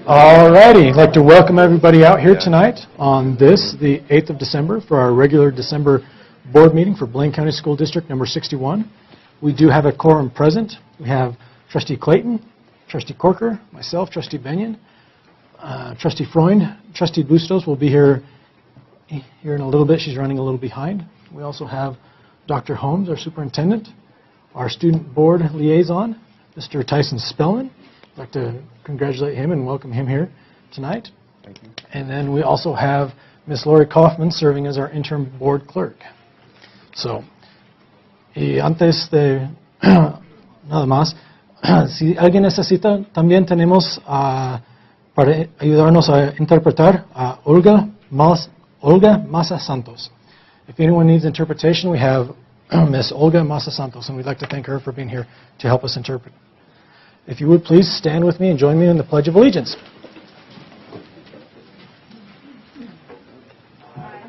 All righty. I'd like to welcome everybody out here tonight on this, the 8th of December, for our regular December board meeting for Blaine County School District number 61. We do have a quorum present. We have Trustee Clayton, Trustee Corker, myself, Trustee Benyon, Trustee Freund, Trustee Bustos will be here in a little bit. She's running a little behind. We also have Dr. Holmes, our superintendent, our student board liaison, Mr. Tyson Spellman. I'd like to congratulate him and welcome him here tonight. Thank you. And then we also have Ms. Lori Kaufman serving as our interim board clerk. So, y antes de nada más, si alguien necesita, también tenemos para ayudarnos a interpretar a Olga Masa Santos. If anyone needs interpretation, we have Ms. Olga Masa Santos, and we'd like to thank her for being here to help us interpret. If you would please stand with me and join me in the Pledge of Allegiance.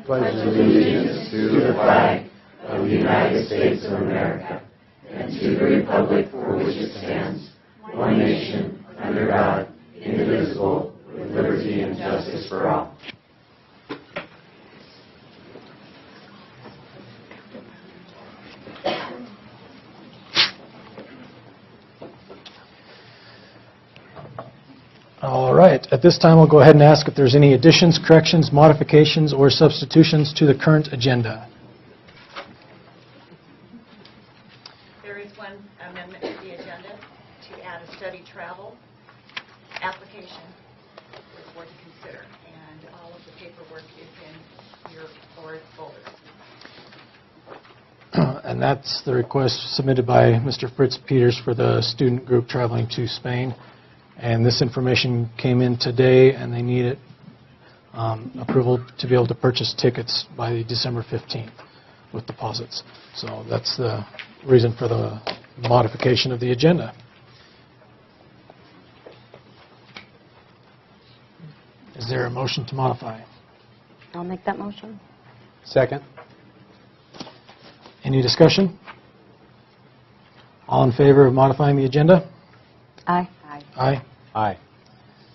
Pledge allegiance to the flag of the United States of America and to the republic for which it stands, one nation, under God, indivisible, with liberty and justice for all. All right. At this time, we'll go ahead and ask if there's any additions, corrections, modifications, or substitutions to the current agenda. There is one amendment to the agenda to add a study travel application for the board to consider, and all of the paperwork is in your board folders. And that's the request submitted by Mr. Fritz Peters for the student group traveling to Spain. And this information came in today, and they need it approval to be able to purchase tickets by December 15th with deposits. So that's the reason for the modification of the agenda. Is there a motion to modify? I'll make that motion. Second. Any discussion? All in favor of modifying the agenda? Aye. Aye. Aye.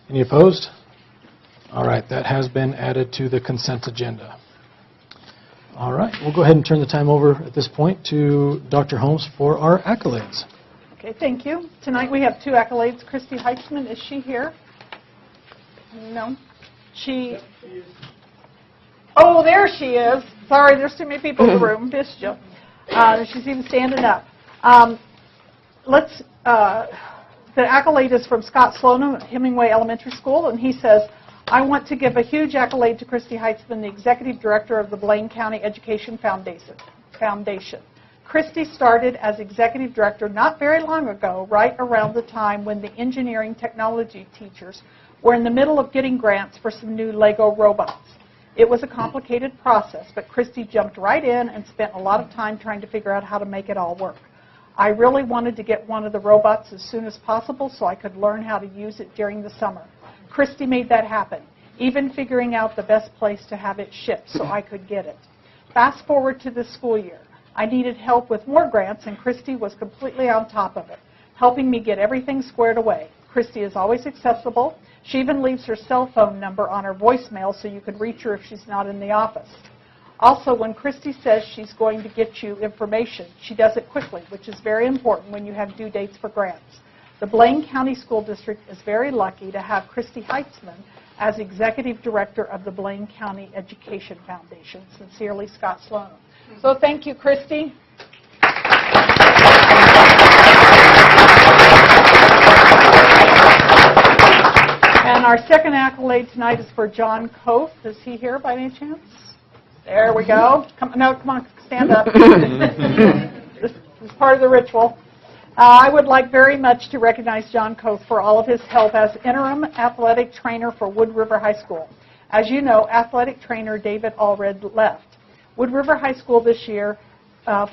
Any opposed? All right, that has been added to the consent agenda. All right, we'll go ahead and turn the time over at this point to Dr. Holmes for our accolades. Okay, thank you. Tonight we have two accolades. Christy Heitzman, is she here? No. Oh, there she is. Sorry, there's too many people in the room. Missed you. She's even standing up. The accolade is from Scott Sloan at Hemingway Elementary School, and he says, I want to give a huge accolade to Christy Heitzman, the Executive Director of the Blaine County Education Foundation. Christy started as Executive Director not very long ago, right around the time when the engineering technology teachers were in the middle of getting grants for some new Lego robots. It was a complicated process, but Christy jumped right in and spent a lot of time trying to figure out how to make it all work. I really wanted to get one of the robots as soon as possible so I could learn how to use it during the summer. Christy made that happen, even figuring out the best place to have it shipped so I could get it. Fast forward to this school year. I needed help with more grants, and Christy was completely on top of it, helping me get everything squared away. Christy is always accessible. She even leaves her cell phone number on her voicemail so you can reach her if she's not in the office. Also, when Christy says she's going to get you information, she does it quickly, which is very important when you have due dates for grants. The Blaine County School District is very lucky to have Christy Heitzman as Executive Director of the Blaine County Education Foundation. Sincerely, Scott Sloan. So thank you, Christy. And our second accolade tonight is for John Koth. Is he here by any chance? There we go. Come on, stand up. This is part of the ritual. I would like very much to recognize John Koth for all of his help as interim athletic trainer for Wood River High School. As you know, athletic trainer David Allred left Wood River High School this year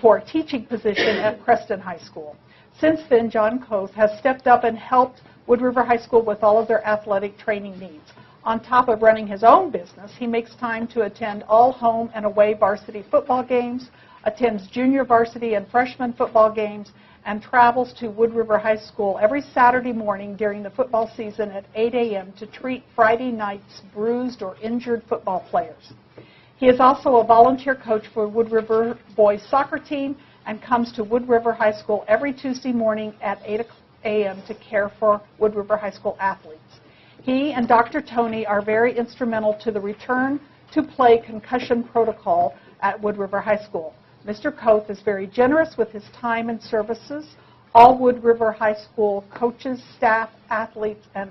for a teaching position at Preston High School. Since then, John Koth has stepped up and helped Wood River High School with all of their athletic training needs. On top of running his own business, he makes time to attend all home and away varsity football games, attends junior varsity and freshman football games, and travels to Wood River High School every Saturday morning during the football season at 8 a.m. to treat Friday night's bruised or injured football players. He is also a volunteer coach for Wood River boys soccer team and comes to Wood River High School every Tuesday morning at 8 a.m. to care for Wood River High School athletes. He and Dr. Tony are very instrumental to the return to play concussion protocol at Wood River High School. Mr. Koth is very generous with his time and services. All Wood River High School coaches, staff, athletes, and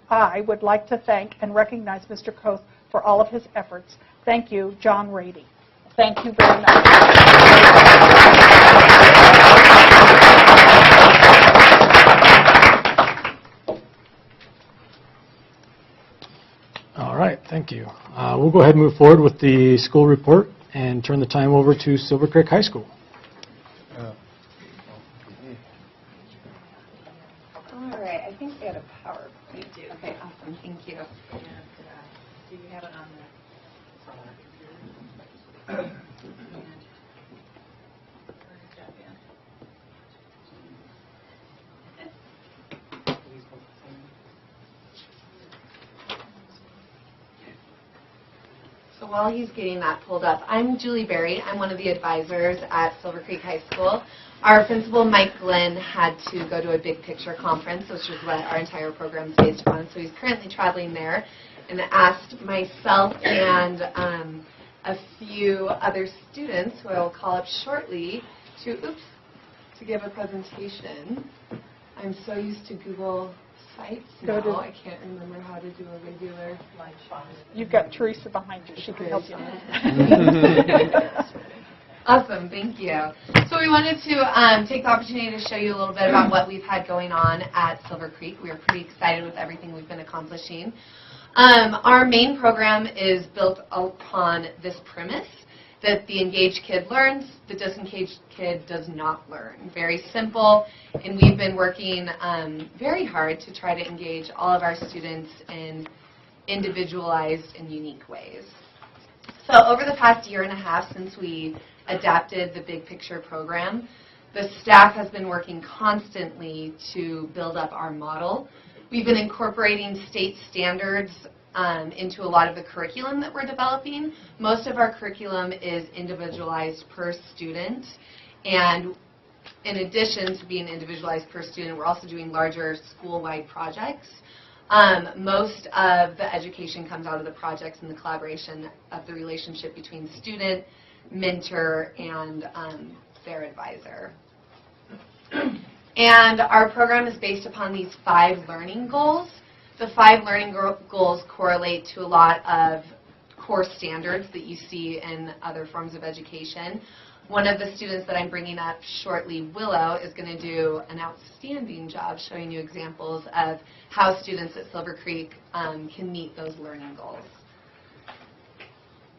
I would like to thank and recognize Mr. Koth for all of his efforts. Thank you, John Rady. Thank you very much. All right, thank you. We'll go ahead and move forward with the school report and turn the time over to Silver Creek High School. All right, I think we have a PowerPoint. We do. Okay, awesome. Thank you. Do you have it on the? So while he's getting that pulled up, I'm Julie Berry. I'm one of the advisors at Silver Creek High School. Our principal, Mike Glenn, had to go to a big picture conference, which is what our entire program is based upon. So he's currently traveling there and asked myself and a few other students, who I will call up shortly, to give a presentation. I'm so used to Google Sites now, I can't remember how to do a regular live shot. You've got Teresa behind you. She can help you. Awesome, thank you. So we wanted to take the opportunity to show you a little bit about what we've had going on at Silver Creek. We are pretty excited with everything we've been accomplishing. Our main program is built upon this premise that the engaged kid learns, the disengaged kid does not learn. Very simple, and we've been working very hard to try to engage all of our students in individualized and unique ways. So over the past year and a half since we adapted the Big Picture program, the staff has been working constantly to build up our model. We've been incorporating state standards into a lot of the curriculum that we're developing. Most of our curriculum is individualized per student, and in addition to being individualized per student, we're also doing larger school-wide projects. Most of the education comes out of the projects and the collaboration of the relationship between student, mentor, and their advisor. And our program is based upon these 5 learning goals. The 5 learning goals correlate to a lot of core standards that you see in other forms of education. One of the students that I'm bringing up shortly, Willow, is going to do an outstanding job showing you examples of how students at Silver Creek can meet those learning goals.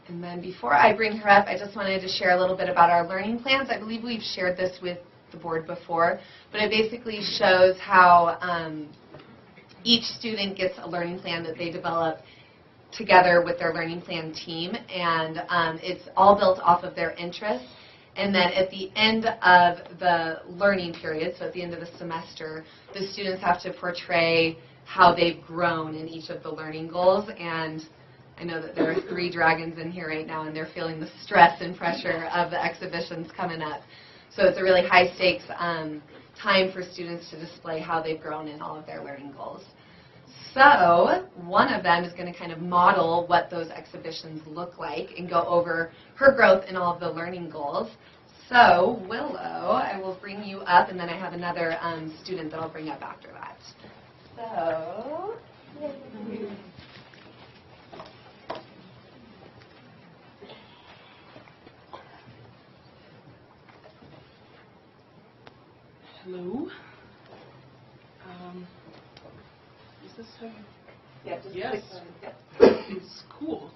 And then before I bring her up, I just wanted to share a little bit about our learning plans. I believe we've shared this with the board before, but it basically shows how each student gets a learning plan that they develop together with their learning plan team, and it's all built off of their interests. And then at the end of the learning period, so at the end of the semester, the students have to portray how they've grown in each of the learning goals. And I know that there are 3 dragons in here right now, and they're feeling the stress and pressure of the exhibitions coming up. So it's a really high-stakes time for students to display how they've grown in all of their learning goals. So one of them is going to kind of model what those exhibitions look like and go over her growth in all of the learning goals. So Willow, I will bring you up, and then I have another student that I'll bring up after that. So, hello. Is this a... yeah, just Yes. click on it. It's cool.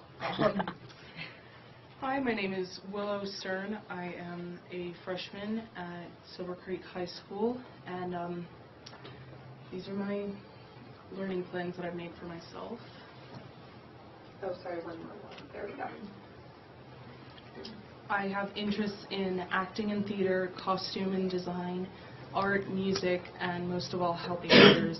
Hi, my name is Willow Stern. I am a freshman at Silver Creek High School, and these are my learning plans that I've made for myself. Oh, sorry, one more. There we go. I have interests in acting and theater, costume and design, art, music, and most of all, helping others.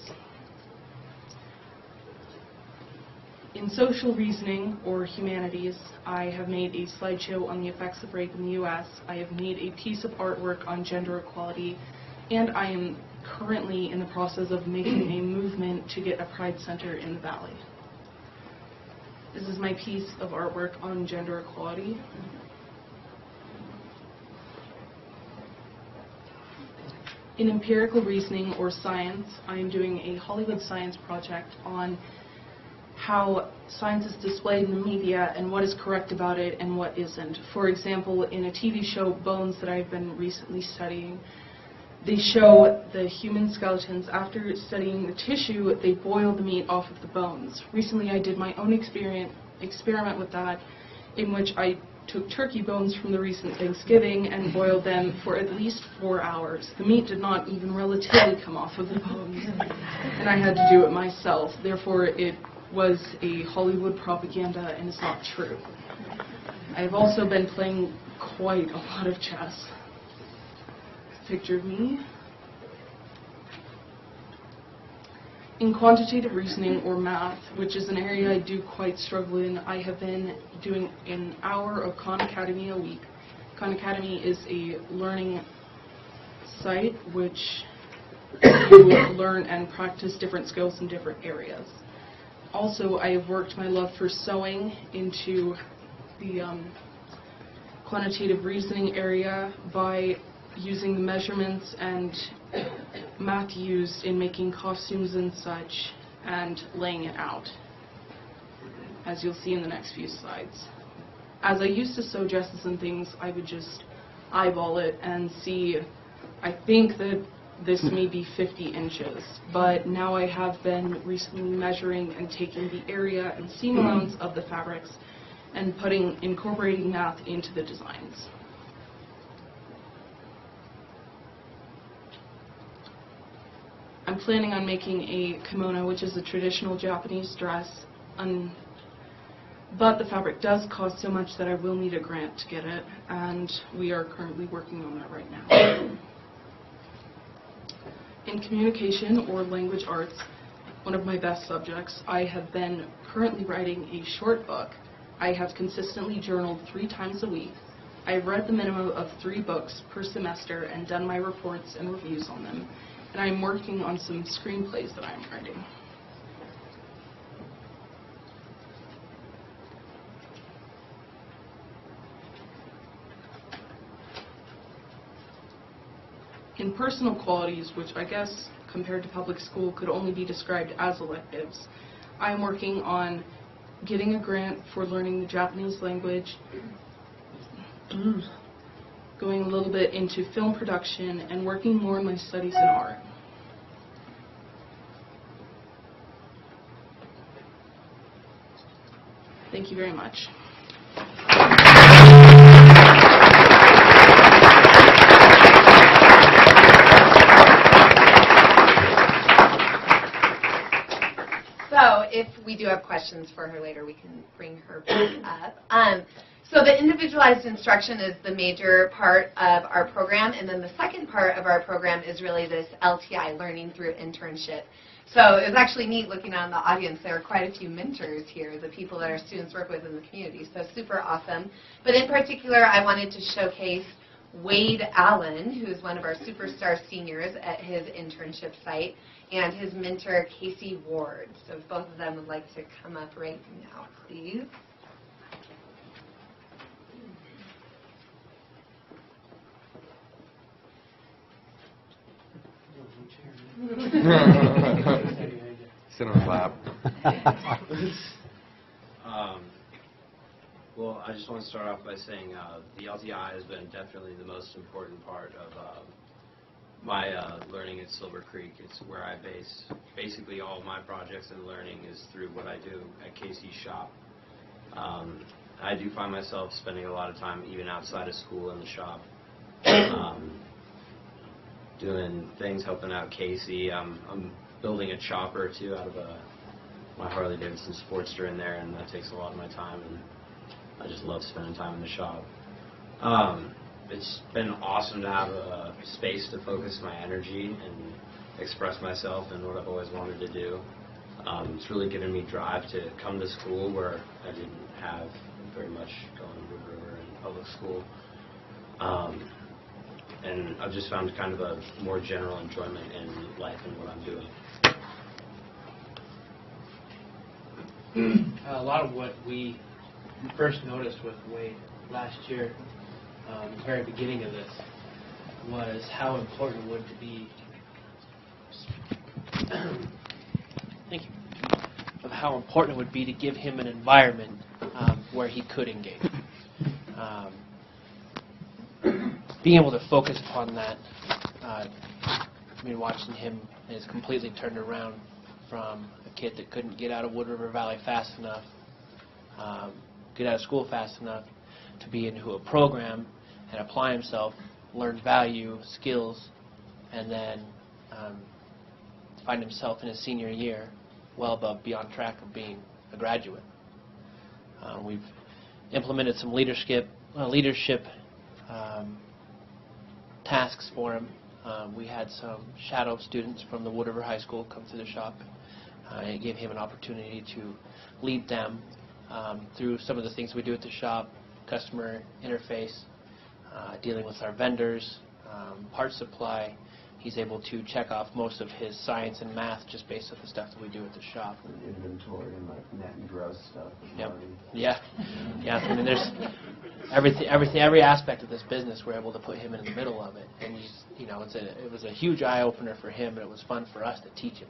In social reasoning, or humanities, I have made a slideshow on the effects of rape in the U.S., I have made a piece of artwork on gender equality, and I am currently in the process of making a movement to get a Pride Center in the Valley. This is my piece of artwork on gender equality. In empirical reasoning or science, I am doing a Hollywood science project on how science is displayed in the media and what is correct about it and what isn't. For example, in a TV show, Bones, that I've been recently studying, they show the human skeletons. After studying the tissue, they boil the meat off of the bones. Recently, I did my own experiment with that, in which I took turkey bones from the recent Thanksgiving and boiled them for at least 4 hours. The meat did not even relatively come off of the bones, and I had to do it myself. Therefore, it was a Hollywood propaganda and is not true. I've also been playing quite a lot of chess. Picture of me. In quantitative reasoning or math, which is an area I do quite struggle in, I have been doing an hour of Khan Academy a week. Khan Academy is a learning site which you learn and practice different skills in different areas. Also, I have worked my love for sewing into the quantitative reasoning area by using the measurements and math used in making costumes and such and laying it out, as you'll see in the next few slides. As I used to sew dresses and things, I would just eyeball it and see, I think that this may be 50 inches, but now I have been recently measuring and taking the area and seam allowance of the fabrics and incorporating math into the designs. I'm planning on making a kimono, which is a traditional Japanese dress, but the fabric does cost so much that I will need a grant to get it, and we are currently working on that right now. In communication or language arts, one of my best subjects, I have been currently writing a short book. I have consistently journaled 3 times a week. I've read the minimum of 3 books per semester and done my reports and reviews on them. And I'm working on some screenplays that I'm writing. In personal qualities, which I guess compared to public school could only be described as electives, I am working on getting a grant for learning the Japanese language, going a little bit into film production, and working more on my studies in art. Thank you very much. So if we do have questions for her later, we can bring her back up. So the individualized instruction is the major part of our program, and then the second part of our program is really this LTI, learning through internship. So it was actually neat looking out in the audience. There are quite a few mentors here, the people that our students work with in the community, so super awesome. But in particular, I wanted to showcase Wade Allen, who is one of our superstar seniors at his internship site, and his mentor, Casey Ward. So if both of them would like to come up right now, please. Sit on his lap. Well, I just want to start off by saying the LTI has been definitely the most important part of my learning at Silver Creek. It's where I base basically all of my projects and learning is through what I do at Casey's shop. I do find myself spending a lot of time even outside of school in the shop. Doing things, helping out Casey. I'm building a chopper or two out of my Harley Davidson Sportster in there, and that takes a lot of my time, and I just love spending time in the shop. it's been awesome to have a space to focus my energy and express myself and what I've always wanted to do. It's really given me drive to come to school where I didn't have very much going to Wood River and public school. And I've just found kind of a more general enjoyment in life and what I'm doing. A lot of what we first noticed with Wade last year, the very beginning of this, was how important it would be. Thank you. Of how important it would be to give him an environment where he could engage. Being able to focus upon that, watching him is completely turned around from a kid that couldn't get out of Wood River Valley fast enough, get out of school fast enough, to be into a program and apply himself, learn value, skills, and then find himself in his senior year well above, beyond track of being a graduate. We've implemented some leadership tasks for him. We had some shadow students from the Wood River High School come to the shop. It gave him an opportunity to lead them through some of the things we do at the shop, customer interface, dealing with our vendors, part supply. He's able to check off most of his science and math just based on the stuff that we do at the shop. Inventory and like net and gross stuff. Yep. Yeah. There's every aspect of this business. We're able to put him in the middle of it, and it was a huge eye opener for him, and it was fun for us to teach him.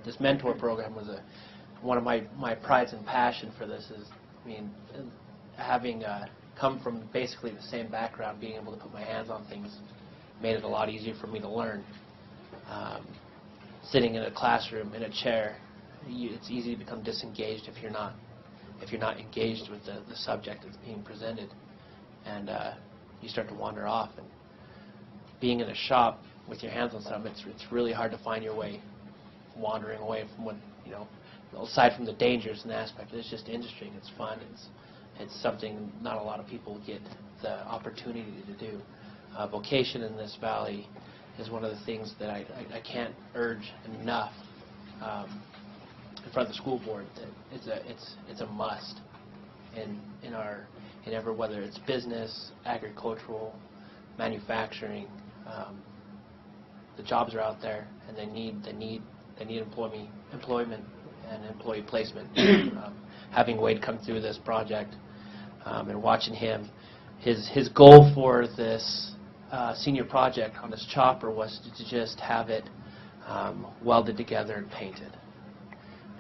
This mentor program was one of my prides and passion for this. Having come from basically the same background, being able to put my hands on things made it a lot easier for me to learn. Sitting in a classroom in a chair, it's easy to become disengaged if you're not engaged with the subject that's being presented, and you start to wander off. And being in a shop with your hands on something, it's really hard to find your way, wandering away from what aside from the dangers and aspect. It's just interesting. It's fun. It's something not a lot of people get the opportunity to do. Vocation in this valley is one of the things that I can't urge enough in front of the school board. That it's a must whether it's business, agricultural, manufacturing. The jobs are out there, and they need employment and employee placement. Having Wade come through this project and watching him, his goal for this senior project on his chopper was to just have it welded together and painted.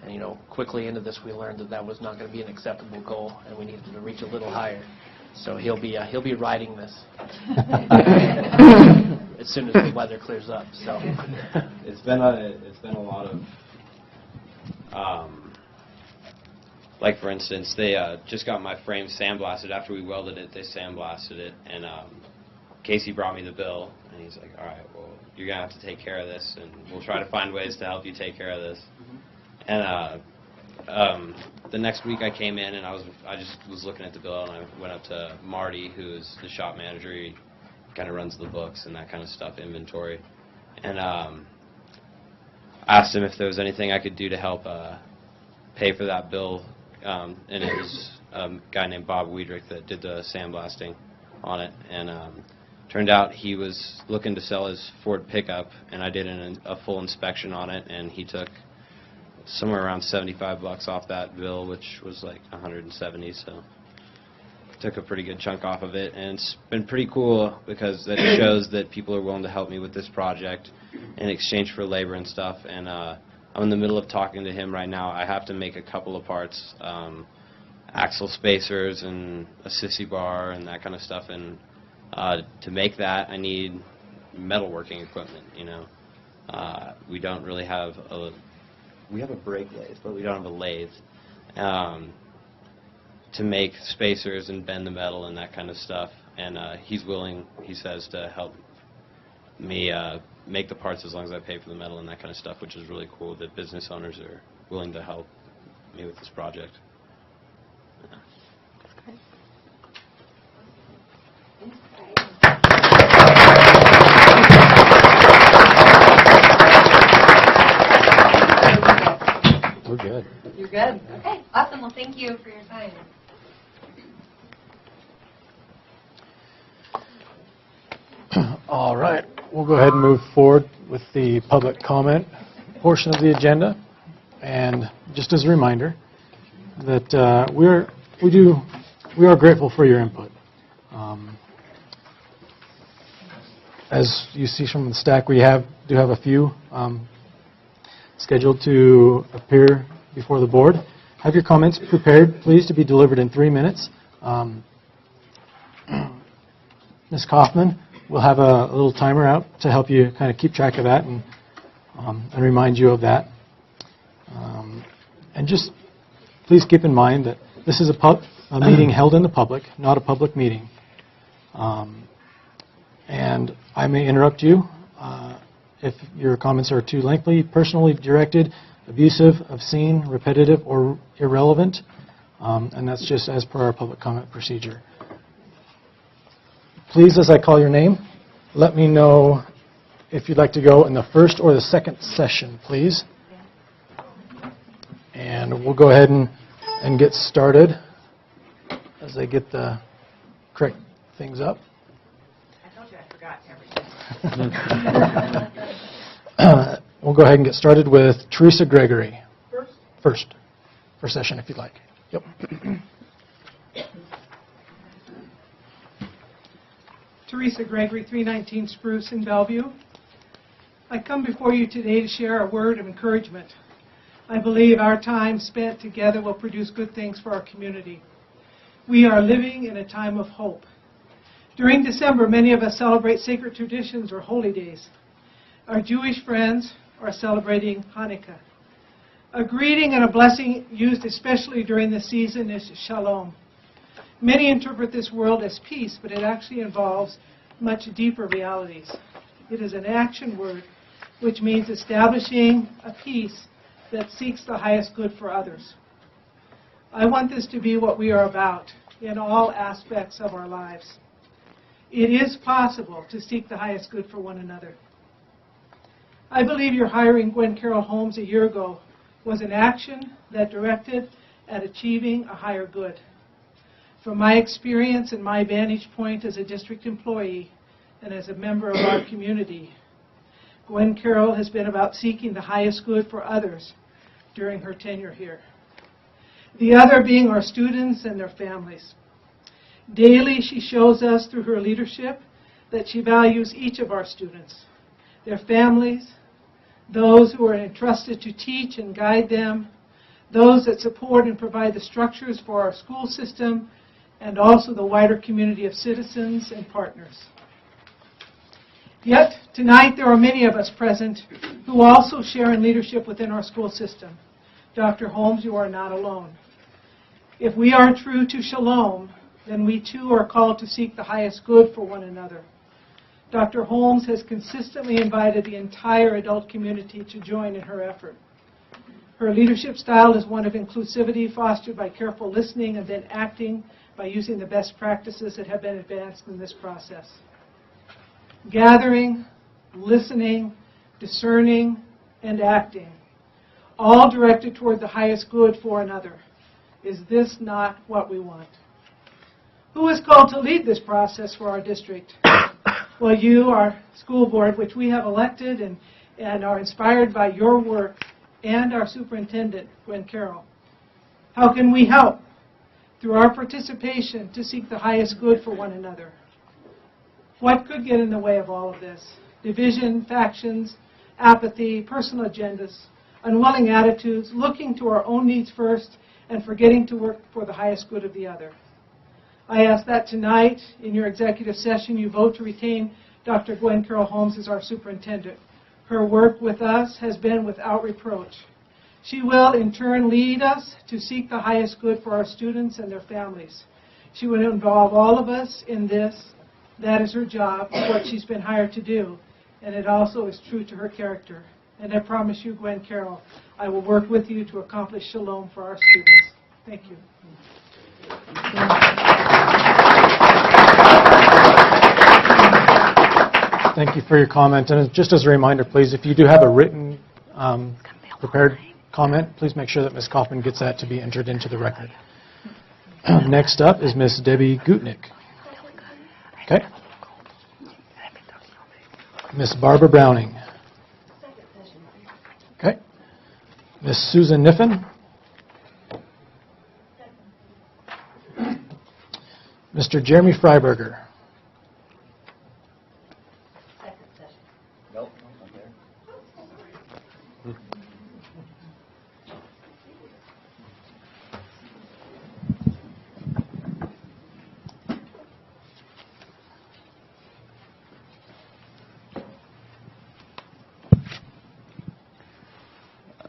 And quickly into this, we learned that was not going to be an acceptable goal, and we needed to reach a little higher. So he'll be riding this as soon as the weather clears up. So it's been a lot of like, for instance, they just got my frame sandblasted. After we welded it, they sandblasted it, and Casey brought me the bill, and he's like, all right, well, you're going to have to take care of this, and we'll try to find ways to help you take care of this. And the next week I came in, and I just was looking at the bill, and I went up to Marty, who's the shop manager. He kind of runs the books and that kind of stuff, inventory. And asked him if there was anything I could do to help pay for that bill. And it was a guy named Bob Wiedrich that did the sandblasting on it. And turned out he was looking to sell his Ford pickup, and I did a full inspection on it, and he took somewhere around $75 off that bill, which was like 170, so took a pretty good chunk off of it. And it's been pretty cool because it shows that people are willing to help me with this project in exchange for labor and stuff. And I'm in the middle of talking to him right now. I have to make a couple of parts, axle spacers and a sissy bar and that kind of stuff, and to make that I need metalworking equipment. We don't really have we have a brake lathe, but we don't have a lathe to make spacers and bend the metal and that kind of stuff. And he's willing, he says, to help me make the parts as long as I pay for the metal and that kind of stuff, which is really cool that business owners are willing to help me with this project. That's great. good. You're good? Okay, awesome. Well, thank you for your time. All right, we'll go ahead and move forward with the public comment portion of the agenda. And just as a reminder that we are grateful for your input. As you see from the stack, we do have a few scheduled to appear before the board. Have your comments prepared, please, to be delivered in 3 minutes. Ms. Kaufman will have a little timer out to help you kind of keep track of that and remind you of that. And just please keep in mind that this is a meeting held in the public, not a public meeting. And I may interrupt you if your comments are too lengthy, personally directed, abusive, obscene, repetitive, or irrelevant. And that's just as per our public comment procedure. Please, as I call your name, let me know if you'd like to go in the first or the second session, please. And we'll go ahead and get started as they get the correct things up. I told you I forgot everything. We'll go ahead and get started with Teresa Gregory. First session, if you'd like. Yep. Teresa Gregory, 319 Spruce in Bellevue. I come before you today to share a word of encouragement. I believe our time spent together will produce good things for our community. We are living in a time of hope. During December, many of us celebrate sacred traditions or holy days. Our Jewish friends are celebrating Hanukkah. A greeting and a blessing used especially during this season is shalom. Many interpret this word as peace, but it actually involves much deeper realities. It is an action word, which means establishing a peace that seeks the highest good for others. I want this to be what we are about in all aspects of our lives. It is possible to seek the highest good for one another. I believe your hiring Gwen Carroll Holmes a year ago was an action that directed at achieving a higher good. From my experience and my vantage point as a district employee and as a member of our community, Gwen Carroll has been about seeking the highest good for others during her tenure here. The other being our students and their families. Daily, she shows us through her leadership that she values each of our students, their families, those who are entrusted to teach and guide them, those that support and provide the structures for our school system, and also the wider community of citizens and partners. Yet, tonight there are many of us present who also share in leadership within our school system. Dr. Holmes, you are not alone. If we are true to shalom, then we too are called to seek the highest good for one another. Dr. Holmes has consistently invited the entire adult community to join in her effort. Her leadership style is one of inclusivity fostered by careful listening and then acting by using the best practices that have been advanced in this process. Gathering, listening, discerning, and acting, all directed toward the highest good for another. Is this not what we want? Who is called to lead this process for our district? Well, you, our school board, which we have elected and are inspired by your work, and our superintendent, Gwen Carroll. How can we help? Through our participation to seek the highest good for one another. What could get in the way of all of this? Division, factions, apathy, personal agendas, unwilling attitudes, looking to our own needs first, and forgetting to work for the highest good of the other. I ask that tonight, in your executive session, you vote to retain Dr. Gwen Carroll Holmes as our superintendent. Her work with us has been without reproach. She will, in turn, lead us to seek the highest good for our students and their families. She will involve all of us in this. That is her job, what she's been hired to do, and it also is true to her character. And I promise you, Gwen Carroll, I will work with you to accomplish shalom for our students. Thank you. Thank you for your comment. And just as a reminder, please, if you do have a written, prepared comment, please make sure that Ms. Kaufman gets that to be entered into the record. Next up is Ms. Debbie Gutnick. Okay. Ms. Barbara Browning. Okay. Ms. Susan Niffen. Mr. Jeremy Freiberger.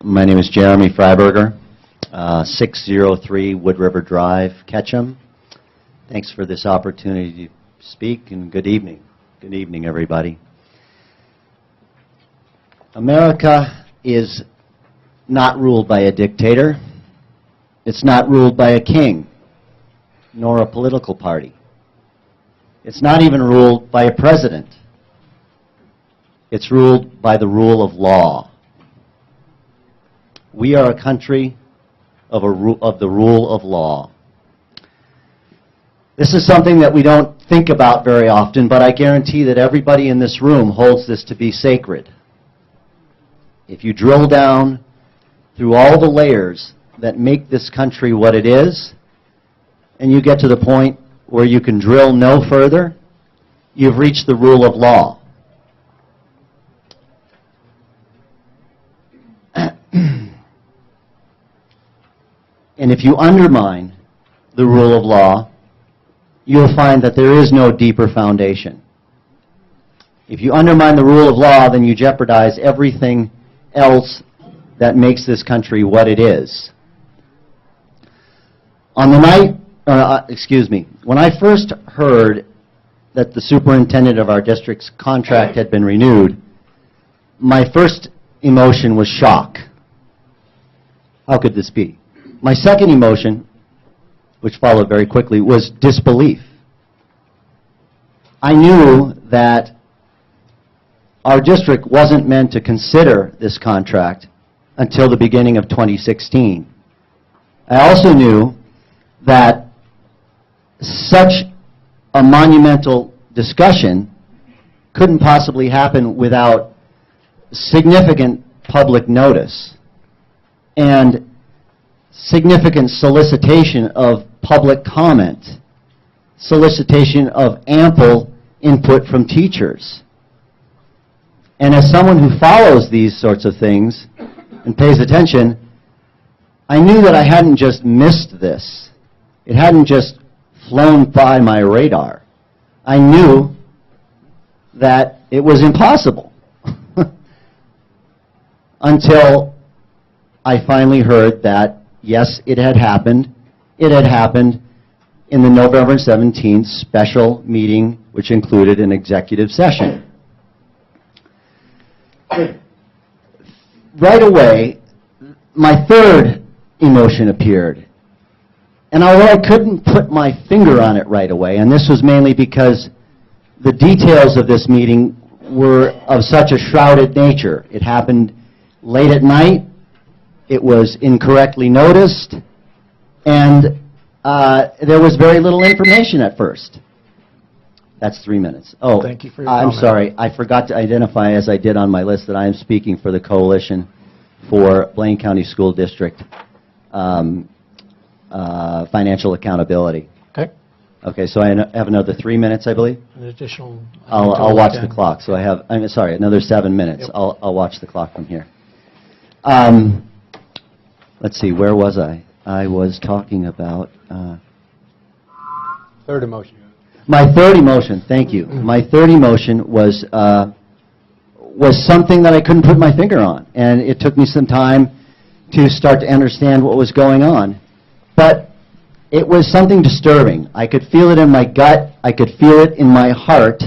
My name is Jeremy Freiberger, 603 Wood River Drive, Ketchum. Thanks for this opportunity to speak, and good evening. Good evening, everybody. America is not ruled by a dictator. It's not ruled by a king, nor a political party. It's not even ruled by a president. It's ruled by the rule of law. We are a country of the rule of law. This is something that we don't think about very often, but I guarantee that everybody in this room holds this to be sacred. If you drill down through all the layers that make this country what it is, and you get to the point where you can drill no further, you've reached the rule of law. And if you undermine the rule of law, you'll find that there is no deeper foundation. If you undermine the rule of law, then you jeopardize everything else that makes this country what it is. On the night, when I first heard that the superintendent of our district's contract had been renewed, my first emotion was shock. How could this be? My second emotion, which followed very quickly, was disbelief. I knew that our district wasn't meant to consider this contract until the beginning of 2016. I also knew that such a monumental discussion couldn't possibly happen without significant public notice and significant solicitation of public comment, solicitation of ample input from teachers. And as someone who follows these sorts of things and pays attention, I knew that I hadn't just missed this. It hadn't just flown by my radar. I knew that it was impossible until I finally heard that, yes, it had happened. It had happened in the November 17th special meeting, which included an executive session. Right away, my third emotion appeared. And although I couldn't put my finger on it right away, and this was mainly because the details of this meeting were of such a shrouded nature. It happened late at night. It was incorrectly noticed, and there was very little information at first. That's 3 minutes. Oh, thank you for your I'm comment. sorry. I forgot to identify, as I did on my list, that I am speaking for the Coalition for Blaine County School District Financial Accountability. Okay. Okay, so I have another 3 minutes, I believe. An additional... I'll watch the clock. So I have, I'm sorry, another 7 minutes. Yep. I'll watch the clock from here. Let's see, where was I? I was talking about... Third emotion. My third emotion, thank you. My third emotion was something that I couldn't put my finger on. And it took me some time to start to understand what was going on. But it was something disturbing. I could feel it in my gut. I could feel it in my heart.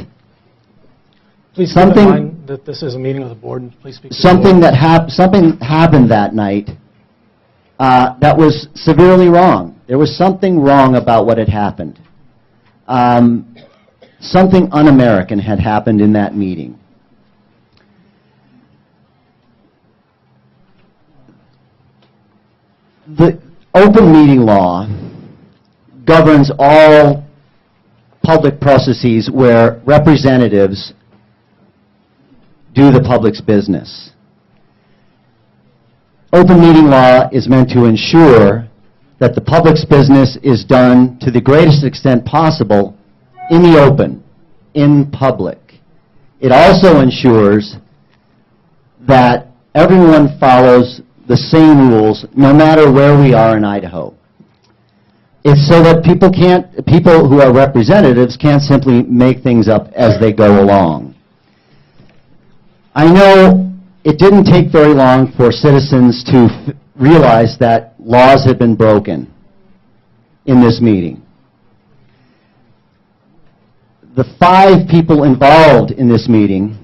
Please keep in mind that this is a meeting of the board, and please speak to the Something board. something happened that night that was severely wrong. There was something wrong about what had happened. Something un-American had happened in that meeting. The open meeting law governs all public processes where representatives do the public's business. Open meeting law is meant to ensure that the public's business is done to the greatest extent possible in the open, in public. It also ensures that everyone follows the same rules no matter where we are in Idaho. It's so that people who are representatives can't simply make things up as they go along. I know it didn't take very long for citizens to realize that laws had been broken in this meeting. The 5 people involved in this meeting,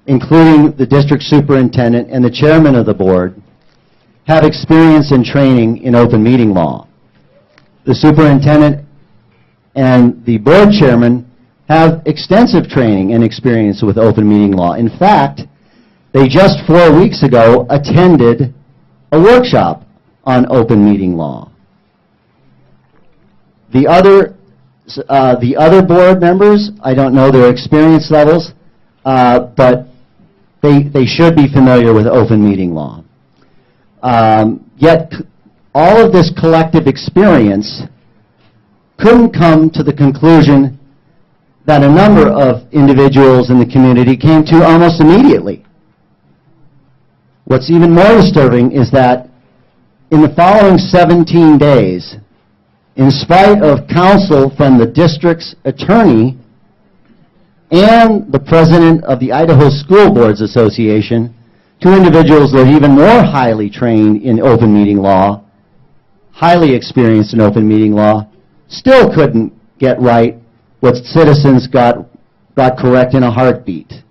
including the district superintendent and the chairman of the board, have experience and training in open meeting law. The superintendent and the board chairman have extensive training and experience with open meeting law. In fact, they just 4 weeks ago attended a workshop on open meeting law. The other board members, I don't know their experience levels, but they should be familiar with open meeting law. Yet, all of this collective experience couldn't come to the conclusion that a number of individuals in the community came to almost immediately. What's even more disturbing is that in the following 17 days, in spite of counsel from the district's attorney and the president of the Idaho School Boards Association, 2 individuals that are even more highly trained in open meeting law, highly experienced in open meeting law, still couldn't get right what citizens got correct in a heartbeat.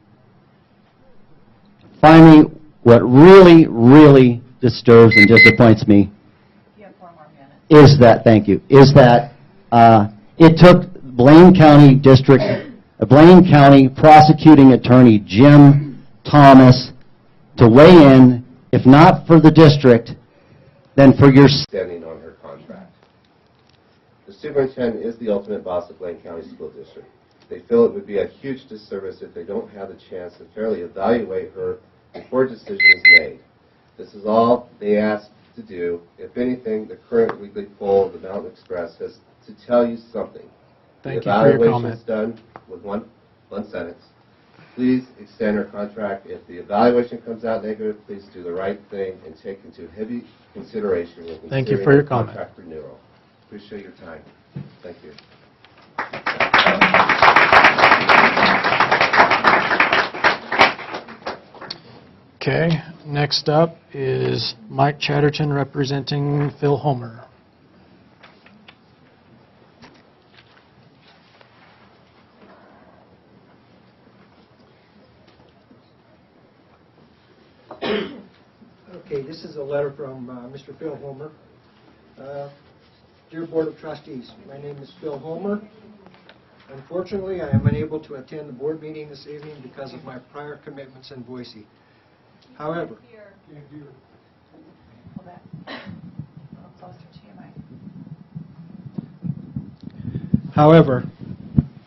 Finally, what really, really disturbs and disappoints me is that, thank you, is that it took Blaine County prosecuting attorney Jim Thomas to weigh in, if not for the district, then for your standing on her contract. The superintendent is the ultimate boss of Blaine County School District. They feel it would be a huge disservice if they don't have the chance to fairly evaluate her before a decision is made. This is all they ask to do. If anything, the current weekly poll of the Mountain Express has to tell you something. Thank you for your comment. The evaluation is done with one sentence. Please extend her contract. If the evaluation comes out negative, please do the right thing and take into heavy consideration when Thank you considering for your her comment. contract renewal. Appreciate your time. Thank you. Okay, next up is Mike Chatterton representing Phil Homer. Okay, this is a letter from Mr. Phil Homer. Dear Board of Trustees, my name is Phil Homer. Unfortunately, I am unable to attend the board meeting this evening because of my prior commitments in Boise. However,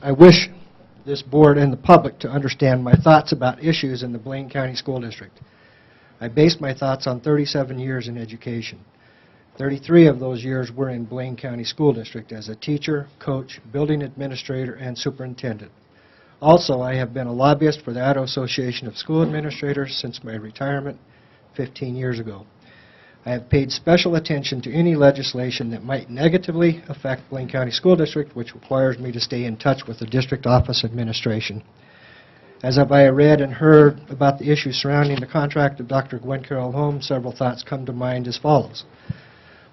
I wish this board and the public to understand my thoughts about issues in the Blaine County School District. I based my thoughts on 37 years in education. 33 of those years were in Blaine County School District as a teacher, coach, building administrator, and superintendent. Also, I have been a lobbyist for the Idaho Association of School Administrators since my retirement 15 years ago. I have paid special attention to any legislation that might negatively affect Blaine County School District, which requires me to stay in touch with the district office administration. As I read and heard about the issues surrounding the contract of Dr. Gwen Carroll Holmes, several thoughts come to mind as follows.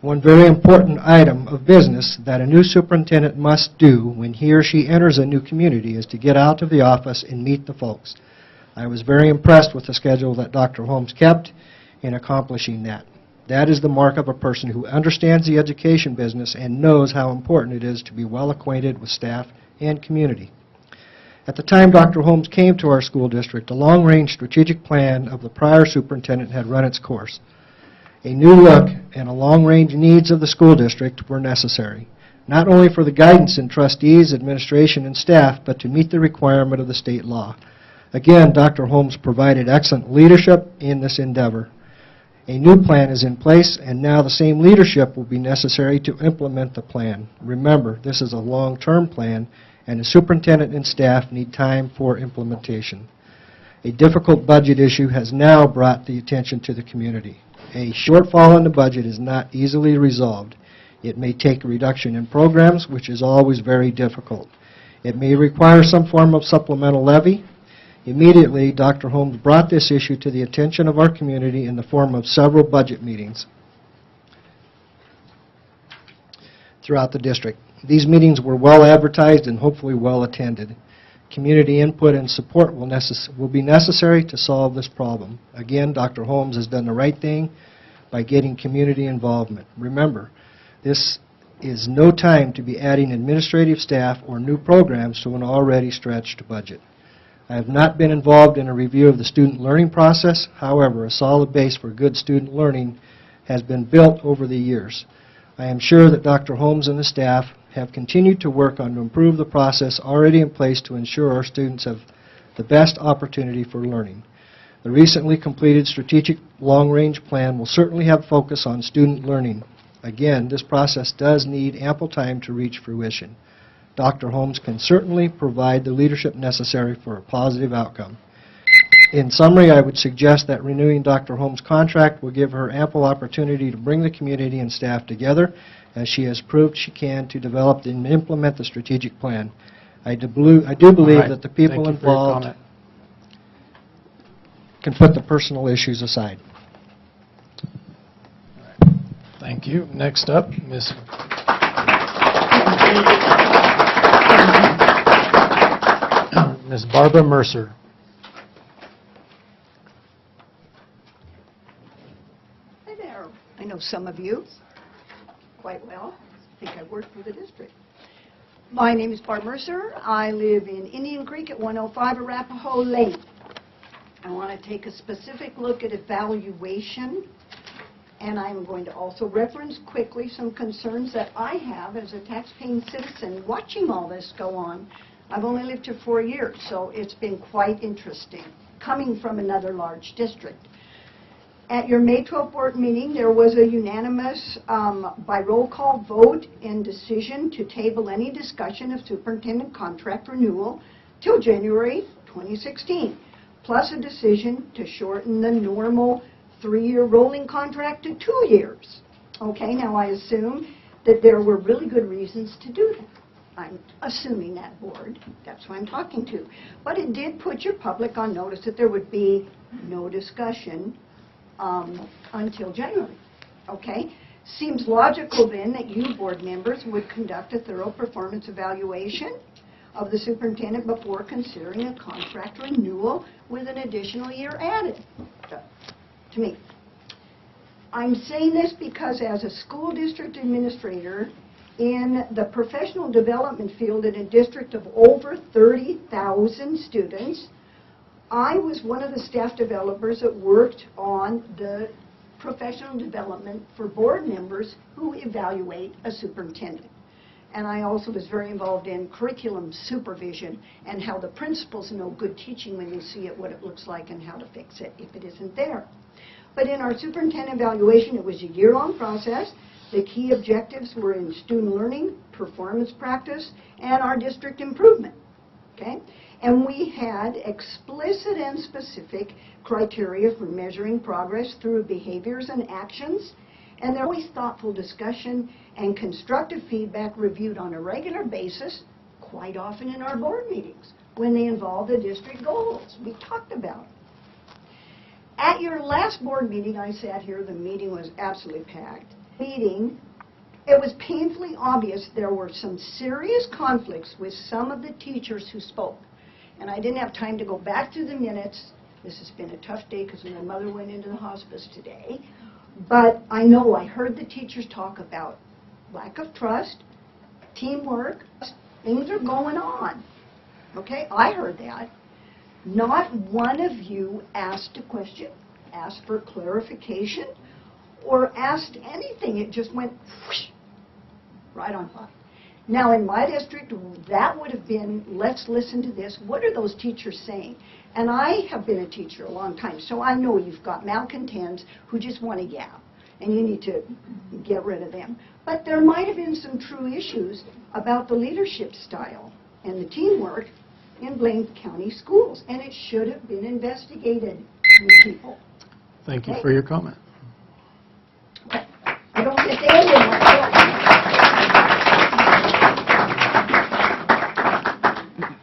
One very important item of business that a new superintendent must do when he or she enters a new community is to get out of the office and meet the folks. I was very impressed with the schedule that Dr. Holmes kept in accomplishing that. That is the mark of a person who understands the education business and knows how important it is to be well acquainted with staff and community. At the time Dr. Holmes came to our school district, a long-range strategic plan of the prior superintendent had run its course. A new look and a long-range needs of the school district were necessary, not only for the guidance in trustees, administration, and staff, but to meet the requirement of the state law. Again, Dr. Holmes provided excellent leadership in this endeavor. A new plan is in place, and now the same leadership will be necessary to implement the plan. Remember, this is a long-term plan, and the superintendent and staff need time for implementation. A difficult budget issue has now brought the attention to the community. A shortfall in the budget is not easily resolved. It may take a reduction in programs, which is always very difficult. It may require some form of supplemental levy. Immediately, Dr. Holmes brought this issue to the attention of our community in the form of several budget meetings throughout the district. These meetings were well advertised and hopefully well attended. Community input and support will be necessary to solve this problem. Again, Dr. Holmes has done the right thing by getting community involvement. Remember, this is no time to be adding administrative staff or new programs to an already stretched budget. I have not been involved in a review of the student learning process. However, a solid base for good student learning has been built over the years. I am sure that Dr. Holmes and the staff have continued to work on to improve the process already in place to ensure our students have the best opportunity for learning. The recently completed strategic long-range plan will certainly have focus on student learning. Again, this process does need ample time to reach fruition. Dr. Holmes can certainly provide the leadership necessary for a positive outcome. In summary, I would suggest that renewing Dr. Holmes' contract will give her ample opportunity to bring the community and staff together, as she has proved she can, to develop and implement the strategic plan. I do believe that the people involved can put the personal issues aside. Thank you. Next up, Ms. Barbara Mercer. Hi there. I know some of you quite well. I think I work for the district. My name is Barb Mercer. I live in Indian Creek at 105 Arapahoe Lane. I want to take a specific look at evaluation, and I'm going to also reference quickly some concerns that I have as a taxpaying citizen watching all this go on. I've only lived here 4 years, so it's been quite interesting, coming from another large district. At your May 12th board meeting, there was a unanimous, by roll call vote and decision to table any discussion of superintendent contract renewal till January 2016, plus a decision to shorten the normal 3-year rolling contract to 2 years. Okay, now I assume that there were really good reasons to do that. I'm assuming that board, that's who I'm talking to. But it did put your public on notice that there would be no discussion until January. Okay? Seems logical then that you board members would conduct a thorough performance evaluation of the superintendent before considering a contract renewal with an additional year added, to me. I'm saying this because as a school district administrator in the professional development field in a district of over 30,000 students, I was one of the staff developers that worked on the professional development for board members who evaluate a superintendent. And I also was very involved in curriculum supervision and how the principals know good teaching when they see it, what it looks like, and how to fix it if it isn't there. But in our superintendent evaluation, it was a year-long process. The key objectives were in student learning, performance practice, and our district improvement. Okay? And we had explicit and specific criteria for measuring progress through behaviors and actions. And there was thoughtful discussion and constructive feedback reviewed on a regular basis, quite often in our board meetings, when they involved the district goals we talked about. At your last board meeting, I sat here, the meeting was absolutely packed. It was painfully obvious there were some serious conflicts with some of the teachers who spoke. And I didn't have time to go back to the minutes. This has been a tough day because my mother went into the hospice today. But I know I heard the teachers talk about lack of trust, teamwork, things are going on. Okay, I heard that. Not one of you asked a question, asked for clarification, or asked anything. It just went whoosh, right on by. Now, in my district, that would have been, let's listen to this. What are those teachers saying? And I have been a teacher a long time, so I know you've got malcontents who just want to yap, and you need to get rid of them. But there might have been some true issues about the leadership style and the teamwork in Blaine County schools, and it should have been investigated, you people. Thank you for your comment. Okay. I don't get to end in my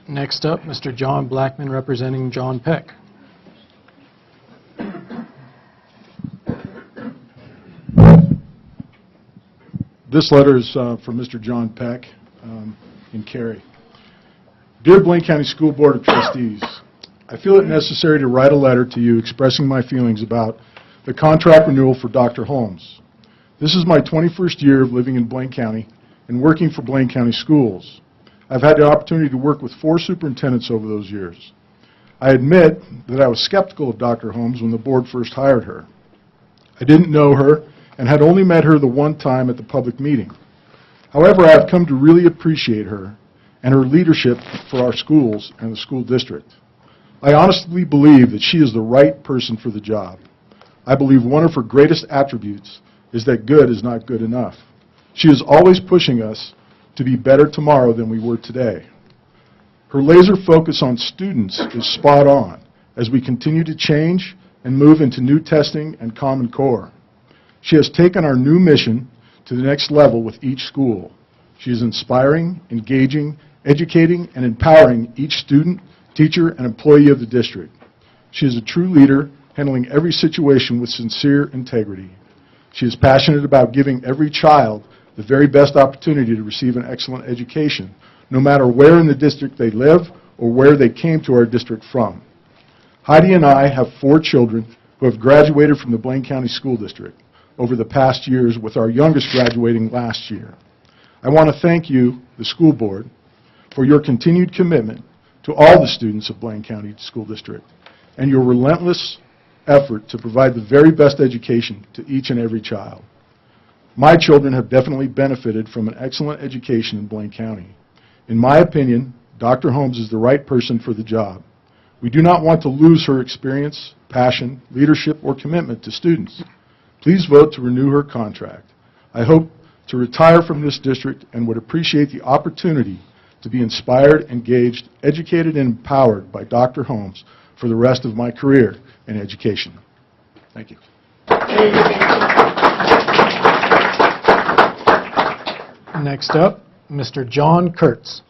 Next up, Mr. John Blackman representing John Peck. This letter is from Mr. John Peck in Cary. Dear Blaine County School Board of Trustees, I feel it necessary to write a letter to you expressing my feelings about the contract renewal for Dr. Holmes. This is my 21st year of living in Blaine County and working for Blaine County Schools. I've had the opportunity to work with 4 superintendents over those years. I admit that I was skeptical of Dr. Holmes when the board first hired her. I didn't know her and had only met her the one time at the public meeting. However, I have come to really appreciate her and her leadership for our schools and the school district. I honestly believe that she is the right person for the job. I believe one of her greatest attributes is that good is not good enough. She is always pushing us to be better tomorrow than we were today. Her laser focus on students is spot on as we continue to change and move into new testing and Common Core. She has taken our new mission to the next level with each school. She is inspiring, engaging, educating, and empowering each student, teacher, and employee of the district. She is a true leader, handling every situation with sincere integrity. She is passionate about giving every child the very best opportunity to receive an excellent education, no matter where in the district they live or where they came to our district from. Heidi and I have 4 children who have graduated from the Blaine County School District over the past years, with our youngest graduating last year. I want to thank you, the school board, for your continued commitment to all the students of Blaine County School District and your relentless effort to provide the very best education to each and every child. My children have definitely benefited from an excellent education in Blaine County. In my opinion, Dr. Holmes is the right person for the job. We do not want to lose her experience, passion, leadership, or commitment to students. Please vote to renew her contract. I hope to retire from this district and would appreciate the opportunity to be inspired, engaged, educated, and empowered by Dr. Holmes for the rest of my career in education. Thank you. Next up, Mr. John Kurtz.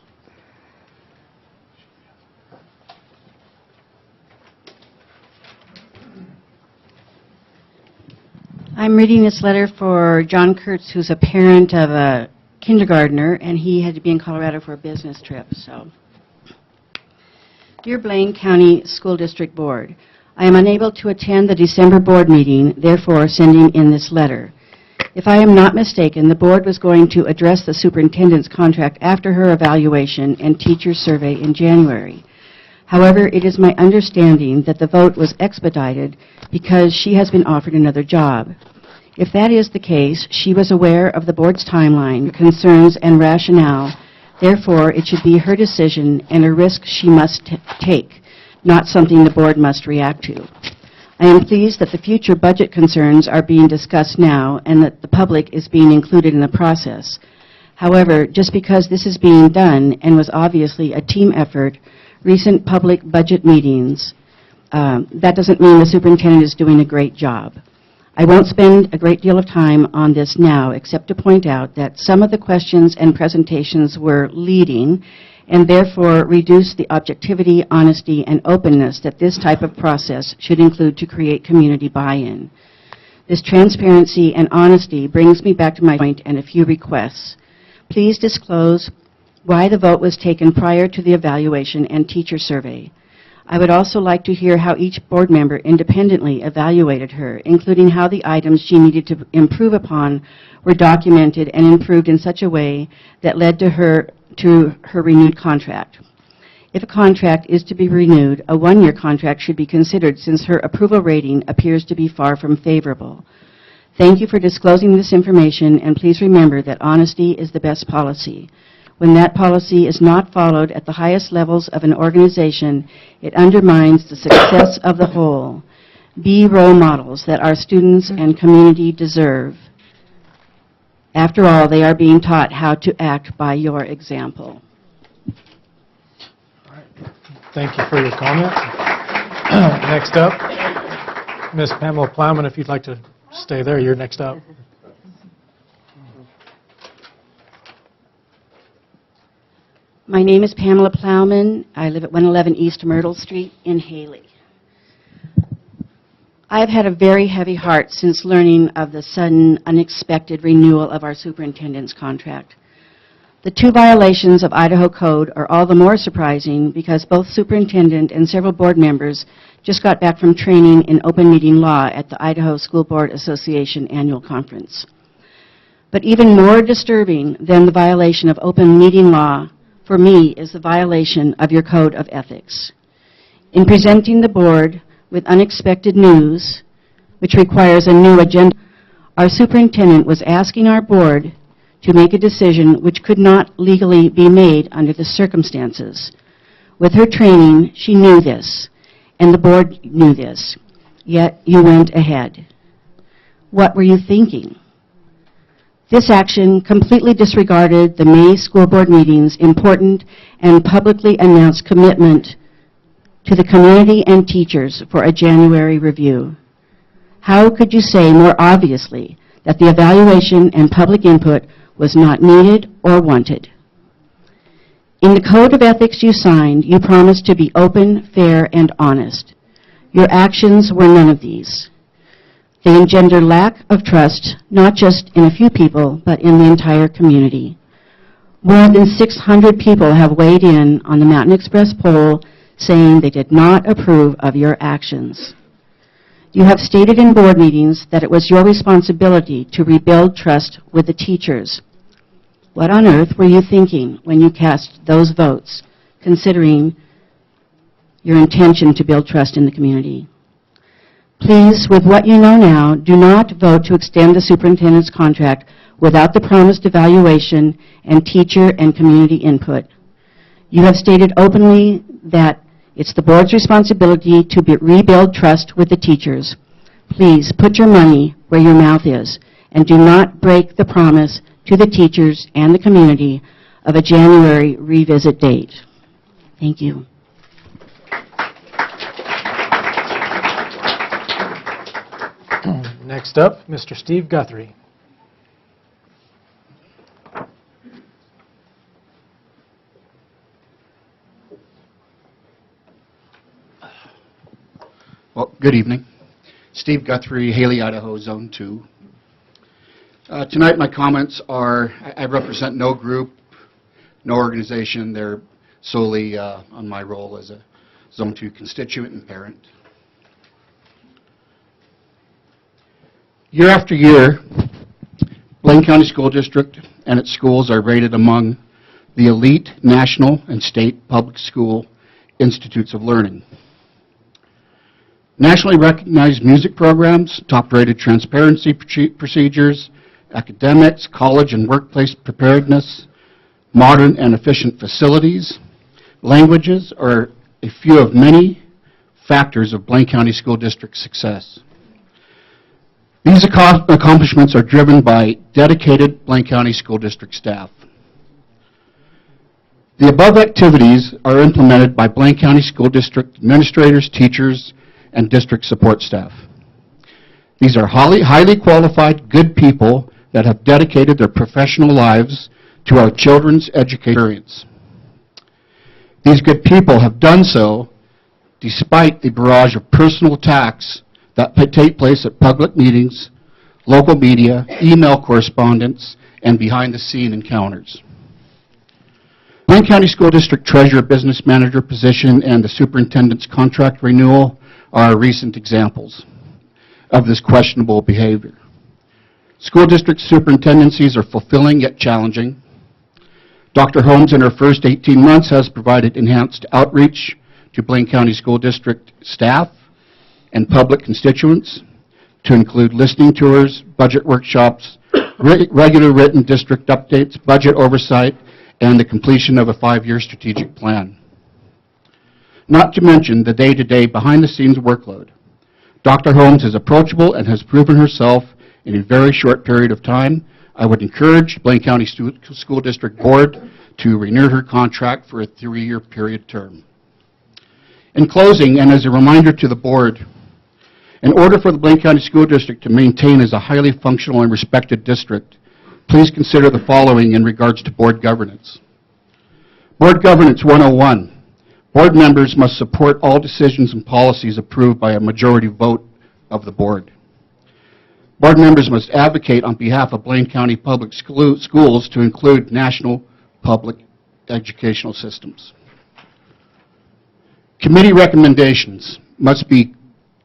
I'm reading this letter for John Kurtz, who's a parent of a kindergartner, and he had to be in Colorado for a business trip. So, Dear Blaine County School District Board, I am unable to attend the December board meeting, therefore sending in this letter. If I am not mistaken, the board was going to address the superintendent's contract after her evaluation and teacher survey in January. However, it is my understanding that the vote was expedited because she has been offered another job. If that is the case, she was aware of the board's timeline, concerns, and rationale. Therefore, it should be her decision and a risk she must take, not something the board must react to. I am pleased that the future budget concerns are being discussed now and that the public is being included in the process. However, just because this is being done and was obviously a team effort, recent public budget meetings, that doesn't mean the superintendent is doing a great job. I won't spend a great deal of time on this now, except to point out that some of the questions and presentations were leading and therefore reduce the objectivity, honesty, and openness that this type of process should include to create community buy-in. This transparency and honesty brings me back to my point and a few requests. Please disclose why the vote was taken prior to the evaluation and teacher survey. I would also like to hear how each board member independently evaluated her, including how the items she needed to improve upon were documented and improved in such a way that led to her renewed contract. If a contract is to be renewed, a one-year contract should be considered since her approval rating appears to be far from favorable. Thank you for disclosing this information, and please remember that honesty is the best policy. When that policy is not followed at the highest levels of an organization, it undermines the success of the whole. Be role models that our students and community deserve. After all, they are being taught how to act by your example. Thank you for your comment. Next up, Ms. Pamela Plowman, if you'd like to stay there, you're next up. My name is Pamela Plowman. I live at 111 East Myrtle Street in Haley. I've had a very heavy heart since learning of the sudden, unexpected renewal of our superintendent's contract. The 2 violations of Idaho Code are all the more surprising because both superintendent and several board members just got back from training in open meeting law at the Idaho School Board Association annual conference. But even more disturbing than the violation of open meeting law for me is the violation of your code of ethics. In presenting the board with unexpected news, which requires a new agenda, our superintendent was asking our board to make a decision which could not legally be made under the circumstances. With her training, she knew this, and the board knew this, yet you went ahead. What were you thinking? This action completely disregarded the May school board meeting's important and publicly announced commitment to the community and teachers for a January review. How could you say more obviously that the evaluation and public input was not needed or wanted? In the code of ethics you signed, you promised to be open, fair, and honest. Your actions were none of these. They engender lack of trust, not just in a few people, but in the entire community. More than 600 people have weighed in on the Mountain Express poll saying they did not approve of your actions. You have stated in board meetings that it was your responsibility to rebuild trust with the teachers. What on earth were you thinking when you cast those votes, considering your intention to build trust in the community? Please, with what you know now, do not vote to extend the superintendent's contract without the promised evaluation and teacher and community input. You have stated openly that it's the board's responsibility to rebuild trust with the teachers. Please put your money where your mouth is and do not break the promise to the teachers and the community of a January revisit date. Thank you. Next up, Mr. Steve Guthrie. Well, good evening. Steve Guthrie, Haley, Idaho, Zone 2. Tonight my comments are, I represent no group, no organization. They're solely on my role as a Zone 2 constituent and parent. Year after year, Blaine County School District and its schools are rated among the elite national and state public school institutes of learning. Nationally recognized music programs, top-rated transparency procedures, academics, college and workplace preparedness, modern and efficient facilities, languages are a few of many factors of Blaine County School District success. These accomplishments are driven by dedicated Blaine County School District staff. The above activities are implemented by Blaine County School District administrators, teachers, and district support staff. These are highly qualified, good people that have dedicated their professional lives to our children's education. These good people have done so despite the barrage of personal attacks that take place at public meetings, local media, email correspondence, and behind-the-scene encounters. Blaine County School District Treasurer Business Manager position and the Superintendent's contract renewal are recent examples of this questionable behavior. School District superintendencies are fulfilling yet challenging. Dr. Holmes, in her first 18 months, has provided enhanced outreach to Blaine County School District staff and public constituents. to include listening tours, budget workshops, regular written district updates, budget oversight, and the completion of a 5-year strategic plan. Not to mention the day-to-day behind-the-scenes workload. Dr. Holmes is approachable and has proven herself in a very short period of time. I would encourage Blaine County School District Board to renew her contract for a 3-year period term. In closing, and as a reminder to the board, in order for the Blaine County School District to maintain as a highly functional and respected district, please consider the following in regards to board governance. Board Governance 101. Board members must support all decisions and policies approved by a majority vote of the board. Board members must advocate on behalf of Blaine County Public Schools to include national public educational systems. Committee recommendations must be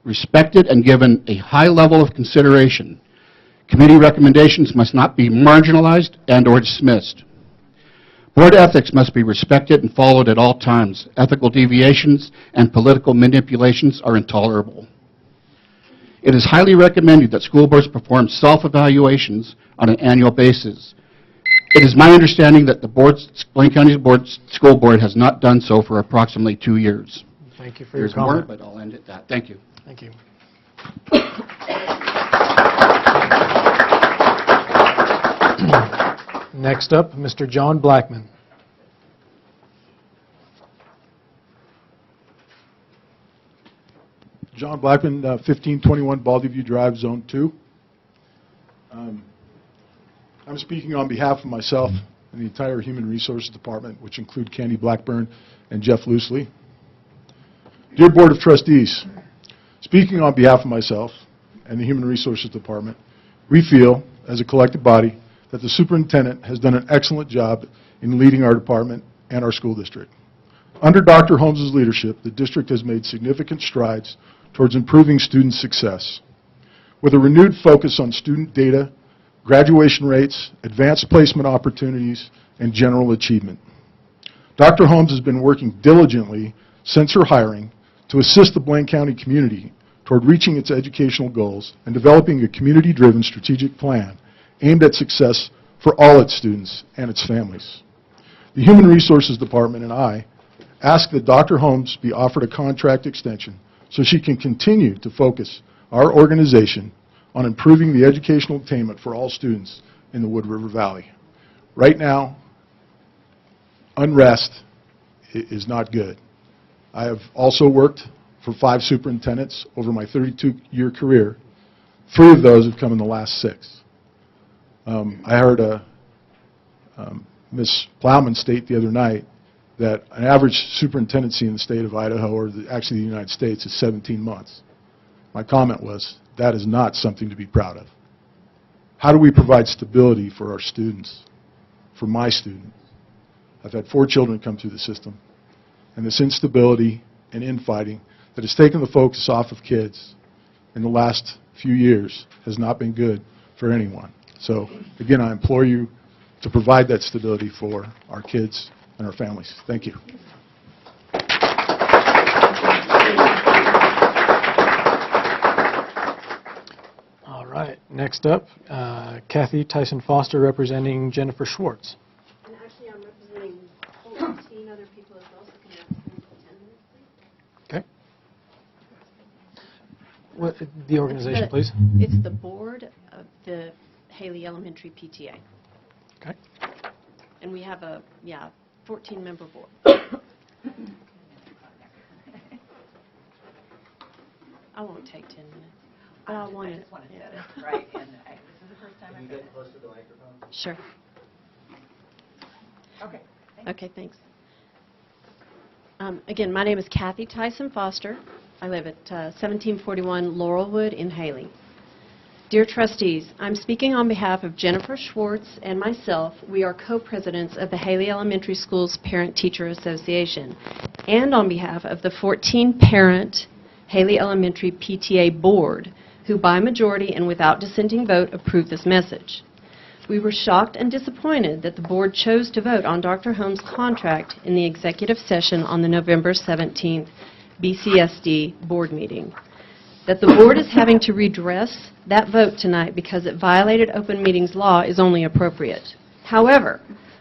respected and given a high level of consideration. Committee recommendations must not be marginalized and/or dismissed. Board ethics must be respected and followed at all times. Ethical deviations and political manipulations are intolerable. It is highly recommended that school boards perform self-evaluations on an annual basis. It is my understanding that the Blaine County School Board has not done so for approximately 2 years. Thank you for your There's more, comment. but I'll end at that. Thank you. Thank you. Next up, Mr. John Blackman. John Blackman, 1521 Baldy View Drive, Zone 2. I'm speaking on behalf of myself and the entire Human Resources Department, which include Candy Blackburn and Jeff Loosely. Dear Board of Trustees, speaking on behalf of myself and the Human Resources Department, we feel, as a collective body, that the superintendent has done an excellent job in leading our department and our school district. Under Dr. Holmes' leadership, the district has made significant strides towards improving student success. With a renewed focus on student data, graduation rates, advanced placement opportunities, and general achievement. Dr. Holmes has been working diligently since her hiring to assist the Blaine County community toward reaching its educational goals and developing a community-driven strategic plan aimed at success for all its students and its families. The Human Resources Department and I ask that Dr. Holmes be offered a contract extension so she can continue to focus our organization on improving the educational attainment for all students in the Wood River Valley. Right now, unrest is not good. I have also worked for 5 superintendents over my 32-year career. 3 of those have come in the last 6. I heard Ms. Plowman state the other night that an average superintendency in the state of Idaho, or actually the United States, is 17 months. My comment was, that is not something to be proud of. How do we provide stability for our students, for my students? I've had 4 children come through the system, and this instability and infighting that has taken the focus off of kids in the last few years has not been good for anyone. So, again, I implore you to provide that stability for our kids and our families. Thank you. All right. Next up, Kathy Tyson Foster representing Jennifer Schwartz. And actually, I'm representing 14 other people as well, so can you ask them for 10 minutes, please? Okay. What, the organization, please? It's the board of the Haley Elementary PTA. Okay. And we have a, 14-member board. I won't take 10 minutes. But I want to set it right, and this is the first time I've done it. closer to the microphone? Sure. Okay. Okay, thanks. Again, my name is Kathy Tyson Foster. I live at 1741 Laurelwood in Haley. Dear trustees, I'm speaking on behalf of Jennifer Schwartz and myself. We are co-presidents of the Haley Elementary Schools Parent-Teacher Association, and on behalf of the 14-parent Haley Elementary PTA Board, who by majority and without dissenting vote approved this message. We were shocked and disappointed that the board chose to vote on Dr. Holmes' contract in the executive session on the November 17th BCSD board meeting. That the board is having to redress that vote tonight because it violated open meetings law is only appropriate. However,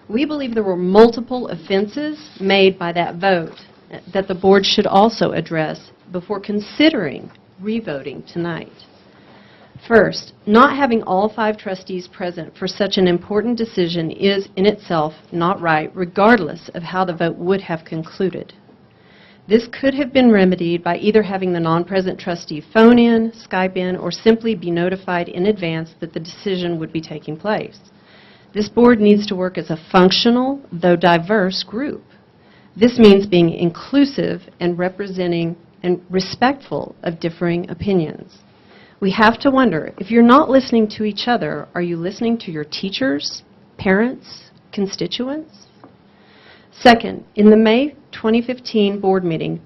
we believe there were multiple offenses made by that vote that the board should also address before considering revoting tonight. First, not having all 5 trustees present for such an important decision is in itself not right, regardless of how the vote would have concluded. This could have been remedied by either having the non-present trustee phone in, Skype in, or simply be notified in advance that the decision would be taking place. This board needs to work as a functional, though diverse, group. This means being inclusive and representing and respectful of differing opinions. We have to wonder, if you're not listening to each other, are you listening to your teachers, parents, constituents? Second, in the May 2015 board meeting,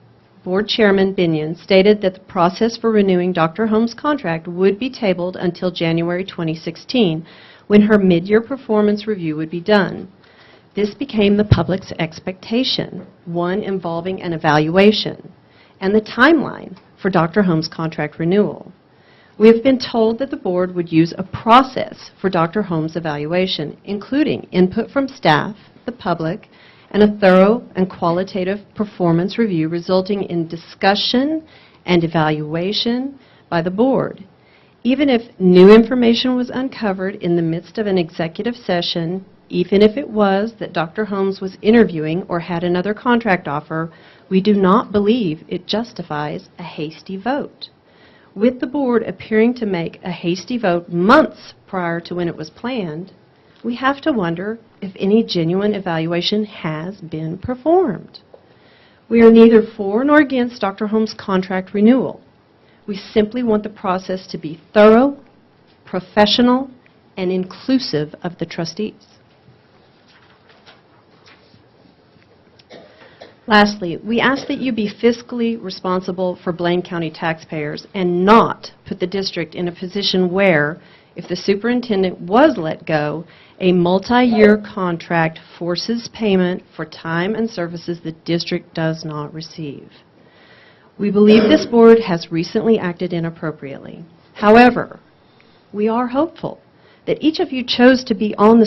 Board Chairman Binion stated that the process for renewing Dr. Holmes' contract would be tabled until January 2016, when her mid-year performance review would be done. This became the public's expectation, one involving an evaluation, and the timeline for Dr. Holmes' contract renewal. We have been told that the board would use a process for Dr. Holmes' evaluation, including input from staff, the public, and a thorough and qualitative performance review resulting in discussion and evaluation by the board. Even if new information was uncovered in the midst of an executive session, even if it was that Dr. Holmes was interviewing or had another contract offer, we do not believe it justifies a hasty vote. With the board appearing to make a hasty vote months prior to when it was planned, we have to wonder if any genuine evaluation has been performed. We are neither for nor against Dr. Holmes' contract renewal. We simply want the process to be thorough, professional, and inclusive of the trustees. Lastly, we ask that you be fiscally responsible for Blaine County taxpayers and not put the district in a position where, if the superintendent was let go, a multi-year contract forces payment for time and services the district does not receive. We believe this board has recently acted inappropriately. However, we are hopeful that each of you chose to be on the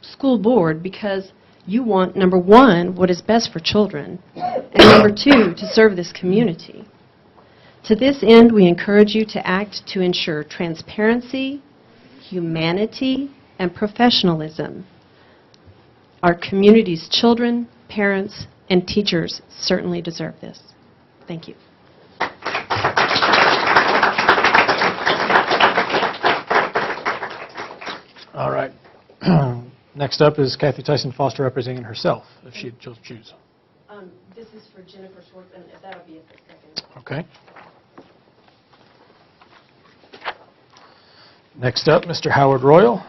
school board because you want, number one, what is best for children, and number two, to serve this community. To this end, we encourage you to act to ensure transparency, humanity, and professionalism. Our community's children, parents, and teachers certainly deserve this. Thank you. All right. Next up is Kathy Tyson Foster representing herself, if she'd choose. This is for Jennifer Schwartz, and that'll be at the second. Okay. Next up, Mr. Howard Royal.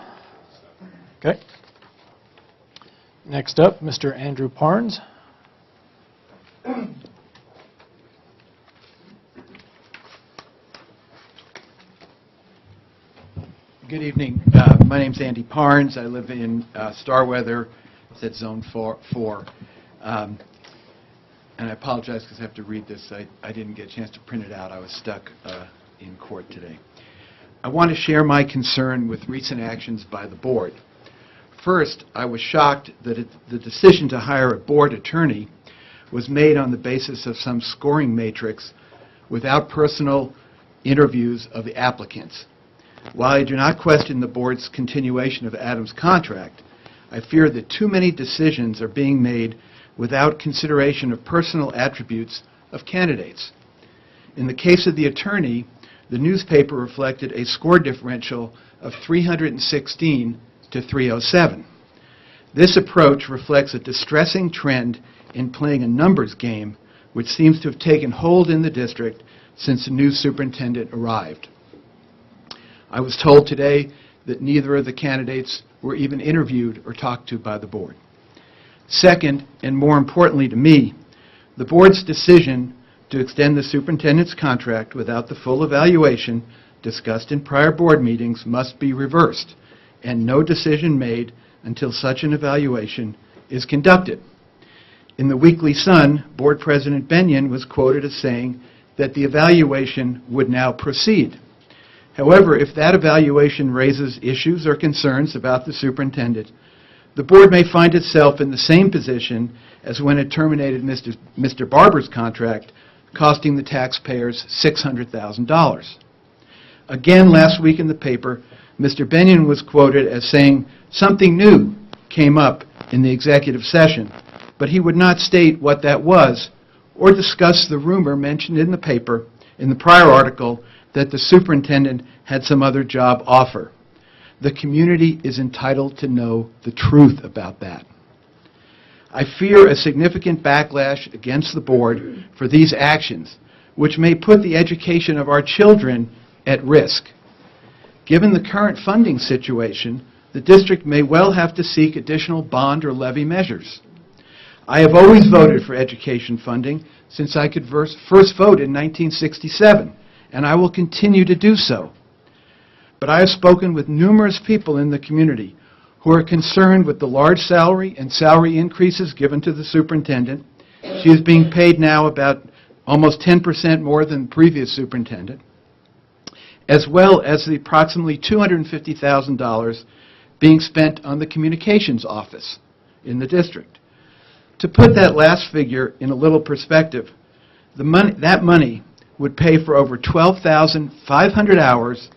Okay. Next up, Mr. Andrew Parnes. Good evening. My name's Andy Parnes. I live in Starweather. It's at Zone 4. And I apologize because I have to read this. I didn't get a chance to print it out. I was stuck in court today. I want to share my concern with recent actions by the board. First, I was shocked that the decision to hire a board attorney was made on the basis of some scoring matrix without personal interviews of the applicants. While I do not question the board's continuation of Adam's contract, I fear that too many decisions are being made without consideration of personal attributes of candidates. In the case of the attorney, the newspaper reflected a score differential of 316 to 307. This approach reflects a distressing trend in playing a numbers game, which seems to have taken hold in the district since the new superintendent arrived. I was told today that neither of the candidates were even interviewed or talked to by the board. Second, and more importantly to me, the board's decision to extend the superintendent's contract without the full evaluation discussed in prior board meetings must be reversed, and no decision made until such an evaluation is conducted. In the Weekly Sun, Board President Binion was quoted as saying, that the evaluation would now proceed. However, if that evaluation raises issues or concerns about the superintendent, the board may find itself in the same position as when it terminated Mr. Barber's contract, costing the taxpayers $600,000. Again, last week in the paper, Mr. Benyon was quoted as saying something new came up in the executive session, but he would not state what that was or discuss the rumor mentioned in the paper in the prior article that the superintendent had some other job offer. The community is entitled to know the truth about that. I fear a significant backlash against the board for these actions, which may put the education of our children at risk. Given the current funding situation, the district may well have to seek additional bond or levy measures. I have always voted for education funding since I could first vote in 1967, and I will continue to do so. But I have spoken with numerous people in the community who are concerned with the large salary and salary increases given to the superintendent. She is being paid now about almost 10% more than the previous superintendent, as well as the approximately $250,000 being spent on the communications office in the district. To put that last figure in a little perspective, that money would pay for over 12,500 hours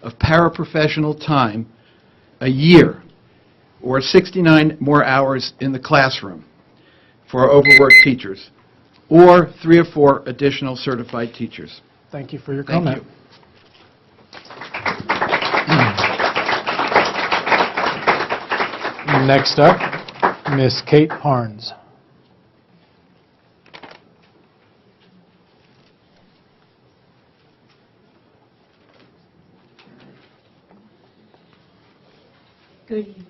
of paraprofessional time a year, or 69 more hours in the classroom for overworked teachers, or 3 or 4 additional certified teachers. Thank you for your Thank comment. Next up, Ms. Kate Harns. Good evening.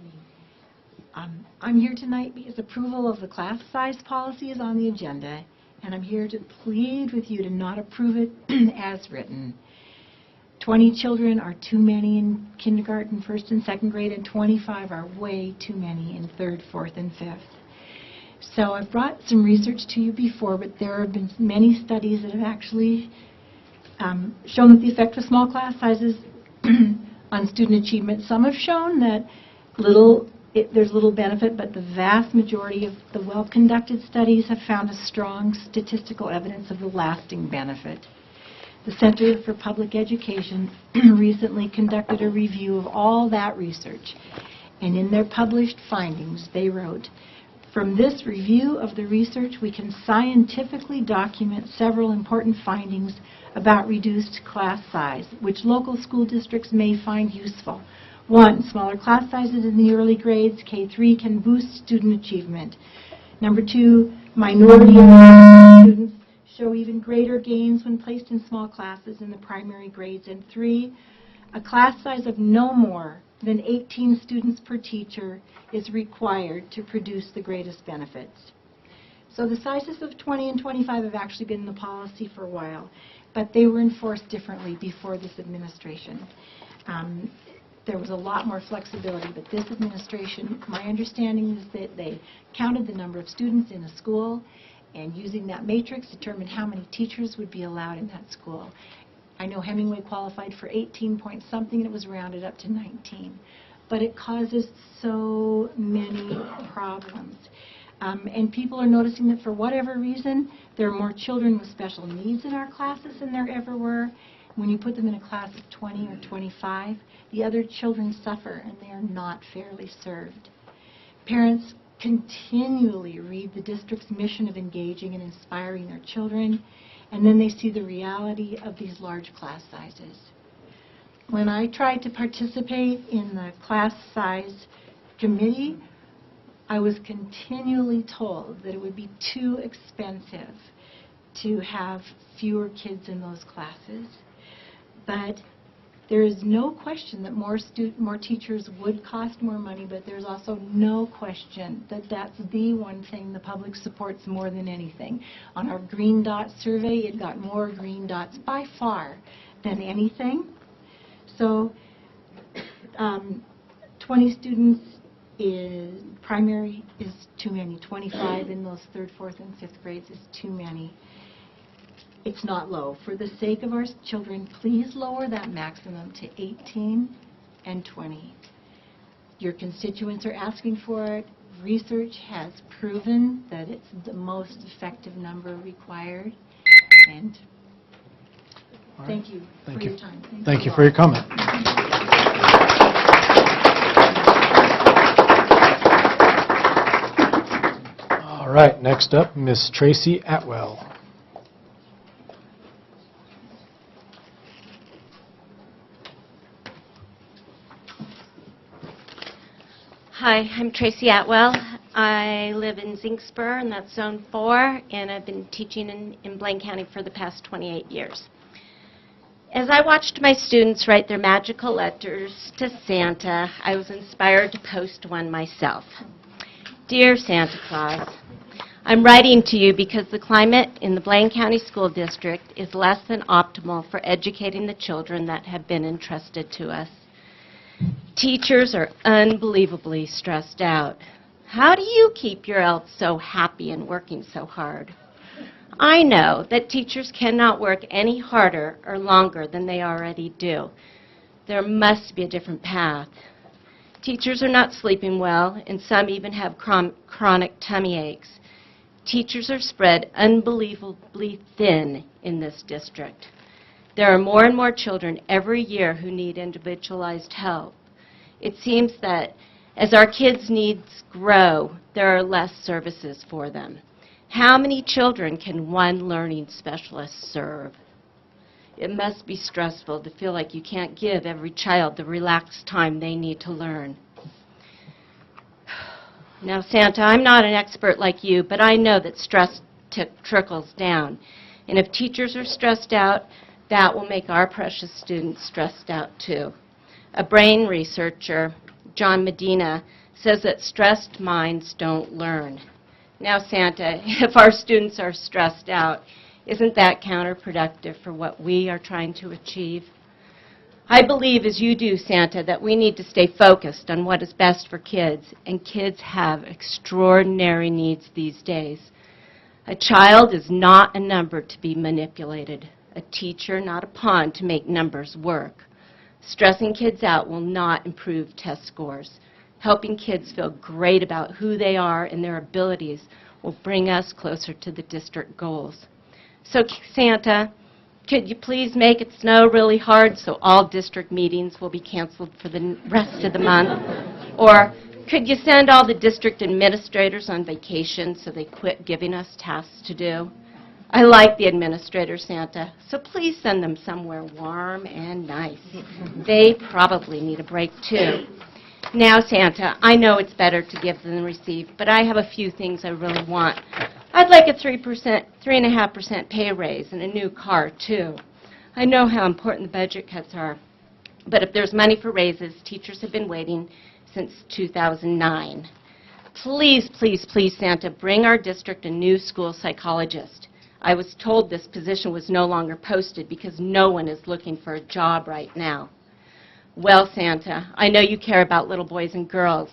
I'm here tonight because approval of the class size policy is on the agenda, and I'm here to plead with you to not approve it as written. 20 children are too many in kindergarten, first and second grade, and 25 are way too many in third, fourth, and fifth. So I've brought some research to you before, but there have been many studies that have actually shown that the effect of small class sizes on student achievement. Some have shown that there's little benefit, but the vast majority of the well-conducted studies have found a strong statistical evidence of the lasting benefit. The Center for Public Education recently conducted a review of all that research, and in their published findings, they wrote, "From this review of the research, we can scientifically document several important findings about reduced class size, which local school districts may find useful. 1, smaller class sizes in the early grades, K-3, can boost student achievement. Number 2, minority students show even greater gains when placed in small classes in the primary grades. And 3, a class size of no more than 18 students per teacher is required to produce the greatest benefits." So the sizes of 20 and 25 have actually been in the policy for a while, but they were enforced differently before this administration. There was a lot more flexibility, but this administration, my understanding is that they counted the number of students in a school, and using that matrix determined how many teachers would be allowed in that school. I know Hemingway qualified for 18 point something, and it was rounded up to 19. But it causes so many problems. And people are noticing that for whatever reason, there are more children with special needs in our classes than there ever were. When you put them in a class of 20 or 25, the other children suffer, and they are not fairly served. Parents continually read the district's mission of engaging and inspiring their children, and then they see the reality of these large class sizes. When I tried to participate in the class size committee, I was continually told that it would be too expensive to have fewer kids in those classes. But there is no question that more teachers would cost more money, but there's also no question that that's the one thing the public supports more than anything. On our Green Dot survey, it got more green dots by far than anything. So 20 students in primary is too many. 25 in those third, fourth, and fifth grades is too many. It's not low. For the sake of our children, please lower that maximum to 18 and 20. Your constituents are asking for it. Research has proven that it's the most effective number required. And thank you for your time. Thank you for your comment. All right, next up, Miss Tracy Atwell. Hi, I'm Tracy Atwell. I live in Zinksboro, and that's Zone 4, and I've been teaching in Blaine County for the past 28 years. As I watched my students write their magical letters to Santa, I was inspired to post one myself. Dear Santa Claus, I'm writing to you because the climate in the Blaine County School District is less than optimal for educating the children that have been entrusted to us. Teachers are unbelievably stressed out. How do you keep your elves so happy and working so hard? I know that teachers cannot work any harder or longer than they already do. There must be a different path. Teachers are not sleeping well, and some even have chronic tummy aches. Teachers are spread unbelievably thin in this district. There are more and more children every year who need individualized help. It seems that as our kids' needs grow, there are less services for them. How many children can one learning specialist serve? It must be stressful to feel like you can't give every child the relaxed time they need to learn. Now, Santa, I'm not an expert like you, but I know that stress trickles down. And if teachers are stressed out, that will make our precious students stressed out too. A brain researcher, John Medina, says that stressed minds don't learn. Now, Santa, if our students are stressed out, isn't that counterproductive for what we are trying to achieve? I believe, as you do, Santa, that we need to stay focused on what is best for kids, and kids have extraordinary needs these days. A child is not a number to be manipulated, a teacher not a pawn to make numbers work. Stressing kids out will not improve test scores. Helping kids feel great about who they are and their abilities will bring us closer to the district goals. So, Santa, could you please make it snow really hard so all district meetings will be canceled for the rest of the month? Or could you send all the district administrators on vacation so they quit giving us tasks to do? I like the administrators, Santa, so please send them somewhere warm and nice. They probably need a break, too. Now, Santa, I know it's better to give than receive, but I have a few things I really want. I'd like a 3.5% pay raise and a new car, too. I know how important the budget cuts are, but if there's money for raises, teachers have been waiting since 2009. Please, please, please, Santa, bring our district a new school psychologist. I was told this position was no longer posted because no one is looking for a job right now. Well, Santa, I know you care about little boys and girls,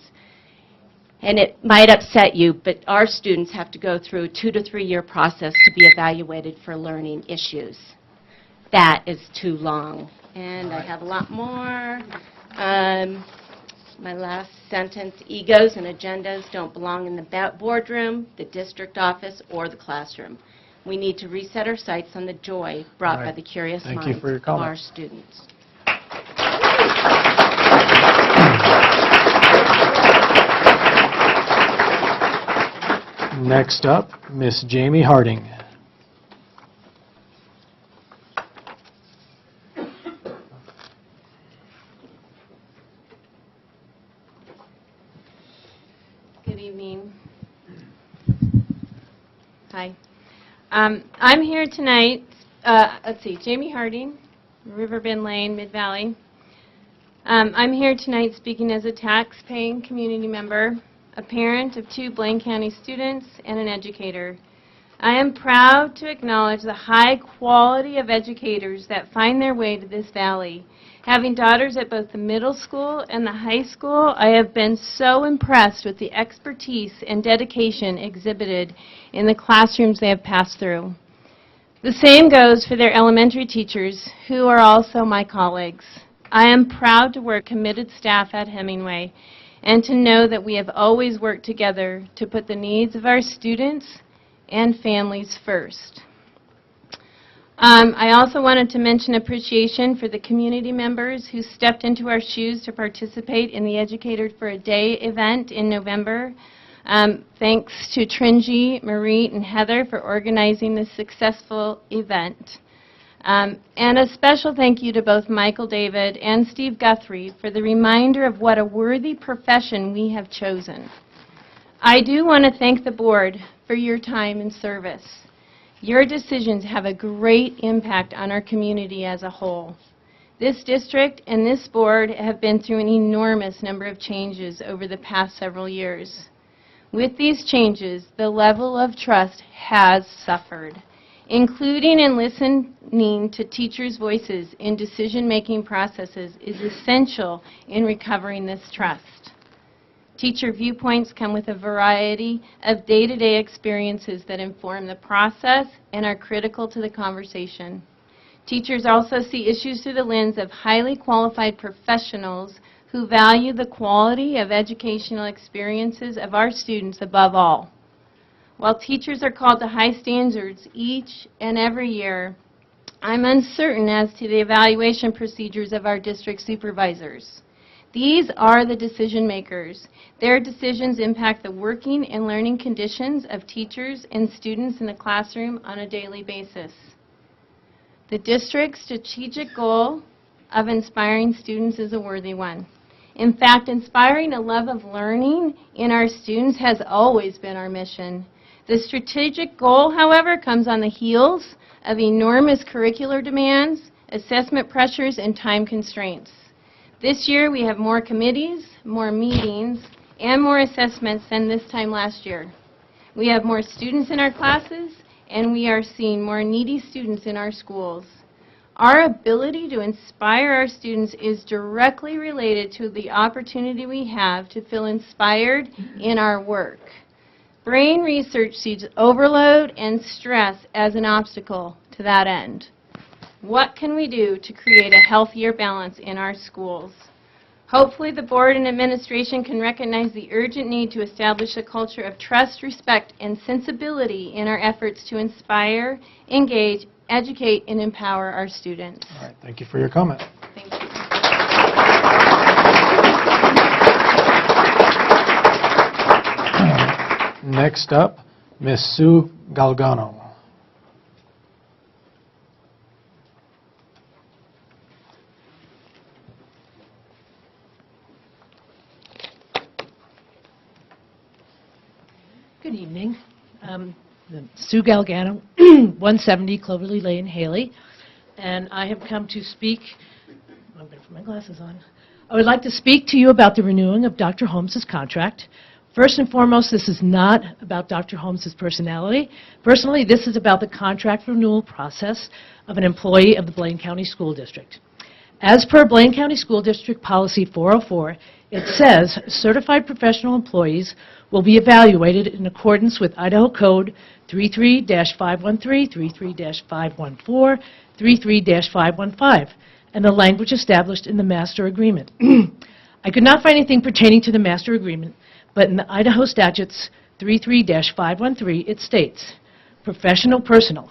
and it might upset you, but our students have to go through a 2 to 3 year process to be evaluated for learning issues. That is too long. And I have a lot more. My last sentence, egos and agendas don't belong in the boardroom, the district office, or the classroom. We need to reset our sights on the joy brought by the curious minds of our students. Next up, Miss Jamie Harding. Good evening. Hi. I'm here tonight, Jamie Harding, Riverbend Lane, Mid-Valley. I'm here tonight speaking as a tax-paying community member, a parent of 2 Blaine County students, and an educator. I am proud to acknowledge the high quality of educators that find their way to this valley. Having daughters at both the middle school and the high school, I have been so impressed with the expertise and dedication exhibited in the classrooms they have passed through. The same goes for their elementary teachers, who are also my colleagues. I am proud to work committed staff at Hemingway and to know that we have always worked together to put the needs of our students and families first. I also wanted to mention appreciation for the community members who stepped into our shoes to participate in the Educator for a Day event in November. Thanks to Trinji, Marie, and Heather for organizing this successful event. And a special thank you to both Michael David and Steve Guthrie for the reminder of what a worthy profession we have chosen. I do want to thank the board for your time and service. Your decisions have a great impact on our community as a whole. This district and this board have been through an enormous number of changes over the past several years. With these changes, the level of trust has suffered. Including and listening to teachers' voices in decision-making processes is essential in recovering this trust. Teacher viewpoints come with a variety of day-to-day experiences that inform the process and are critical to the conversation. Teachers also see issues through the lens of highly qualified professionals who value the quality of educational experiences of our students above all. While teachers are called to high standards each and every year, I'm uncertain as to the evaluation procedures of our district supervisors. These are the decision makers. Their decisions impact the working and learning conditions of teachers and students in the classroom on a daily basis. The district's strategic goal of inspiring students is a worthy one. In fact, inspiring a love of learning in our students has always been our mission. The strategic goal, however, comes on the heels of enormous curricular demands, assessment pressures, and time constraints. This year, we have more committees, more meetings, and more assessments than this time last year. We have more students in our classes, and we are seeing more needy students in our schools. Our ability to inspire our students is directly related to the opportunity we have to feel inspired in our work. Brain research sees overload and stress as an obstacle to that end. What can we do to create a healthier balance in our schools? Hopefully the board and administration can recognize the urgent need to establish a culture of trust, respect, and sensibility in our efforts to inspire, engage, educate, and empower our students. All right, thank you for your comment. Thank you. Next up, Ms. Sue Galgano. Good evening. Sue Galgano, 170 Cloverly Lane, Haley, and I have come to speak. I'm going to put my glasses on. I would like to speak to you about the renewing of Dr. Holmes' contract. First and foremost, this is not about Dr. Holmes' personality. Personally, this is about the contract renewal process of an employee of the Blaine County School District. As per Blaine County School District Policy 404, it says certified professional employees will be evaluated in accordance with Idaho Code 33-513, 33-514, 33-515, and the language established in the master agreement. I could not find anything pertaining to the master agreement, but in the Idaho statutes 33-513, it states, professional personnel.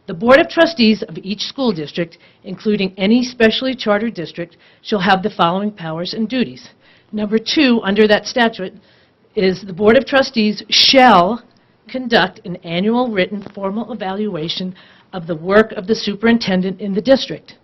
The Board of Trustees of each school district, including any specially chartered district, shall have the following powers and duties. Number 2, under that statute, is the Board of Trustees shall conduct an annual written formal evaluation of the work of the superintendent in the district.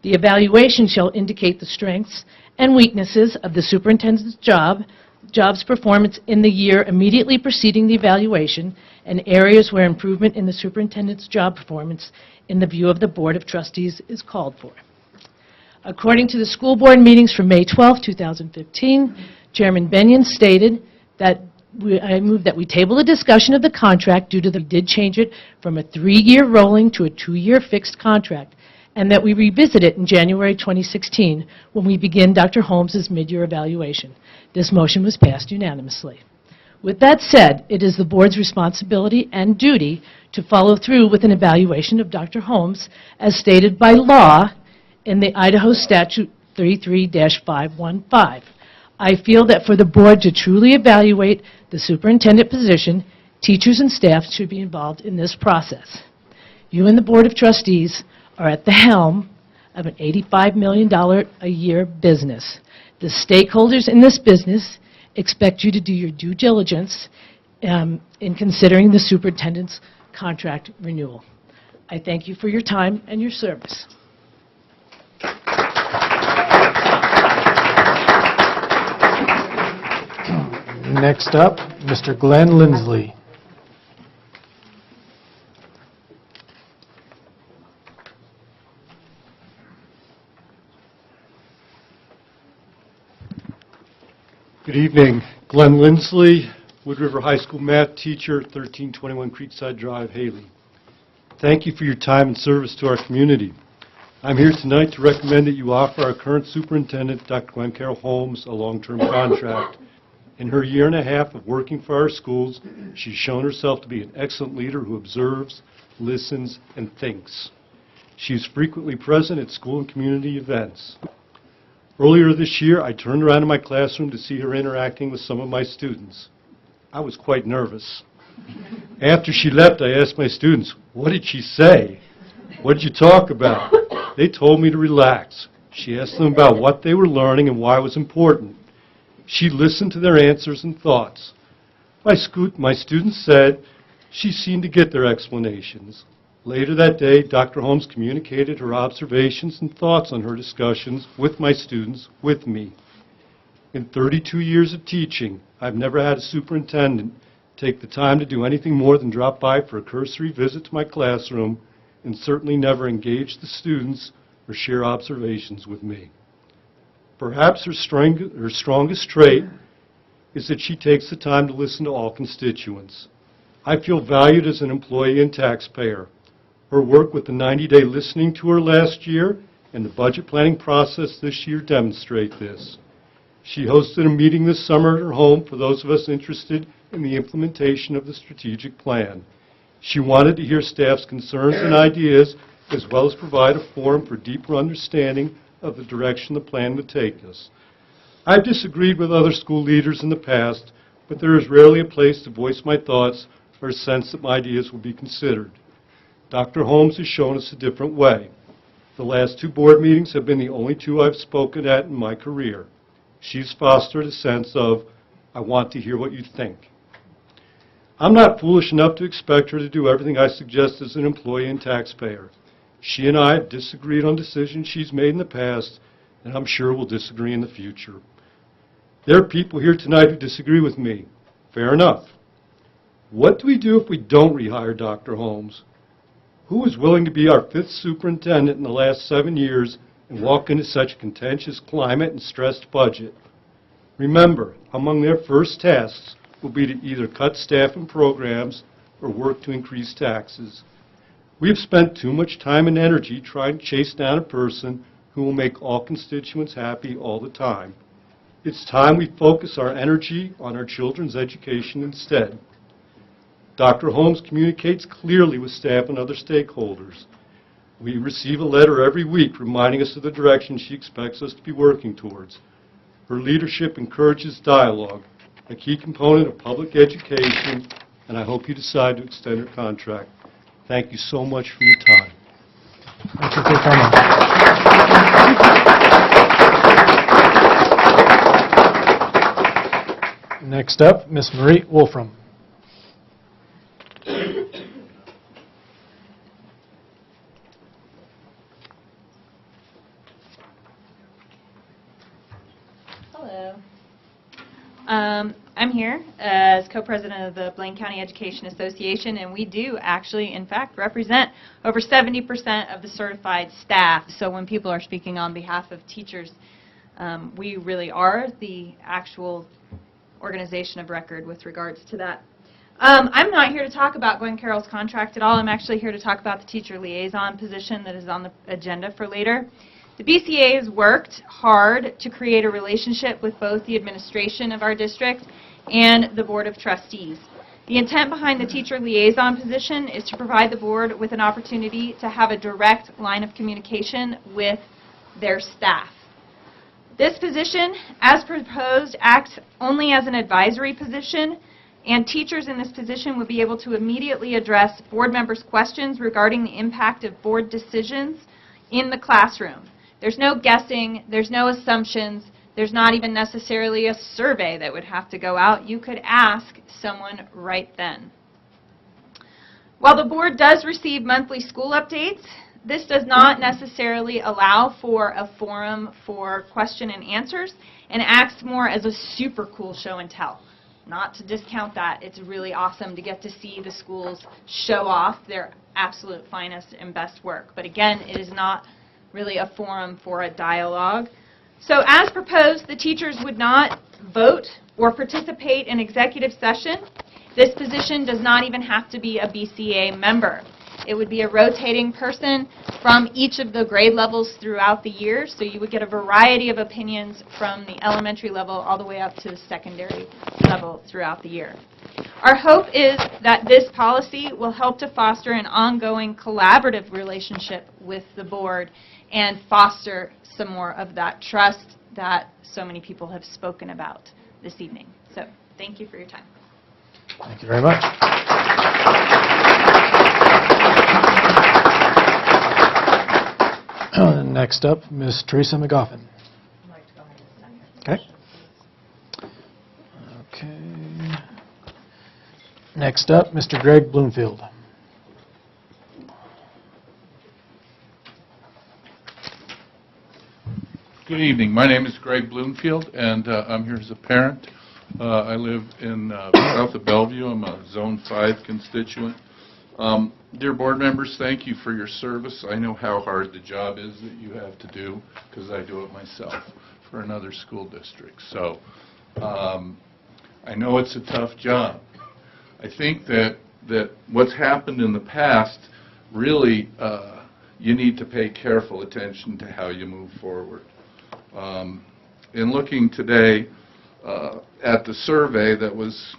The evaluation shall indicate the strengths and weaknesses of the superintendent's job's performance in the year immediately preceding the evaluation, and areas where improvement in the superintendent's job performance in the view of the Board of Trustees is called for. According to the school board meetings from May 12, 2015, Chairman Benyon stated that I move that we table the discussion of the contract due to we did change it from a 3-year rolling to a 2-year fixed contract, and that we revisit it in January 2016 when we begin Dr. Holmes' mid-year evaluation. This motion was passed unanimously. With that said, it is the board's responsibility and duty to follow through with an evaluation of Dr. Holmes as stated by law in the Idaho Statute 33-515. I feel that for the board to truly evaluate the superintendent position, teachers and staff should be involved in this process. You and the Board of Trustees are at the helm of an $85 million a year business. The stakeholders in this business expect you to do your due diligence in considering the superintendent's contract renewal. I thank you for your time and your service. Next up, Mr. Glenn Lindsley. Good evening. Glenn Lindsley, Wood River High School math teacher, 1321 Creekside Drive, Haley. Thank you for your time and service to our community. I'm here tonight to recommend that you offer our current superintendent, Dr. Gwen Carroll Holmes, a long-term contract. In her year and a half of working for our schools, she's shown herself to be an excellent leader who observes, listens, and thinks. She's frequently present at school and community events. Earlier this year, I turned around in my classroom to see her interacting with some of my students. I was quite nervous. After she left, I asked my students, "What did she say? What did you talk about?" They told me to relax. She asked them about what they were learning and why it was important. She listened to their answers and thoughts. My students said she seemed to get their explanations. Later that day, Dr. Holmes communicated her observations and thoughts on her discussions with my students with me. In 32 years of teaching, I've never had a superintendent take the time to do anything more than drop by for a cursory visit to my classroom, and certainly never engage the students or share observations with me. Perhaps her strongest trait is that she takes the time to listen to all constituents. I feel valued as an employee and taxpayer. Her work with the 90-day listening tour last year and the budget planning process this year demonstrate this. She hosted a meeting this summer at her home for those of us interested in the implementation of the strategic plan. She wanted to hear staff's concerns and ideas, as well as provide a forum for deeper understanding of the direction the plan would take us. I've disagreed with other school leaders in the past, but there is rarely a place to voice my thoughts or a sense that my ideas will be considered. Dr. Holmes has shown us a different way. The last 2 board meetings have been the only 2 I've spoken at in my career. She's fostered a sense of, I want to hear what you think. I'm not foolish enough to expect her to do everything I suggest as an employee and taxpayer. She and I have disagreed on decisions she's made in the past, and I'm sure we'll disagree in the future. There are people here tonight who disagree with me. Fair enough. What do we do if we don't rehire Dr. Holmes? Who is willing to be our 5th superintendent in the last 7 years and walk into such a contentious climate and stressed budget? Remember, among their first tasks will be to either cut staff and programs or work to increase taxes. We have spent too much time and energy trying to chase down a person who will make all constituents happy all the time. It's time we focus our energy on our children's education instead. Dr. Holmes communicates clearly with staff and other stakeholders. We receive a letter every week reminding us of the direction she expects us to be working towards. Her leadership encourages dialogue, a key component of public education, and I hope you decide to extend her contract. Thank you so much for your time. Thank you for coming. Next up, Ms. Marie Wolfram. Hello. I'm here as co-president of the Blaine County Education Association, and we do actually, in fact, represent over 70% of the certified staff. So when people are speaking on behalf of teachers, we really are the actual organization of record with regards to that. I'm not here to talk about Gwen Carroll's contract at all. I'm actually here to talk about the teacher liaison position that is on the agenda for later. The BCA has worked hard to create a relationship with both the administration of our district and the Board of Trustees. The intent behind the teacher liaison position is to provide the board with an opportunity to have a direct line of communication with their staff. This position, as proposed, acts only as an advisory position, and teachers in this position would be able to immediately address board members' questions regarding the impact of board decisions in the classroom. There's no guessing, there's no assumptions, there's not even necessarily a survey that would have to go out. You could ask someone right then. While the board does receive monthly school updates, this does not necessarily allow for a forum for question and answers and acts more as a super cool show and tell. Not to discount that. It's really awesome to get to see the schools show off their absolute finest and best work. But again, it is not really a forum for a dialogue. So as proposed, the teachers would not vote or participate in executive session. This position does not even have to be a BCA member. It would be a rotating person from each of the grade levels throughout the year, so you would get a variety of opinions from the elementary level all the way up to the secondary level throughout the year. Our hope is that this policy will help to foster an ongoing collaborative relationship with the board and foster some more of that trust that so many people have spoken about this evening. So thank you for your time. Thank you very much. Next up, Ms. Teresa McGoffin. Okay. Okay. Next up, Mr. Greg Bloomfield. Good evening. My name is Greg Bloomfield, and I'm here as a parent. I live in south of Bellevue. I'm a Zone 5 constituent. Dear board members, thank you for your service. I know how hard the job is that you have to do, because I do it myself for another school district. So I know it's a tough job. I think that what's happened in the past, really, you need to pay careful attention to how you move forward. In looking today at the survey that was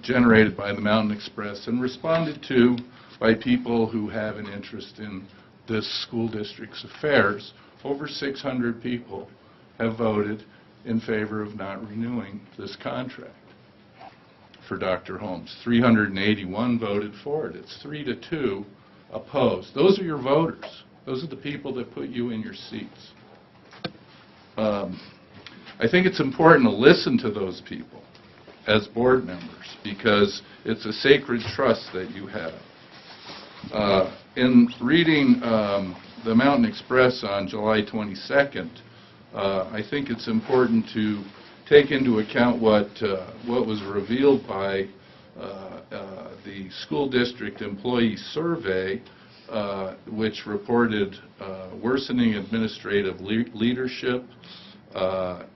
generated by the Mountain Express and responded to by people who have an interest in this school district's affairs, over 600 people have voted in favor of not renewing this contract for Dr. Holmes. 381 voted for it. It's 3-2 opposed. Those are your voters. Those are the people that put you in your seats. I think it's important to listen to those people as board members, because it's a sacred trust that you have. In reading the Mountain Express on July 22nd, I think it's important to take into account what was revealed by the school district employee survey, which reported worsening administrative leadership,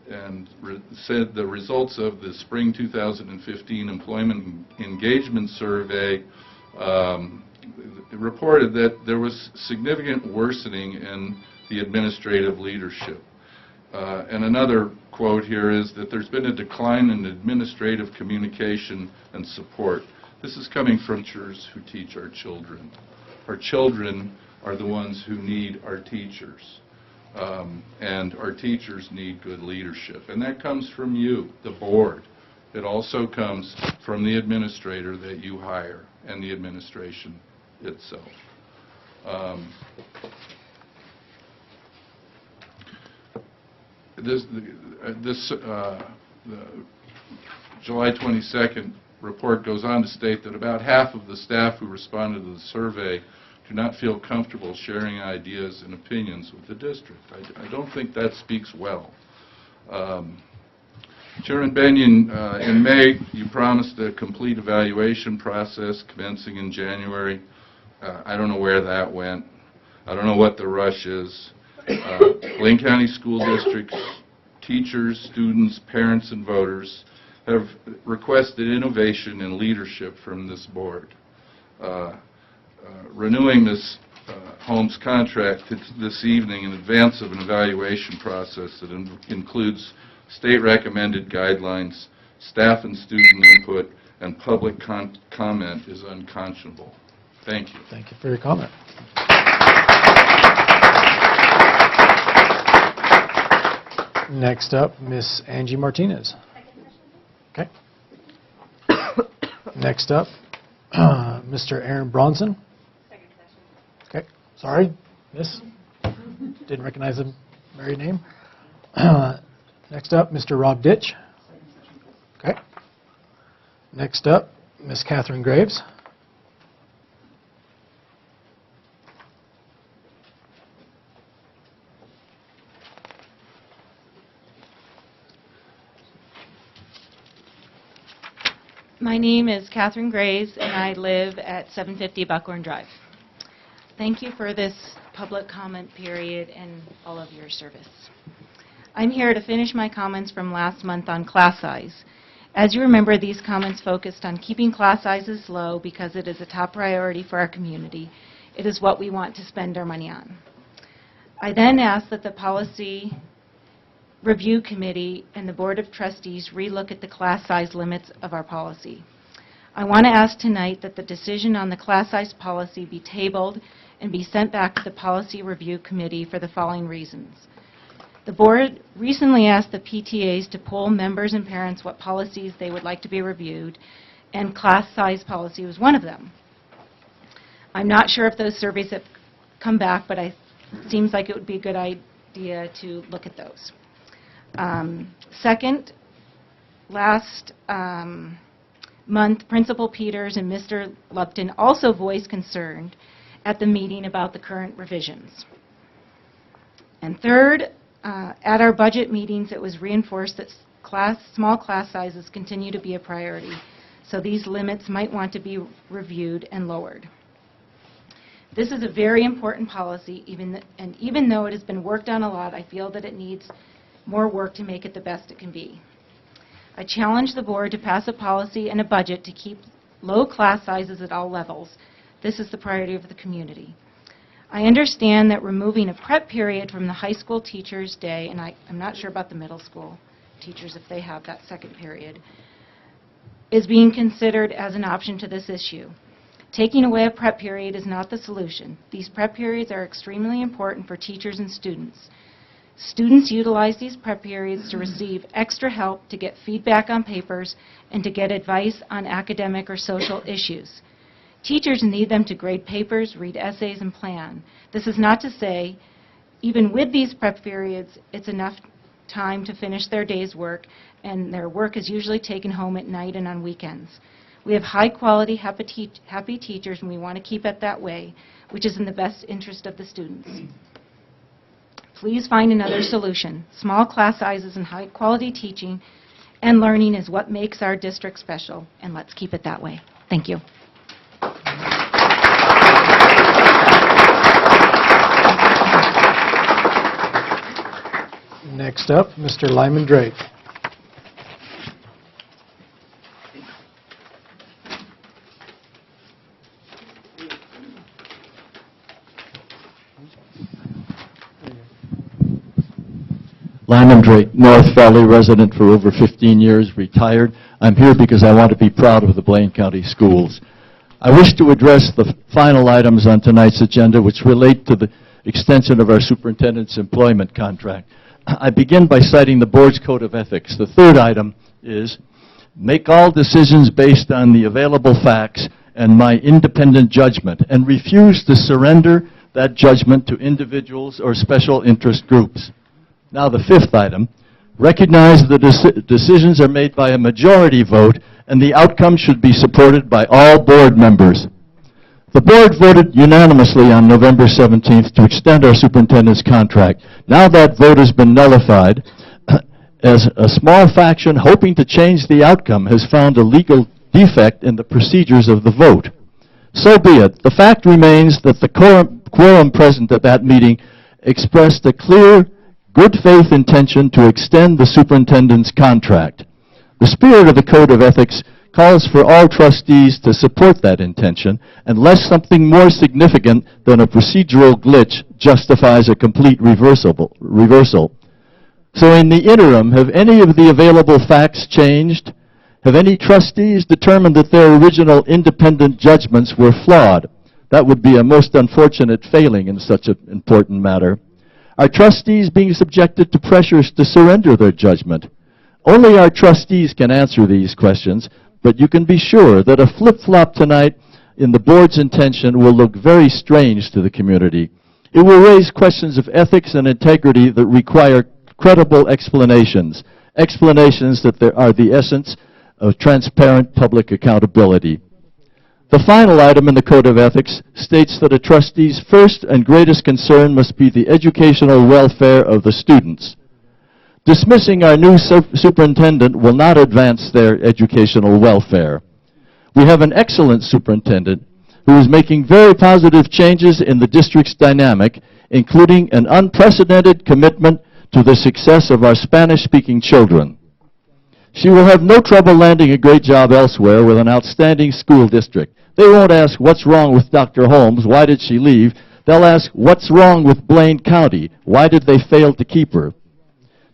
and said the results of the spring 2015 employment engagement survey reported that there was significant worsening in the administrative leadership. And another quote here is that there's been a decline in administrative communication and support. This is coming from teachers who teach our children. Our children are the ones who need our teachers. And our teachers need good leadership. And that comes from you, the board. It also comes from the administrator that you hire and the administration itself. The July 22nd report goes on to state that about half of the staff who responded to the survey do not feel comfortable sharing ideas and opinions with the district. I don't think that speaks well. Chairman Benyon, in May, you promised a complete evaluation process commencing in January. I don't know where that went. I don't know what the rush is. Blaine County School District's teachers, students, parents, and voters have requested innovation and leadership from this board. Renewing this Holmes contract this evening in advance of an evaluation process that includes state-recommended guidelines Staff and student input and public comment is unconscionable. Thank you. Thank you for your comment. Next up, Miss Angie Martinez. Okay. Next up, Mr. Aaron Bronson. Okay. Sorry, Miss. Didn't recognize the married name. Next up, Mr. Rob Ditch. Okay. Next up, Miss Catherine Graves. My name is Catherine Graves, and I live at 750 Buckhorn Drive. Thank you for this public comment period and all of your service. I'm here to finish my comments from last month on class size. As you remember, these comments focused on keeping class sizes low because it is a top priority for our community. It is what we want to spend our money on. I then asked that the Policy Review Committee and the Board of Trustees relook at the class size limits of our policy. I want to ask tonight that the decision on the class size policy be tabled and be sent back to the Policy Review Committee for the following reasons. The board recently asked the PTAs to poll members and parents what policies they would like to be reviewed, and class size policy was one of them. I'm not sure if those surveys have come back, but it seems like it would be a good idea to look at those. Second, last month, Principal Peters and Mr. Lupton also voiced concern at the meeting about the current revisions. And third, at our budget meetings, it was reinforced that small class sizes continue to be a priority, so these limits might want to be reviewed and lowered. This is a very important policy, and even though it has been worked on a lot, I feel that it needs more work to make it the best it can be. I challenge the board to pass a policy and a budget to keep low class sizes at all levels. This is the priority of the community. I understand that removing a prep period from the high school teachers' day, and I'm not sure about the middle school teachers if they have that second period, is being considered as an option to this issue. Taking away a prep period is not the solution. These prep periods are extremely important for teachers and students. Students utilize these prep periods to receive extra help, to get feedback on papers, and to get advice on academic or social issues. Teachers need them to grade papers, read essays, and plan. This is not to say, even with these prep periods, it's enough time to finish their day's work, and their work is usually taken home at night and on weekends. We have high-quality, happy teachers, and we want to keep it that way, which is in the best interest of the students. Please find another solution. Small class sizes and high-quality teaching and learning is what makes our district special, and let's keep it that way. Thank you. Next up, Mr. Lyman Drake. Lyman Drake, North Valley resident for over 15 years, retired. I'm here because I want to be proud of the Blaine County Schools. I wish to address the final items on tonight's agenda, which relate to the extension of our superintendent's employment contract. I begin by citing the board's code of ethics. The third item is, make all decisions based on the available facts and my independent judgment, and refuse to surrender that judgment to individuals or special interest groups. Now, the fifth item, recognize the decisions are made by a majority vote, and the outcome should be supported by all board members. The board voted unanimously on November 17th to extend our superintendent's contract. Now that vote has been nullified, as a small faction hoping to change the outcome has found a legal defect in the procedures of the vote. So be it. The fact remains that the quorum present at that meeting expressed a clear, good faith intention to extend the superintendent's contract. The spirit of the Code of Ethics calls for all trustees to support that intention, unless something more significant than a procedural glitch justifies a complete reversal. So in the interim, have any of the available facts changed? Have any trustees determined that their original independent judgments were flawed? That would be a most unfortunate failing in such an important matter. Are trustees being subjected to pressures to surrender their judgment? Only our trustees can answer these questions, but you can be sure that a flip-flop tonight in the board's intention will look very strange to the community. It will raise questions of ethics and integrity that require credible explanations, explanations that are the essence of transparent public accountability. The final item in the Code of Ethics states that a trustee's first and greatest concern must be the educational welfare of the students. Dismissing our new superintendent will not advance their educational welfare. We have an excellent superintendent who is making very positive changes in the district's dynamic, including an unprecedented commitment to the success of our Spanish-speaking children. She will have no trouble landing a great job elsewhere with an outstanding school district. They won't ask, what's wrong with Dr. Holmes? Why did she leave? They'll ask, what's wrong with Blaine County? Why did they fail to keep her?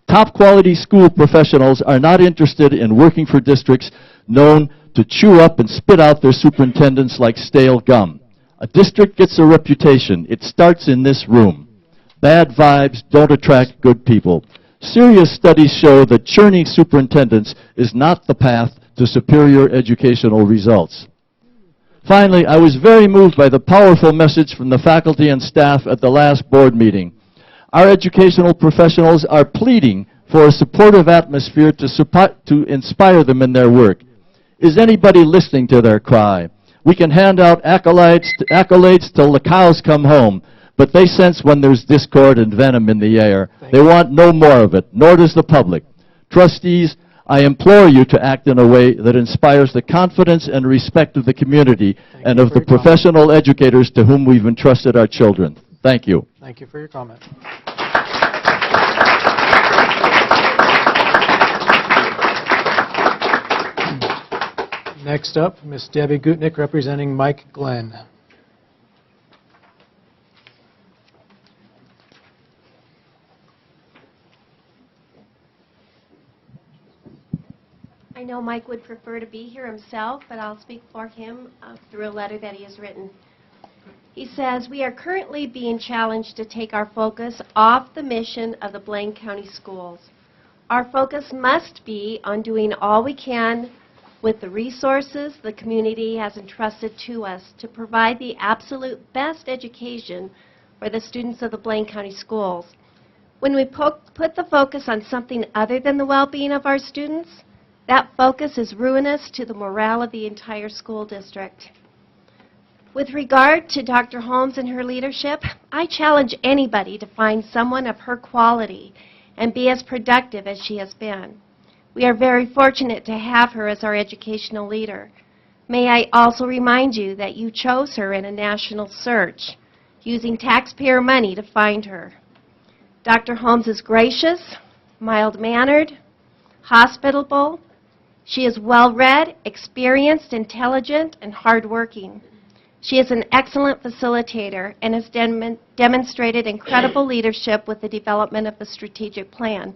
Top quality school professionals are not interested in working for districts known to chew up and spit out their superintendents like stale gum. A district gets a reputation. It starts in this room. Bad vibes don't attract good people. Serious studies show that churning superintendents is not the path to superior educational results. Finally, I was very moved by the powerful message from the faculty and staff at the last board meeting. Our educational professionals are pleading for a supportive atmosphere to inspire them in their work. Is anybody listening to their cry? We can hand out accolades till the cows come home, but they sense when there's discord and venom in the air. They want no more of it, nor does the public. Trustees, I implore you to act in a way that inspires the confidence and respect of the community and of the professional educators to whom we've entrusted our children. Thank you. Thank you for your comment. Next up, Ms. Debbie Gutnick representing Mike Glenn. I know Mike would prefer to be here himself, but I'll speak for him through a letter that he has written. He says, we are currently being challenged to take our focus off the mission of the Blaine County Schools. Our focus must be on doing all we can with the resources the community has entrusted to us to provide the absolute best education for the students of the Blaine County Schools. When we put the focus on something other than the well-being of our students, that focus is ruinous to the morale of the entire school district. With regard to Dr. Holmes and her leadership, I challenge anybody to find someone of her quality and be as productive as she has been. We are very fortunate to have her as our educational leader. May I also remind you that you chose her in a national search, using taxpayer money to find her. Dr. Holmes is gracious, mild-mannered, hospitable. She is well-read, experienced, intelligent, and hardworking. She is an excellent facilitator and has demonstrated incredible leadership with the development of the strategic plan,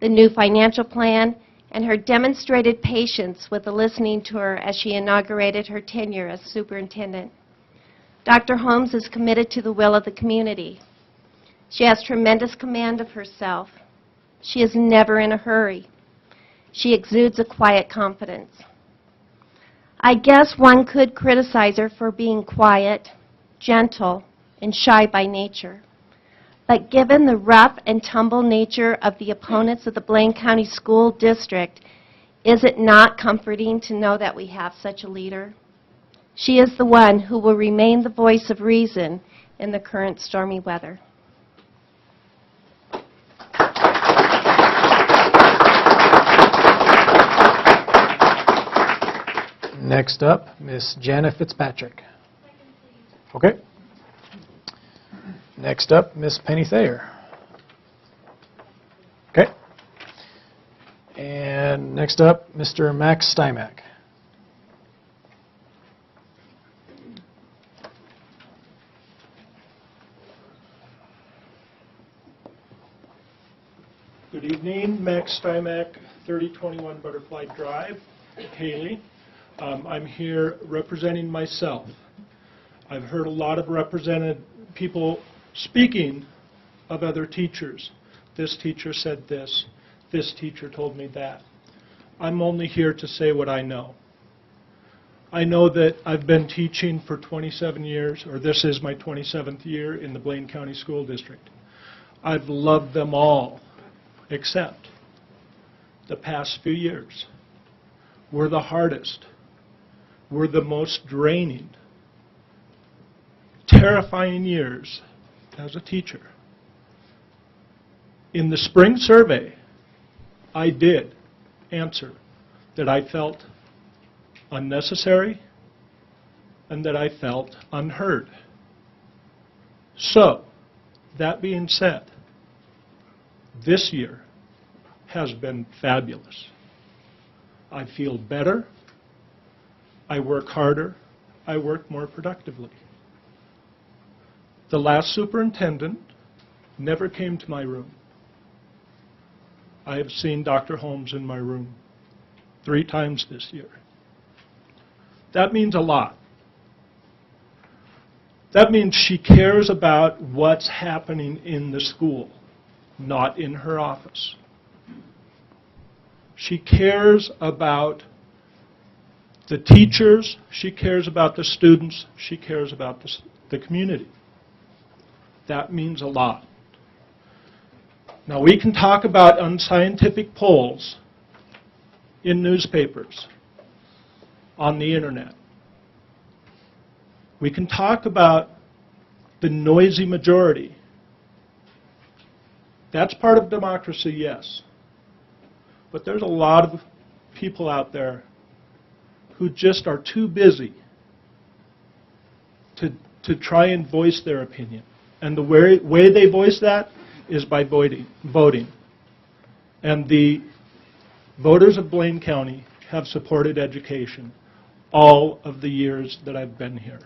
the new financial plan, and her demonstrated patience with the listening tour as she inaugurated her tenure as superintendent. Dr. Holmes is committed to the will of the community. She has tremendous command of herself. She is never in a hurry. She exudes a quiet confidence. I guess one could criticize her for being quiet, gentle, and shy by nature. But given the rough and tumble nature of the opponents of the Blaine County School District, is it not comforting to know that we have such a leader? She is the one who will remain the voice of reason in the current stormy weather. Next up, Ms. Jana Fitzpatrick. Okay. Next up, Ms. Penny Thayer. Okay. And next up, Mr. Max Stymack. Good evening, Max Stymack, 3021 Butterfly Drive. Haley. I'm here representing myself. I've heard a lot of represented people speaking of other teachers. This teacher said this. This teacher told me that. I'm only here to say what I know. I know that I've been teaching for 27 years, or this is my 27th year in the Blaine County School District. I've loved them all, except the past few years were the hardest, were the most draining, terrifying years as a teacher. In the spring survey, I did answer that I felt unnecessary and that I felt unheard. So, that being said, this year has been fabulous. I feel better, I work harder, I work more productively. The last superintendent never came to my room. I have seen Dr. Holmes in my room 3 times this year. That means a lot. That means she cares about what's happening in the school, not in her office. She cares about the teachers, she cares about the students, she cares about the community. That means a lot. Now, we can talk about unscientific polls in newspapers, on the internet. We can talk about the noisy majority. That's part of democracy, yes. But there's a lot of people out there who just are too busy to try and voice their opinion. And the way they voice that is by voting. And the voters of Blaine County have supported education all of the years that I've been here.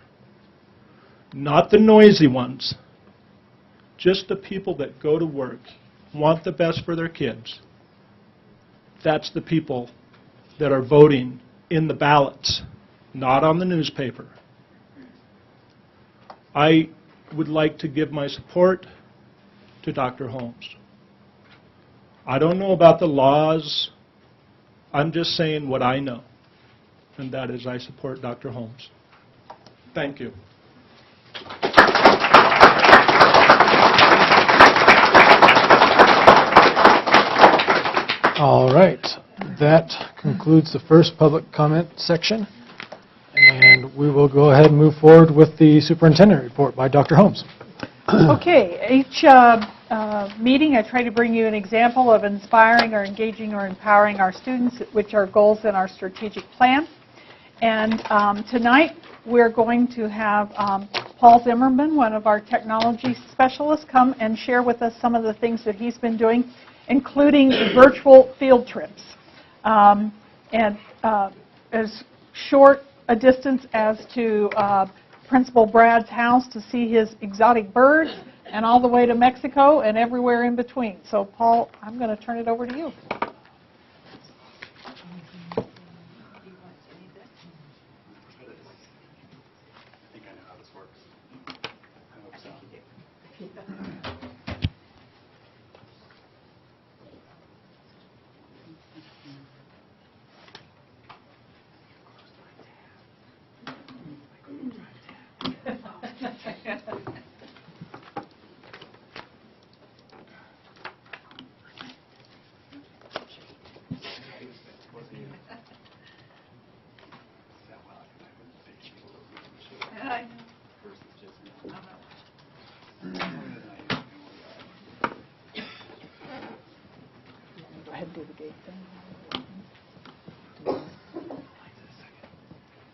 Not the noisy ones, just the people that go to work, want the best for their kids. That's the people that are voting in the ballots, not on the newspaper. I would like to give my support to Dr. Holmes. I don't know about the laws. I'm just saying what I know, and that is I support Dr. Holmes. Thank you. All right. That concludes the first public comment section, and we will go ahead and move forward with the superintendent report by Dr. Holmes. Okay, each meeting I try to bring you an example of inspiring or engaging or empowering our students, which are goals in our strategic plan. And tonight we're going to have Paul Zimmerman, one of our technology specialists, come and share with us some of the things that he's been doing, including virtual field trips. And as short a distance as to Principal Brad's house to see his exotic birds, and all the way to Mexico and everywhere in between. So, Paul, I'm going to turn it over to you.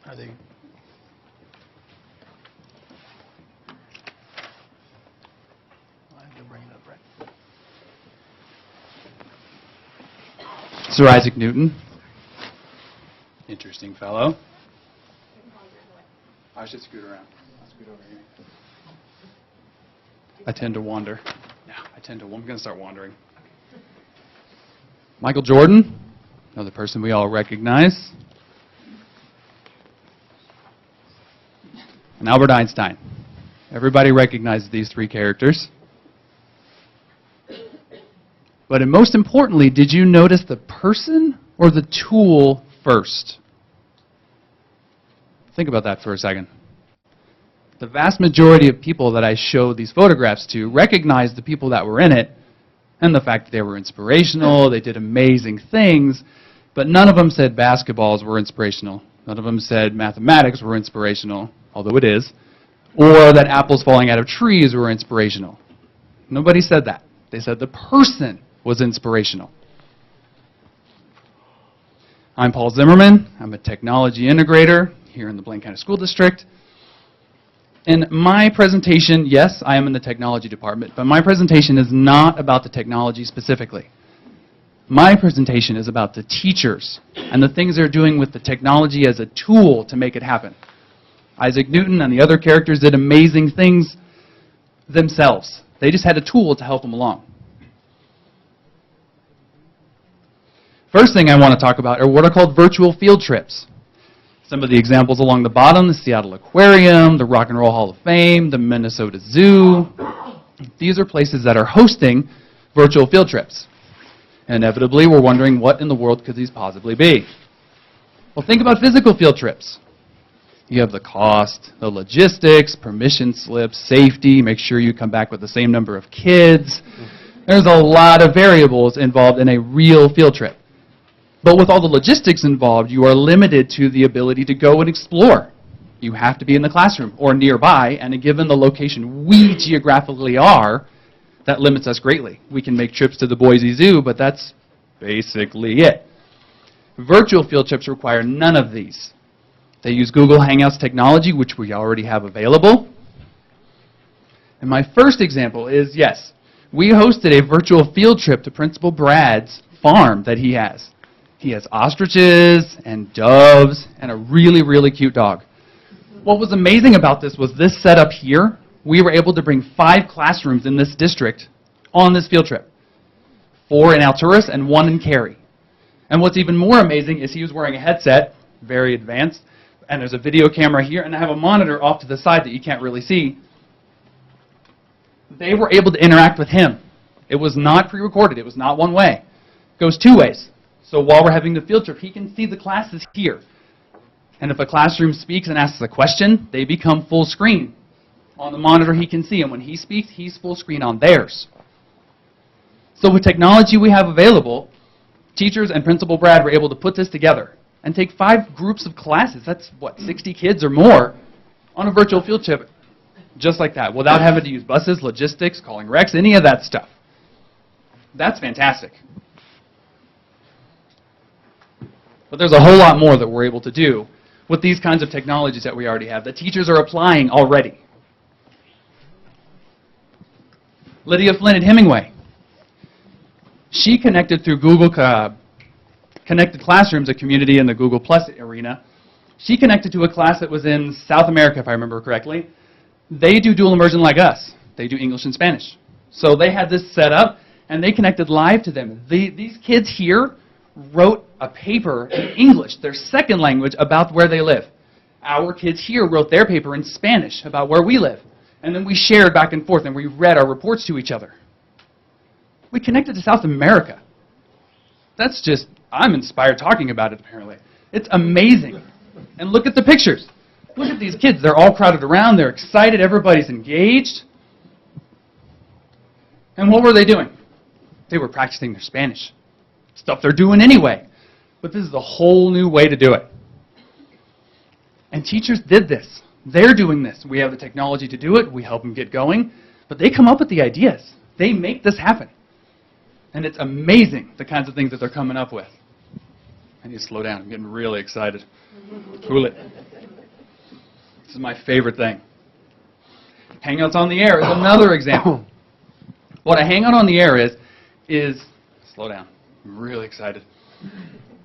Are they? Sir Isaac Newton. Interesting fellow. I should scoot around. I'll scoot over here. I tend to wander. No, I'm going to start wandering. Michael Jordan, another person we all recognize. and Albert Einstein. Everybody recognizes these three characters. But most importantly, did you notice the person or the tool first? Think about that for a second. The vast majority of people that I show these photographs to recognize the people that were in it and the fact that they were inspirational, they did amazing things, but none of them said basketballs were inspirational. None of them said mathematics were inspirational, although it is, or that apples falling out of trees were inspirational. Nobody said that. They said the person was inspirational. I'm Paul Zimmerman. I'm a technology integrator here in the Blaine County School District. In my presentation, yes, I am in the technology department, but my presentation is not about the technology specifically. My presentation is about the teachers and the things they're doing with the technology as a tool to make it happen. Isaac Newton and the other characters did amazing things themselves. They just had a tool to help them along. First thing I want to talk about are what are called virtual field trips. Some of the examples along the bottom, the Seattle Aquarium, the Rock and Roll Hall of Fame, the Minnesota Zoo. These are places that are hosting virtual field trips. Inevitably, we're wondering what in the world could these possibly be? Well, think about physical field trips. You have the cost, the logistics, permission slips, safety, make sure you come back with the same number of kids. There's a lot of variables involved in a real field trip. But with all the logistics involved, you are limited to the ability to go and explore. You have to be in the classroom or nearby, and given the location we geographically are, that limits us greatly. We can make trips to the Boise Zoo, but that's basically it. Virtual field trips require none of these. They use Google Hangouts technology, which we already have available. And my first example is, yes, we hosted a virtual field trip to Principal Brad's farm that he has. He has ostriches and doves and a really, really cute dog. What was amazing about this was this setup here, we were able to bring 5 classrooms in this district on this field trip. 4 in Alturas and 1 in Cary. And what's even more amazing is he was wearing a headset, very advanced, and there's a video camera here, and I have a monitor off to the side that you can't really see. They were able to interact with him. It was not pre-recorded. It was not one way. It goes 2 ways. So while we're having the field trip, he can see the classes here. And if a classroom speaks and asks a question, they become full screen. On the monitor, he can see, and when he speaks, he's full screen on theirs. So with technology we have available, teachers and Principal Brad were able to put this together and take 5 groups of classes, that's what, 60 kids or more, on a virtual field trip, just like that, without having to use buses, logistics, calling recs, any of that stuff. That's fantastic. But there's a whole lot more that we're able to do with these kinds of technologies that we already have, that teachers are applying already. Lydia Flynn at Hemingway. She connected through Google Connected Classrooms, a community in the Google Plus arena. She connected to a class that was in South America, if I remember correctly. They do dual immersion like us. They do English and Spanish. So they had this set up, and they connected live to them. These kids here wrote a paper in English, their second language, about where they live. Our kids here wrote their paper in Spanish about where we live. And then we shared back and forth, and we read our reports to each other. We connected to South America. That's just, I'm inspired talking about it, apparently. It's amazing. And look at the pictures. Look at these kids. They're all crowded around. They're excited. Everybody's engaged. And what were they doing? They were practicing their Spanish. Stuff they're doing anyway. But this is a whole new way to do it. And teachers did this. They're doing this. We have the technology to do it. We help them get going. But they come up with the ideas. They make this happen. And it's amazing the kinds of things that they're coming up with. I need to slow down. I'm getting really excited. Cool it. This is my favorite thing. Hangouts on the Air is another example. What a Hangout on the Air is slow down. I'm really excited.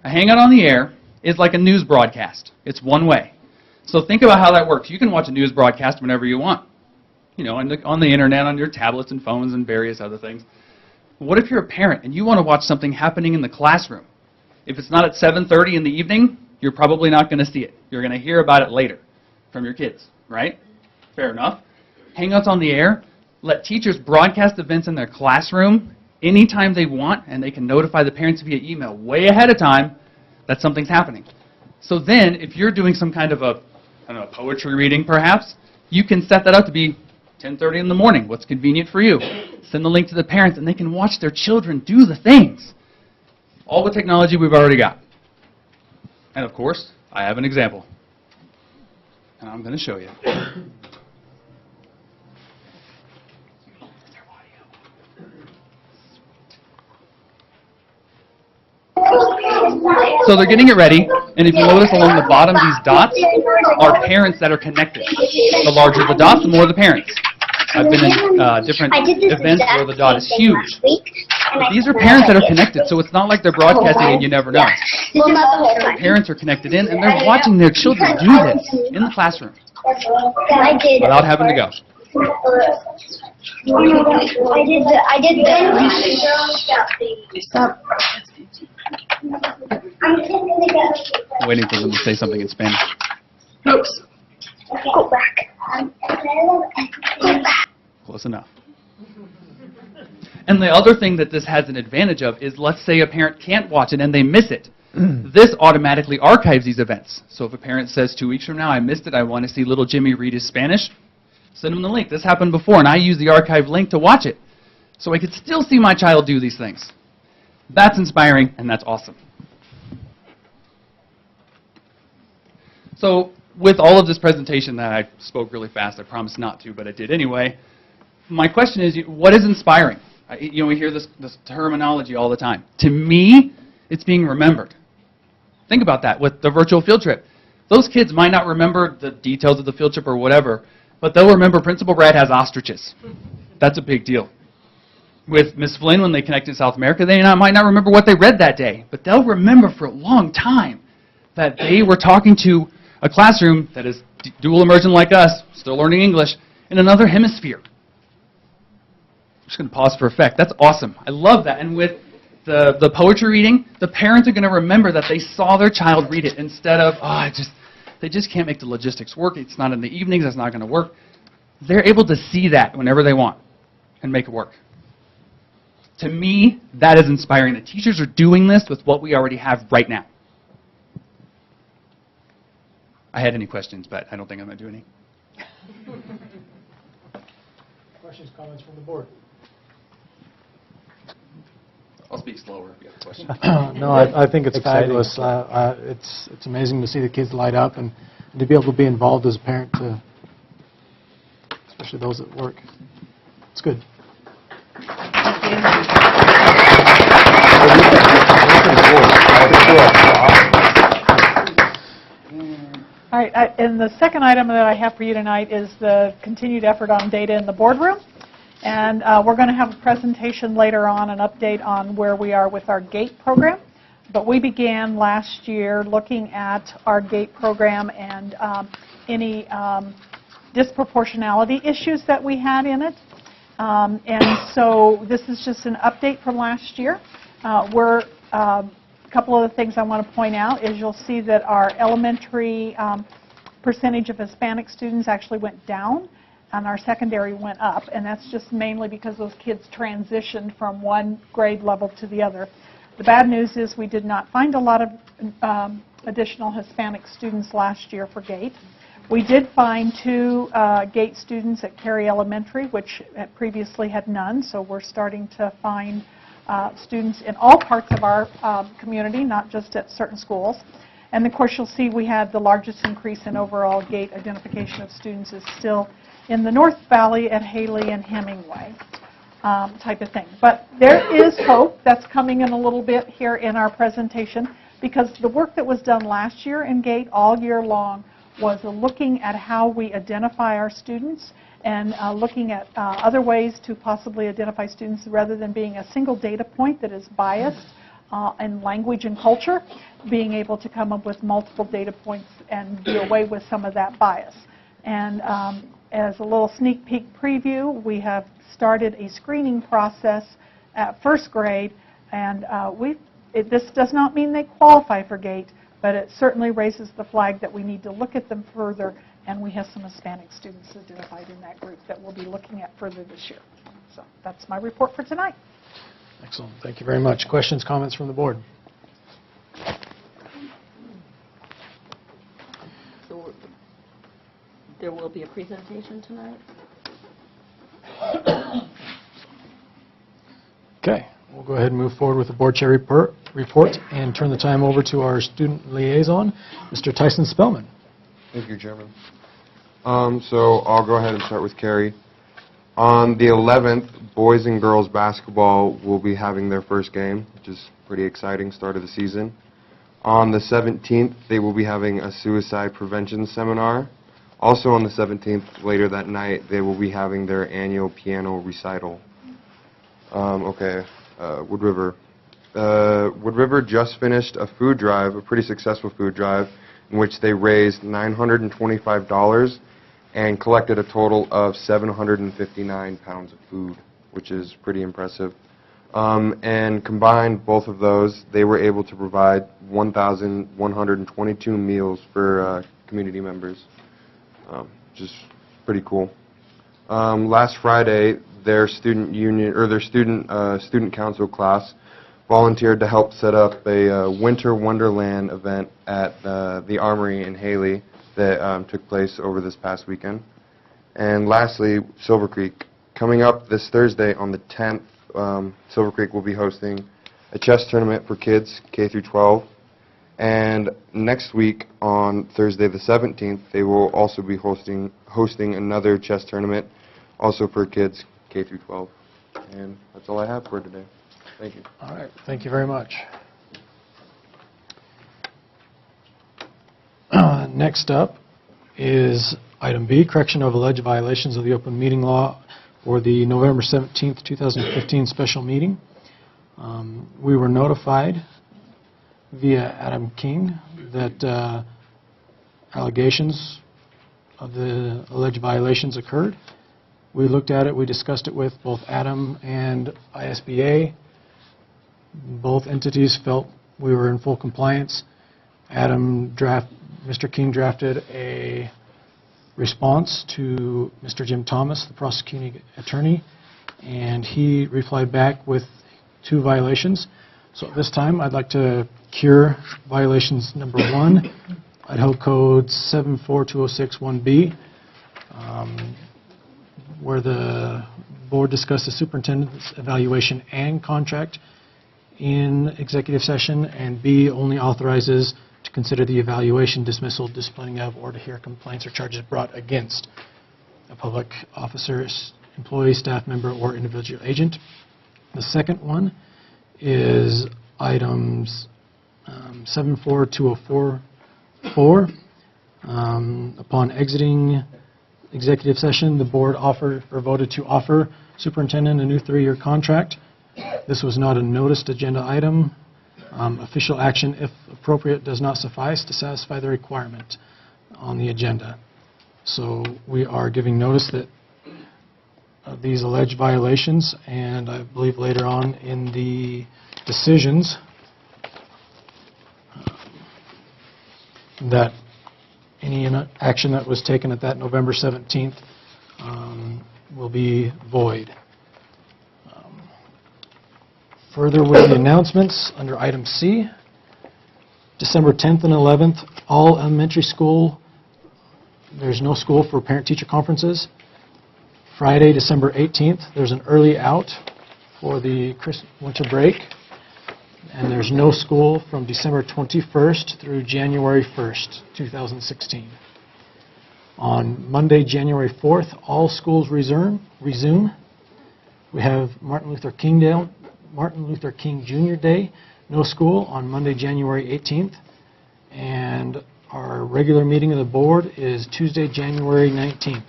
A Hangout on the Air is like a news broadcast. It's one way. So think about how that works. You can watch a news broadcast whenever you want. You know, on the internet, on your tablets and phones and various other things. What if you're a parent and you want to watch something happening in the classroom? If it's not at 7:30 in the evening, you're probably not going to see it. You're going to hear about it later from your kids, right? Fair enough. Hangouts on the air, let teachers broadcast events in their classroom anytime they want, and they can notify the parents via email way ahead of time that something's happening. So then, if you're doing some kind of a, I don't know, poetry reading perhaps, you can set that up to be 10:30 in the morning, what's convenient for you. Send the link to the parents, and they can watch their children do the things. All the technology we've already got. And of course, I have an example. And I'm going to show you. So they're getting it ready, and if you notice along the bottom, these dots are parents that are connected. The larger the dot, the more the parents. I've been in different events where the dot is huge. But these are parents that are connected, so it's not like they're broadcasting and you never know. Parents are connected in, and they're watching their children do this in the classroom without having to go. I did Stop. I'm waiting for them to say something in Spanish. Oops. Go back. Go back. Close enough. And the other thing that this has an advantage of is, let's say a parent can't watch it and they miss it. This automatically archives these events. So if a parent says 2 weeks from now, I missed it, I want to see little Jimmy read his Spanish, send them the link. This happened before, and I use the archive link to watch it. So I could still see my child do these things. That's inspiring, and that's awesome. So with all of this presentation that I spoke really fast, I promised not to, but I did anyway, my question is, what is inspiring? We hear this terminology all the time. To me, it's being remembered. Think about that with the virtual field trip. Those kids might not remember the details of the field trip or whatever, but they'll remember Principal Brad has ostriches. That's a big deal. With Miss Flynn, when they connected in South America, they might not remember what they read that day, but they'll remember for a long time that they were talking to a classroom that is dual immersion like us, still learning English, in another hemisphere. I'm just going to pause for effect. That's awesome. I love that. And with the poetry reading, the parents are going to remember that they saw their child read it instead of, they just can't make the logistics work. It's not in the evenings. That's not going to work. They're able to see that whenever they want and make it work. To me, that is inspiring. The teachers are doing this with what we already have right now. I had any questions, but I don't think I'm going to do any. Questions, comments from the board? I'll speak slower if you have a question. No, I think it's fabulous. It's amazing to see the kids light up and to be able to be involved as a parent, especially those at work. It's good. All right, and the second item that I have for you tonight is the continued effort on data in the boardroom. And we're going to have a presentation later on, an update on where we are with our GATE program. But we began last year looking at our GATE program and any disproportionality issues that we had in it. And so this is just an update from last year. A couple of the things I want to point out is you'll see that our elementary percentage of Hispanic students actually went down, and our secondary went up, and that's just mainly because those kids transitioned from one grade level to the other. The bad news is we did not find a lot of additional Hispanic students last year for GATE. We did find 2 GATE students at Cary Elementary, which previously had none, so we're starting to find students in all parts of our community, not just at certain schools. And of course, you'll see we had the largest increase in overall GATE identification of students is still in the North Valley at Haley and Hemingway type of thing. But there is hope that's coming in a little bit here in our presentation, because the work that was done last year in GATE all year long was looking at how we identify our students and looking at other ways to possibly identify students rather than being a single data point that is biased in language and culture, being able to come up with multiple data points and do away with some of that bias. And as a little sneak peek preview, we have started a screening process at first grade, and this does not mean they qualify for GATE, but it certainly raises the flag that we need to look at them further And we have some Hispanic students identified in that group that we'll be looking at further this year. So that's my report for tonight. Excellent. Thank you very much. Questions, comments from the board? So there will be a presentation tonight? Okay, we'll go ahead and move forward with the board chair report and turn the time over to our student liaison, Mr. Tyson Spellman. Thank you, Chairman. So I'll go ahead and start with Carrie. On the 11th, boys and girls basketball will be having their first game, which is pretty exciting, start of the season. On the 17th, they will be having a suicide prevention seminar. Also on the 17th, later that night, they will be having their annual piano recital. Wood River. Wood River just finished a food drive, a pretty successful food drive, in which they raised $925 and collected a total of 759 pounds of food, which is pretty impressive. And combined, both of those, they were able to provide 1,122 meals for community members, which is pretty cool. Last Friday, their student union or their student council class volunteered to help set up a Winter Wonderland event at the Armory in Haley that took place over this past weekend. And lastly, Silver Creek. Coming up this Thursday on the 10th, Silver Creek will be hosting a chess tournament for kids K through 12. And next week on Thursday the 17th, they will also be hosting another chess tournament, also for kids K through 12. And that's all I have for today. Thank you. All right. Thank you very much. Next up is item B, correction of alleged violations of the open meeting law for the November 17th, 2015 special meeting. We were notified via Adam King that allegations of the alleged violations occurred. We looked at it, we discussed it with both Adam and ISBA. Both entities felt we were in full compliance. Mr. King drafted a response to Mr. Jim Thomas, the prosecuting attorney, and he replied back with 2 violations. So at this time, I'd like to cure violations number 1, Idaho Code 742061B, where the board discussed the superintendent's evaluation and contract in executive session, and B, only authorizes to consider the evaluation, dismissal, disciplining of, or to hear complaints or charges brought against a public officer, employee, staff member, or individual agent. The second one is items 742044. Upon exiting executive session, the board voted to offer superintendent a new 3-year contract. This was not a noticed agenda item. Official action, if appropriate, does not suffice to satisfy the requirement on the agenda. So we are giving notice that of these alleged violations, and I believe later on in the decisions that any action that was taken at that November 17th will be void. Further with the announcements under item C, December 10th and 11th, all elementary school, there's no school for parent-teacher conferences. Friday, December 18th, there's an early out for the winter break, and there's no school from December 21st through January 1st, 2016. On Monday, January 4th, all schools resume. We have Martin Luther King Jr. Day, no school on Monday, January 18th, and our regular meeting of the board is Tuesday, January 19th.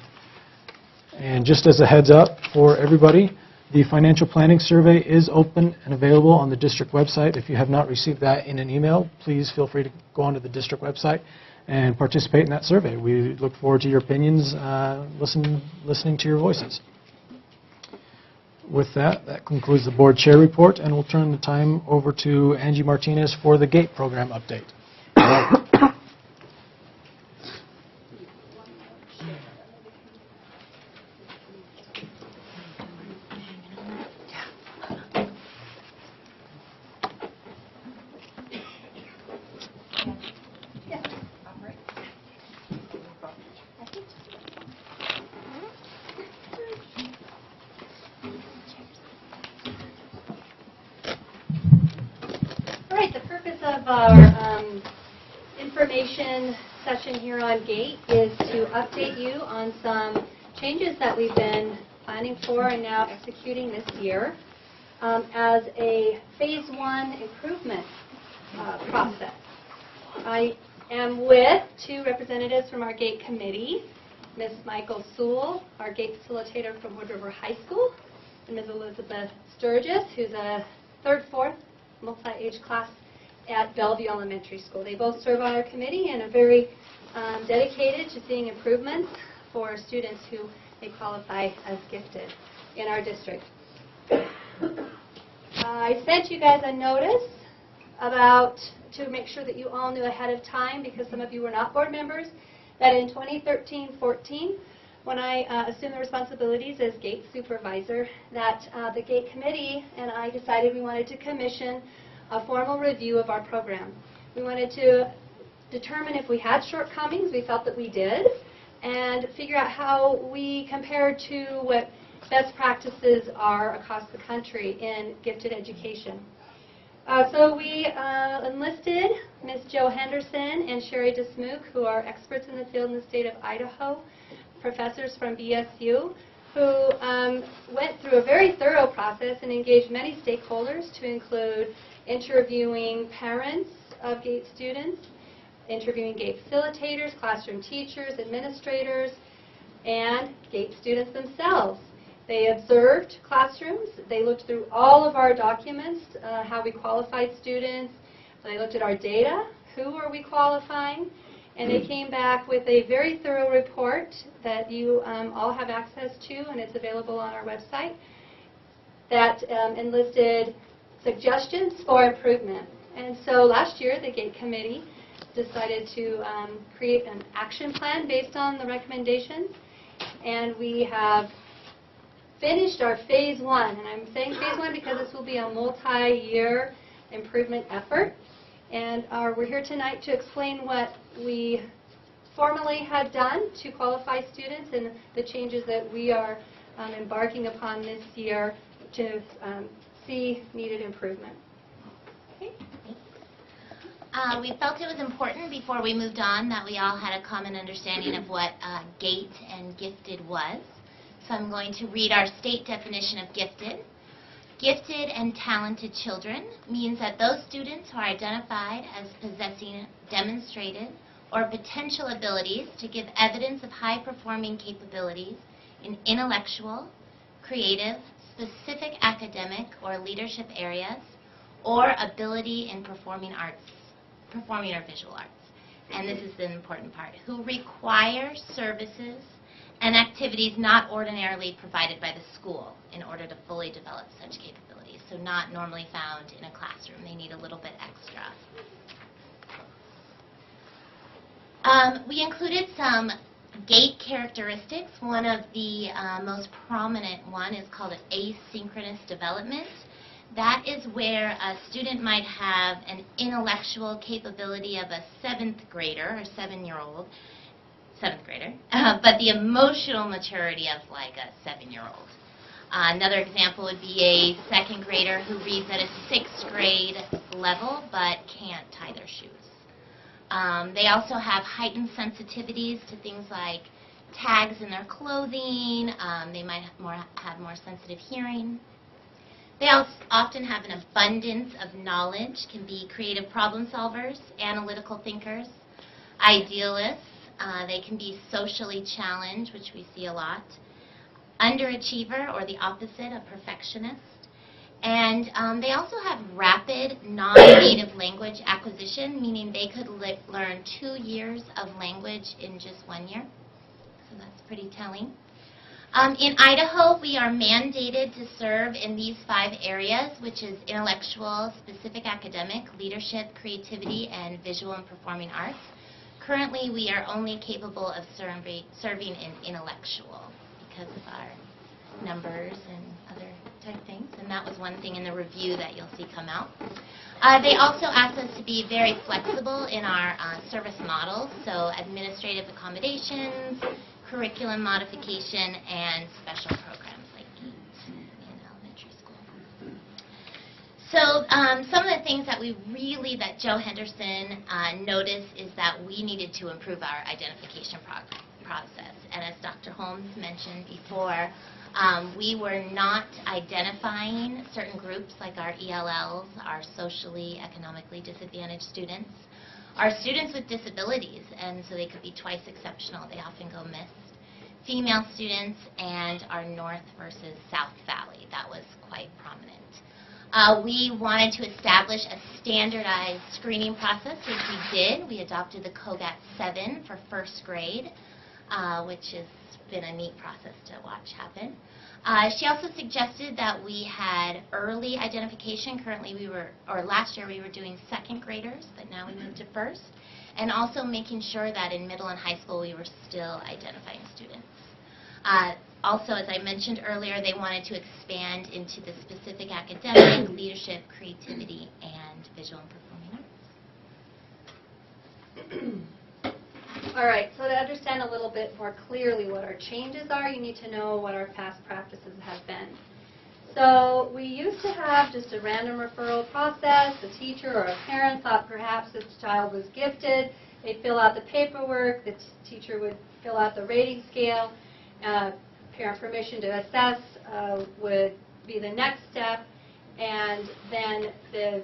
And just as a heads up for everybody, the financial planning survey is open and available on the district website. If you have not received that in an email, please feel free to go onto the district website and participate in that survey. We look forward to your opinions, listening to your voices. With that, that concludes the board chair report, and we'll turn the time over to Angie Martinez for the GATE program update. right, the purpose of our information session here on GATE is to update you on some changes that we've been planning for and now executing this year as a Phase 1 improvement process. I am with two representatives from our GATE committee, Ms. Michael Sewell, our GATE facilitator from Wood River High School, and Ms. Elizabeth Sturgis, who's a 3rd, 4th multi-age class at Bellevue Elementary School. They both serve on our committee and are very dedicated to seeing improvements for students who may qualify as gifted in our district. I sent you guys a notice to make sure that you all knew ahead of time, because some of you were not board members, that in 2013-14, when I assumed the responsibilities as GATE supervisor, that the GATE committee and I decided we wanted to commission a formal review of our program. We wanted to determine if we had shortcomings, we felt that we did, and figure out how we compared to what best practices are across the country in gifted education. So we enlisted Ms. Jo Henderson and Sherry DeSmook, who are experts in the field in the state of Idaho, professors from BSU, who went through a very thorough process and engaged many stakeholders, to include interviewing parents of GATE students, interviewing GATE facilitators, classroom teachers, administrators, and GATE students themselves. They observed classrooms. They looked through all of our documents, how we qualified students. They looked at our data, who are we qualifying, and they came back with a very thorough report that you all have access to, and it's available on our website, that enlisted suggestions for improvement. And so last year, the GATE committee decided to create an action plan based on the recommendations, and we have finished our Phase 1, and I'm saying Phase 1 because this will be a multi-year improvement effort. And we're here tonight to explain what we formally had done to qualify students and the changes that we are embarking upon this year to see needed improvement. We felt it was important before we moved on that we all had a common understanding of what GATE and gifted was. So I'm going to read our state definition of gifted. Gifted and talented children means that those students who are identified as possessing demonstrated or potential abilities to give evidence of high-performing capabilities in intellectual, creative, specific academic or leadership areas, or ability in performing or visual arts. And this is the important part, who require services and activities not ordinarily provided by the school in order to fully develop such capabilities. So not normally found in a classroom. They need a little bit extra. We included some GATE characteristics. One of the most prominent one is called asynchronous development. That is where a student might have an intellectual capability of a 7th grader or 7-year-old, 7th grader, but the emotional maturity of like a 7-year-old. Another example would be a 2nd grader who reads at a 6th grade level but can't tie their shoes. They also have heightened sensitivities to things like tags in their clothing. They might have more sensitive hearing. They also often have an abundance of knowledge, can be creative problem solvers, analytical thinkers, idealists. They can be socially challenged, which we see a lot, underachiever, or the opposite, a perfectionist. And they also have rapid non-native language acquisition, meaning they could learn 2 years of language in just 1 year. So that's pretty telling. In Idaho, we are mandated to serve in these 5 areas, which is intellectual, specific academic, leadership, creativity, and visual and performing arts. Currently, we are only capable of serving in intellectual because of our numbers and other type things, and that was one thing in the review that you'll see come out. They also asked us to be very flexible in our service models, so administrative accommodations, curriculum modification, and special programs like GATE in elementary school. So some of the things that that Joe Henderson noticed is that we needed to improve our identification process. And as Dr. Holmes mentioned before, we were not identifying certain groups like our ELLs, our socially, economically disadvantaged students, our students with disabilities, and so they could be twice exceptional. They often go missed. Female students, and our North versus South Valley. That was quite prominent. We wanted to establish a standardized screening process, which we did. We adopted the COGAT 7 for first grade, which has been a neat process to watch happen. She also suggested that we had early identification. Currently last year we were doing second graders, but now we moved to first. And also making sure that in middle and high school we were still identifying students. Also, as I mentioned earlier, they wanted to expand into the specific academic, leadership, creativity, and visual and performing arts. All right, so to understand a little bit more clearly what our changes are, you need to know what our past practices have been. So we used to have just a random referral process. The teacher or a parent thought perhaps this child was gifted. They'd fill out the paperwork. The teacher would fill out the rating scale. Parent permission to assess would be the next step, and then the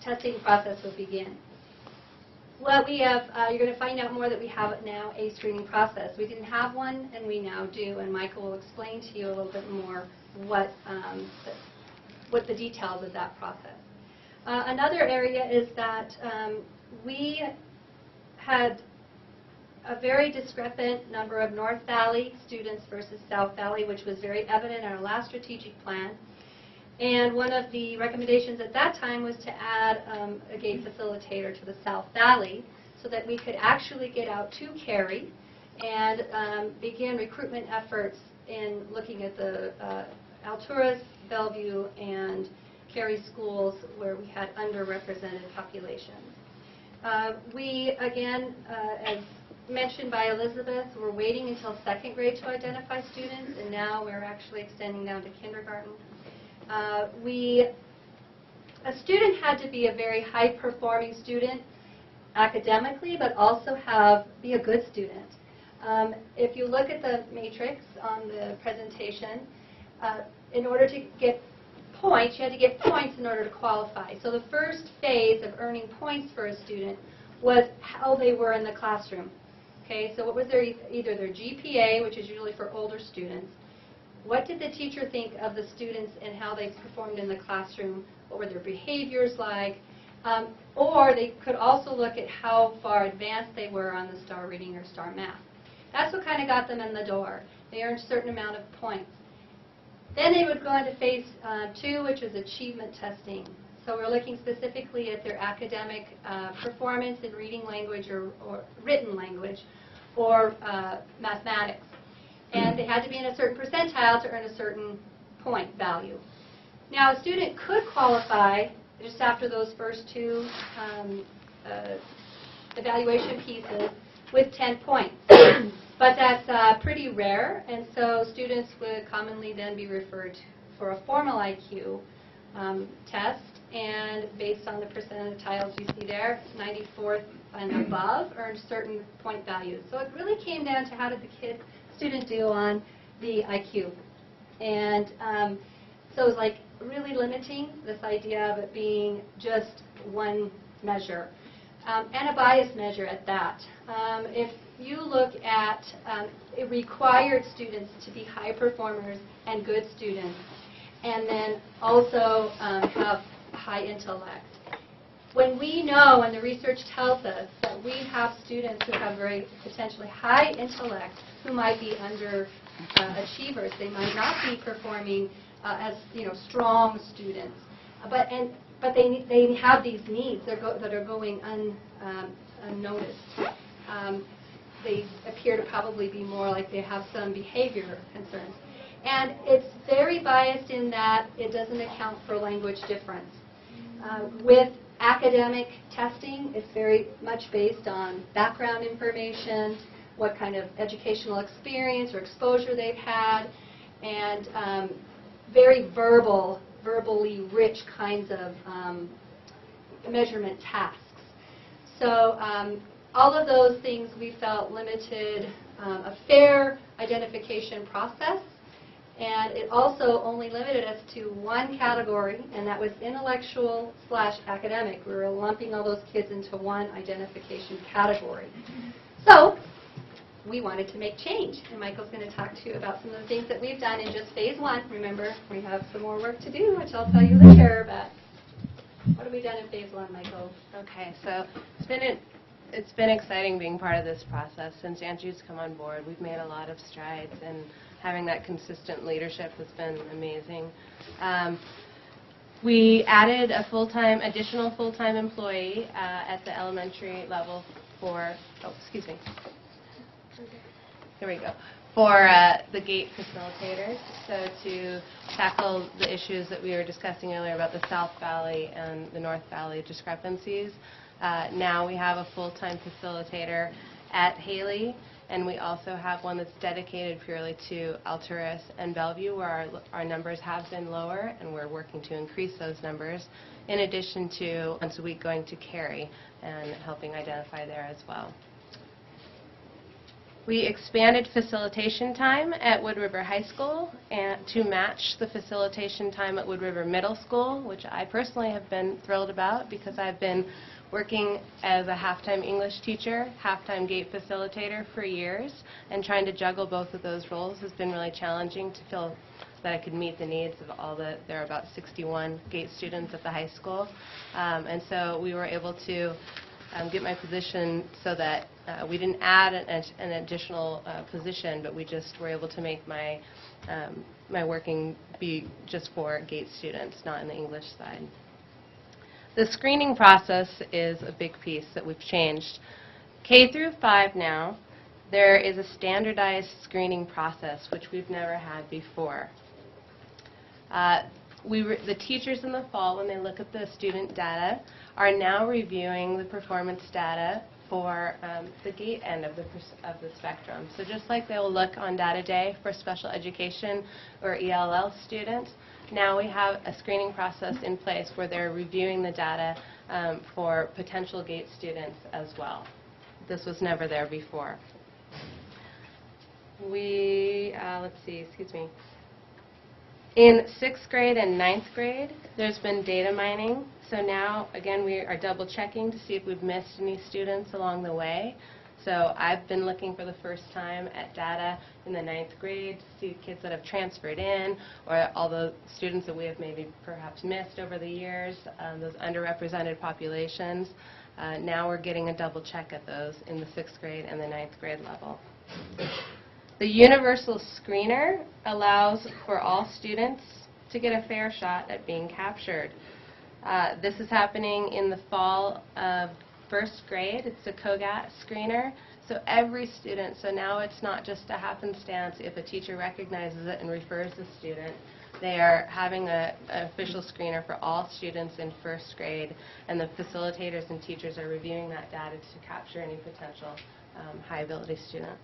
testing process would begin. What we have, you're going to find out more that we have now a screening process. We didn't have one, and we now do, and Michael will explain to you a little bit more what the details of that process. Another area is that we had a very discrepant number of North Valley students versus South Valley, which was very evident in our last strategic plan. And one of the recommendations at that time was to add a GATE facilitator to the South Valley so that we could actually get out to Cary and begin recruitment efforts in looking at the Alturas, Bellevue, and Cary schools where we had underrepresented populations. We, again, as mentioned by Elizabeth, we're waiting until second grade to identify students, and now we're actually extending down to kindergarten. A student had to be a very high-performing student academically, but also be a good student. If you look at the matrix on the presentation, in order to get points, you had to get points in order to qualify. So the first phase of earning points for a student was how they were in the classroom. Okay, so what was either their GPA, which is usually for older students. What did the teacher think of the students and how they performed in the classroom? What were their behaviors like? Or they could also look at how far advanced they were on the STAR reading or STAR math. That's what kind of got them in the door. They earned a certain amount of points. Then they would go into phase 2, which is achievement testing. So we're looking specifically at their academic performance in reading language or written language or mathematics. And they had to be in a certain percentile to earn a certain point value. Now, a student could qualify just after those first two evaluation pieces with 10 points. But that's pretty rare, and so students would commonly then be referred for a formal IQ test, and based on the percentiles you see there, 94th and above earned certain point values. So it really came down to how did the student do on the IQ. And so it was like really limiting this idea of it being just one measure, and a bias measure at that. If you look at, it required students to be high performers and good students, and then also have high intellect. When we know, and the research tells us, that we have students who have very potentially high intellect who might be underachievers, they might not be performing as strong students, but they have these needs that are going unnoticed. They appear to probably be more like they have some behavior concerns. And it's very biased in that it doesn't account for language difference. With academic testing, it's very much based on background information, what kind of educational experience or exposure they've had, and very verbal verbally rich kinds of measurement tasks. So all of those things we felt limited a fair identification process, and it also only limited us to one category, and that was intellectual/academic. We were lumping all those kids into one identification category. So we wanted to make change, and Michael's going to talk to you about some of the things that we've done in just phase 1. Remember, we have some more work to do, which I'll tell you later, but what have we done in phase 1, Michael? Okay, so it's been exciting being part of this process. Since Angie's come on board, we've made a lot of strides, and having that consistent leadership has been amazing. We added a additional full-time employee at the elementary level for, here we go, for the GATE facilitators, so to tackle the issues that we were discussing earlier about the South Valley and the North Valley discrepancies. Now we have a full-time facilitator at Haley, and we also have one that's dedicated purely to Alturas and Bellevue, where our numbers have been lower, and we're working to increase those numbers, in addition to once a week going to Cary and helping identify there as well. We expanded facilitation time at Wood River High School to match the facilitation time at Wood River Middle School, which I personally have been thrilled about because I've been working as a half-time English teacher, half-time GATE facilitator for years, and trying to juggle both of those roles has been really challenging to feel that I could meet the needs of there are about 61 GATE students at the high school. And so we were able to get my position so that we didn't add an additional position, but we just were able to make my working be just for GATE students, not in the English side. The screening process is a big piece that we've changed. K through 5 now, there is a standardized screening process, which we've never had before. The teachers in the fall, when they look at the student data, are now reviewing the performance data for the GATE end of the spectrum. So just like they'll look on data day for special education or ELL students, now we have a screening process in place where they're reviewing the data for potential GATE students as well. This was never there before. In 6th grade and 9th grade, there's been data mining. So now, again, we are double checking to see if we've missed any students along the way. So I've been looking for the first time at data in the 9th grade to see kids that have transferred in, or all the students that we have maybe perhaps missed over the years, those underrepresented populations. Now we're getting a double check at those in the 6th grade and the 9th grade level. The universal screener allows for all students to get a fair shot at being captured. This is happening in the fall of 1st grade. It's a COGAT screener. So every student, so now it's not just a happenstance if a teacher recognizes it and refers the student. They are having an official screener for all students in 1st grade, and the facilitators and teachers are reviewing that data to capture any potential high-ability students.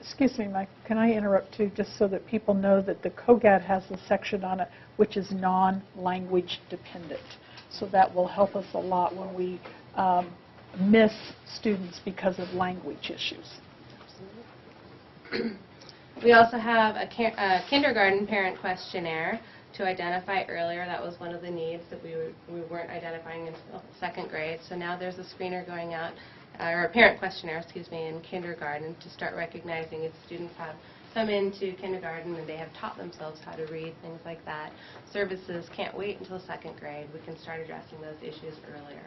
Excuse me, Mike, can I interrupt too, just so that people know that the COGAT has a section on it which is non-language dependent. So that will help us a lot when we miss students because of language issues. We also have a kindergarten parent questionnaire to identify earlier. That was one of the needs that we weren't identifying until 2nd grade. So now there's a screener going out, or a parent questionnaire, excuse me, in kindergarten to start recognizing if students have come into kindergarten and they have taught themselves how to read, things like that. Services can't wait until 2nd grade. We can start addressing those issues earlier.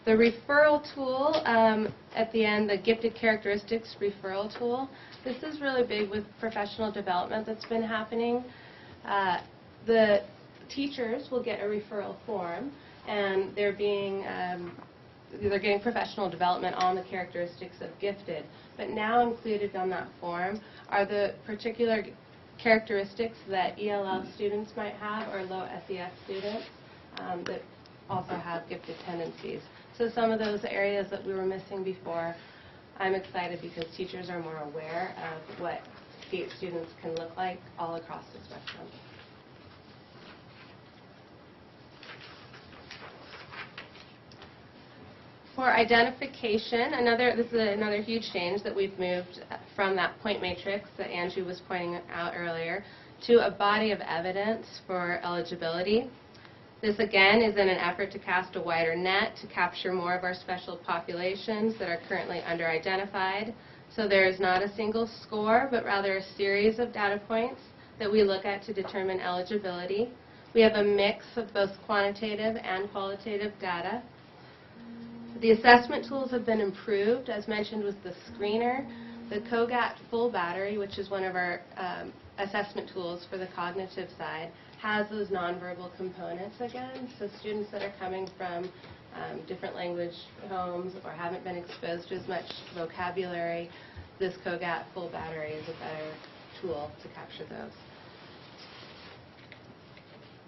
The referral tool at the end, the gifted characteristics referral tool, this is really big with professional development that's been happening. The teachers will get a referral form, and they're getting professional development on the characteristics of gifted. But now included on that form are the particular characteristics that ELL students might have, or low SES students that also have gifted tendencies. So some of those areas that we were missing before, I'm excited because teachers are more aware of what GATE students can look like all across the spectrum. For identification, this is another huge change that we've moved from that point matrix that Angie was pointing out earlier to a body of evidence for eligibility. This again is in an effort to cast a wider net to capture more of our special populations that are currently under-identified. So there is not a single score, but rather a series of data points that we look at to determine eligibility. We have a mix of both quantitative and qualitative data. The assessment tools have been improved, as mentioned with the screener. The COGAT full battery, which is one of our assessment tools for the cognitive side, has those nonverbal components again. So students that are coming from different language homes or haven't been exposed to as much vocabulary, this COGAT full battery is a better tool to capture those.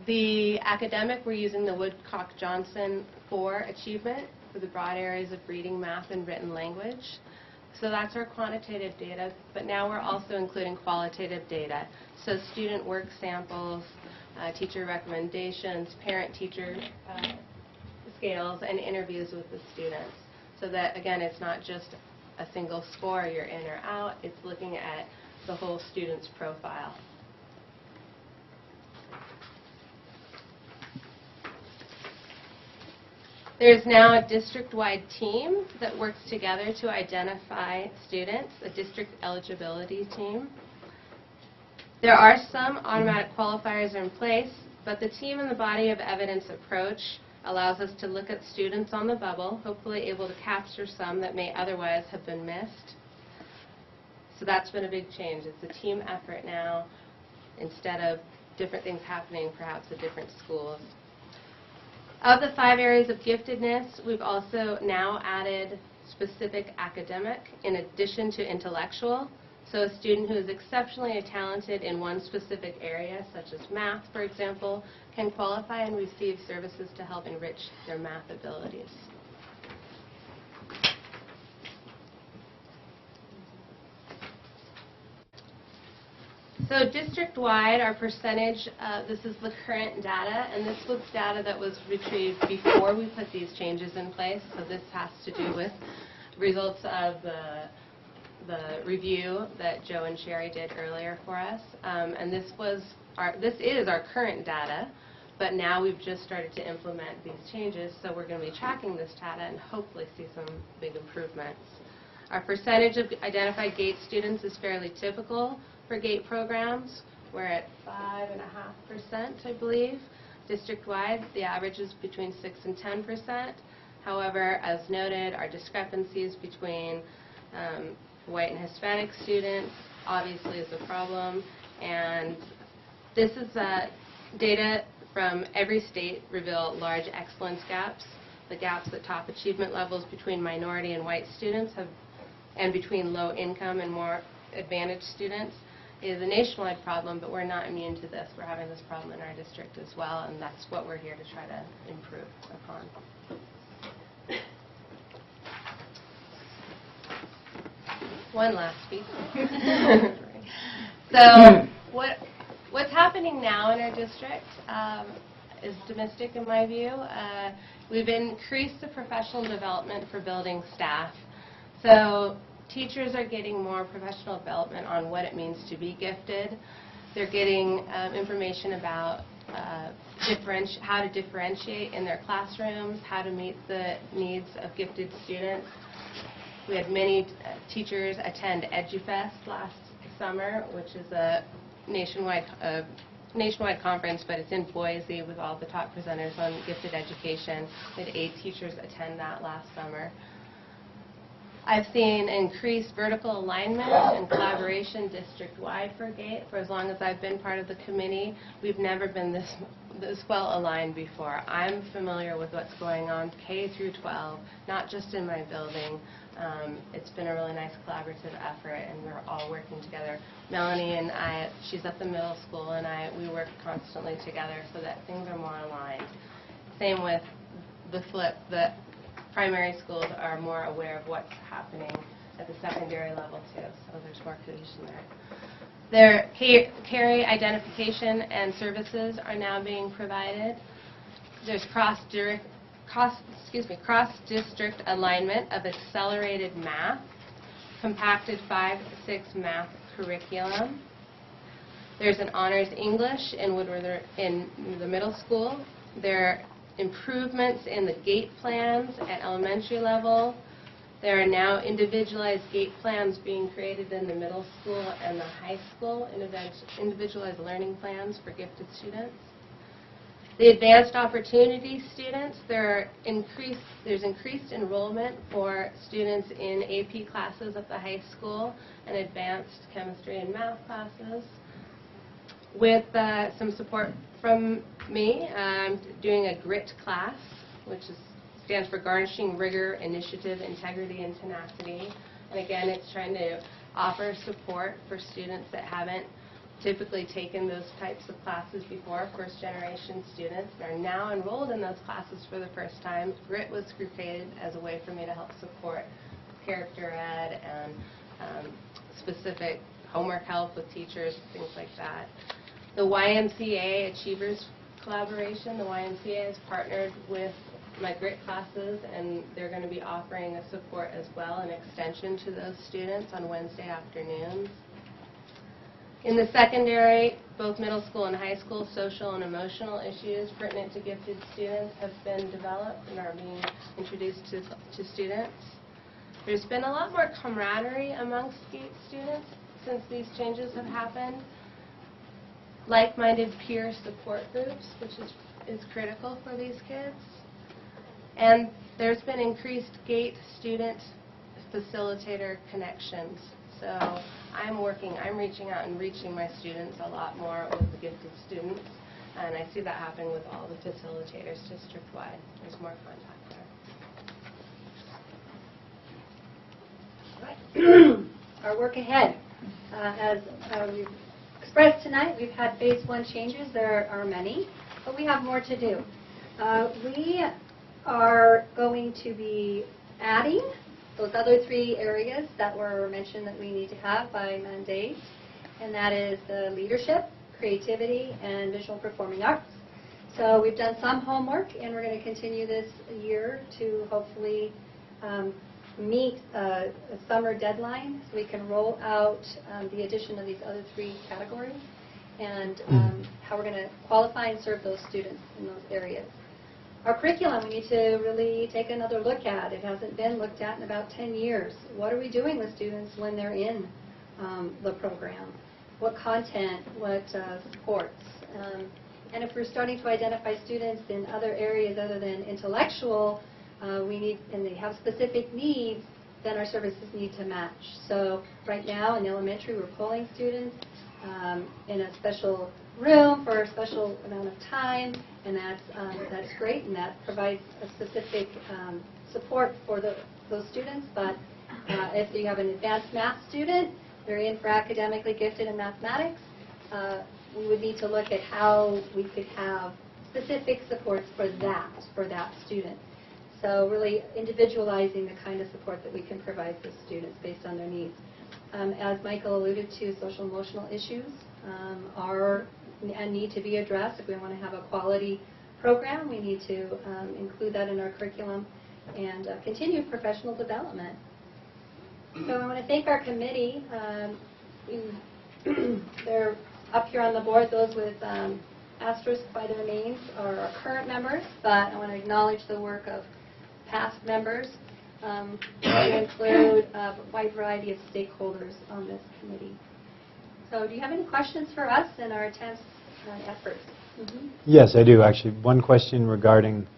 The academic, we're using the Woodcock-Johnson 4 achievement for the broad areas of reading, math, and written language. So that's our quantitative data, but now we're also including qualitative data. So student work samples, teacher recommendations, parent-teacher scales, and interviews with the students. So that, again, it's not just a single score, you're in or out, it's looking at the whole student's profile. There's now a district-wide team that works together to identify students, a district eligibility team. There are some automatic qualifiers in place, but the team and the body of evidence approach allows us to look at students on the bubble, hopefully able to capture some that may otherwise have been missed. So that's been a big change. It's a team effort now instead of different things happening perhaps at different schools. Of the 5 areas of giftedness, we've also now added specific academic in addition to intellectual. So a student who is exceptionally talented in one specific area, such as math, for example, can qualify and receive services to help enrich their math abilities. So district-wide, our percentage, this is the current data, and this was data that was retrieved before we put these changes in place. So this has to do with results of the review that Joe and Sherry did earlier for us. And this is our current data, but now we've just started to implement these changes, so we're going to be tracking this data and hopefully see some big improvements. Our percentage of identified GATE students is fairly typical for GATE programs. We're at 5.5%, I believe. District-wide, the average is between 6 and 10%. However, as noted, our discrepancies between white and Hispanic students obviously is a problem. And this is data from every state reveal large excellence gaps. The gaps at top achievement levels between minority and white students and between low income and more advantaged students is a nationwide problem, but we're not immune to this. We're having this problem in our district as well, and that's what we're here to try to improve upon. One last piece. So what's happening now in our district is domestic in my view. We've increased the professional development for building staff. So teachers are getting more professional development on what it means to be gifted. They're getting information about how to differentiate in their classrooms, how to meet the needs of gifted students. We had many teachers attend EduFest last summer, which is a nationwide conference, but it's in Boise with all the top presenters on gifted education. We had 8 teachers attend that last summer. I've seen increased vertical alignment and collaboration district-wide for GATE. For as long as I've been part of the committee, we've never been this well aligned before. I'm familiar with what's going on K through 12, not just in my building. It's been a really nice collaborative effort, and we're all working together. Melanie and I, she's at the middle school, and we work constantly together so that things are more aligned. Same with the flip, the primary schools are more aware of what's happening at the secondary level too, so there's more cohesion there. Their carry identification and services are now being provided. There's cross-district alignment of accelerated math, compacted 5-6 math curriculum. There's an honors English in Woodward in the middle school. There are improvements in the GATE plans at elementary level. There are now individualized GATE plans being created in the middle school and the high school, individualized learning plans for gifted students. The advanced opportunity students, there's increased enrollment for students in AP classes at the high school and advanced chemistry and math classes. With some support from me, I'm doing a GRIT class, which stands for Garnishing Rigor, Initiative, Integrity, and Tenacity. And again, it's trying to offer support for students that haven't typically taken those types of classes before, first-generation students, and are now enrolled in those classes for the first time. GRIT was created as a way for me to help support character ed and specific homework help with teachers, things like that. The YMCA Achievers Collaboration, the YMCA has partnered with my GRIT classes, and they're going to be offering a support as well, an extension to those students on Wednesday afternoons. In the secondary, both middle school and high school, social and emotional issues pertinent to gifted students have been developed and are being introduced to students. There's been a lot more camaraderie amongst GATE students since these changes have happened. Like-minded peer support groups, which is critical for these kids. And there's been increased GATE student facilitator connections. So I'm reaching out and reaching my students a lot more with the gifted students, and I see that happening with all the facilitators district-wide. There's more contact there. Right. Our work ahead. As we've expressed tonight, we've had phase 1 changes. There are many, but we have more to do. We are going to be adding those other 3 areas that were mentioned that we need to have by mandate, and that is the leadership, creativity, and visual performing arts. So we've done some homework, and we're going to continue this year to hopefully meet a summer deadline so we can roll out the addition of these other 3 categories and how we're going to qualify and serve those students in those areas. Our curriculum, we need to really take another look at. It hasn't been looked at in about 10 years. What are we doing with students when they're in the program? What content, what supports? And if we're starting to identify students in other areas other than intellectual, and they have specific needs, then our services need to match. So right now in elementary, we're pulling students in a special room for a special amount of time, and that's great, and that provides a specific support for those students. But if you have an advanced math student, they're in for academically gifted in mathematics, we would need to look at how we could have specific supports for that student. So really individualizing the kind of support that we can provide for students based on their needs. As Michael alluded to, social emotional issues are and need to be addressed. If we want to have a quality program, we need to include that in our curriculum and continue professional development. So I want to thank our committee. They're up here on the board. Those with asterisks by their names are our current members, but I want to acknowledge the work of past members. We include a wide variety of stakeholders on this committee. So do you have any questions for us in our attempts and efforts? Yes, I do, actually. One question regarding,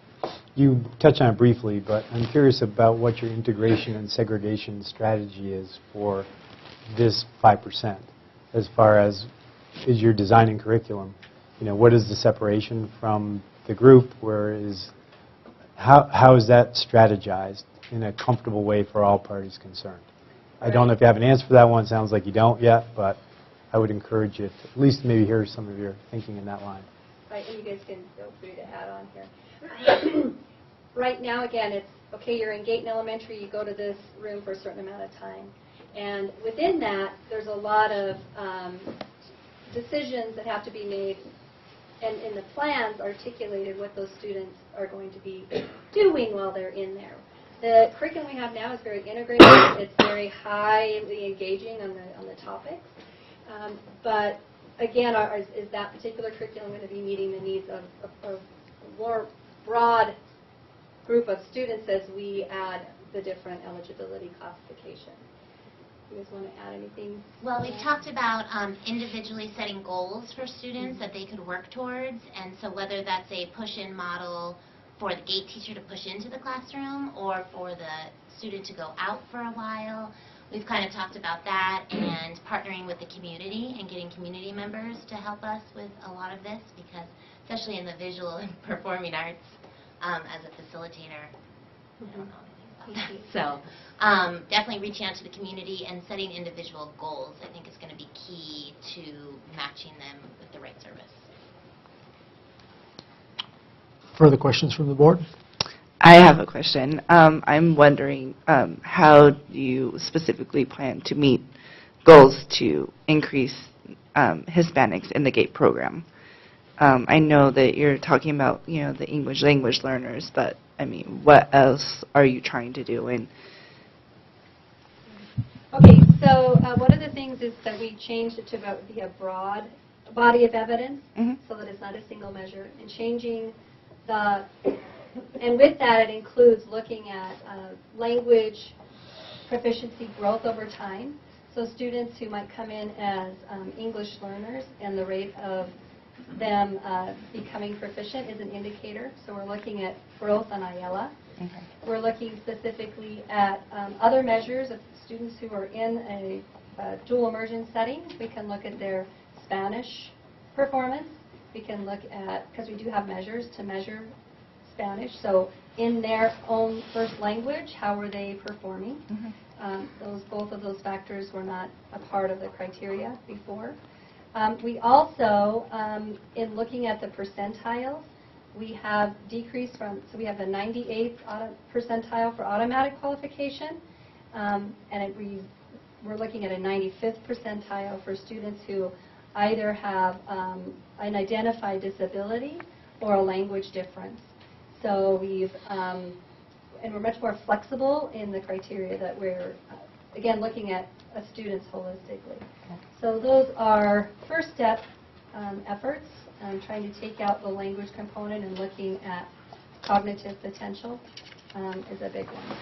you touched on it briefly, but I'm curious about what your integration and segregation strategy is for this 5%, as far as you're designing curriculum. What is the separation from the group? How is that strategized in a comfortable way for all parties concerned? I don't know if you have an answer for that one. It sounds like you don't yet, but I would encourage you to at least maybe hear some of your thinking in that line. Right, and you guys can feel free to add on here. Right now, again, it's, okay, you're in Gayton Elementary, you go to this room for a certain amount of time. And within that, there's a lot of decisions that have to be made and the plans articulated what those students are going to be doing while they're in there. The curriculum we have now is very integrated. It's very highly engaging on the topics. But again, is that particular curriculum going to be meeting the needs of a more broad group of students as we add the different eligibility classifications? You guys want to add anything? Well, we've talked about individually setting goals for students that they could work towards, and so whether that's a push-in model for the gate teacher to push into the classroom or for the student to go out for a while. We've kind of talked about that and partnering with the community and getting community members to help us with a lot of this, because especially in the visual and performing arts, as a facilitator, I don't know anything about that. So definitely reaching out to the community and setting individual goals, I think, is going to be key to matching them with the right service. Further questions from the board? I have a question. I'm wondering how do you specifically plan to meet goals to increase Hispanics in the GATE program? I know that you're talking about, the English language learners, but I mean, what else are you trying to do? And Okay, so one of the things is that we changed it to be a broad body of evidence, so that it's not a single measure, and changing and with that it includes looking at language proficiency growth over time. So students who might come in as English learners and the rate of them becoming proficient is an indicator. So we're looking at growth on IELA. We're looking specifically at other measures of students who are in a dual immersion setting. We can look at their Spanish performance. We can look at, because we do have measures to measure Spanish, so in their own first language, how were they performing? Both of those factors were not a part of the criteria before. We also, in looking at the percentiles, we have decreased from, so we have the 98th percentile for automatic qualification, and we're looking at a 95th percentile for students who either have an identified disability or a language difference. So and we're much more flexible in the criteria that we're, again, looking at students holistically. So those are first step efforts, trying to take out the language component and looking at cognitive potential is a big one.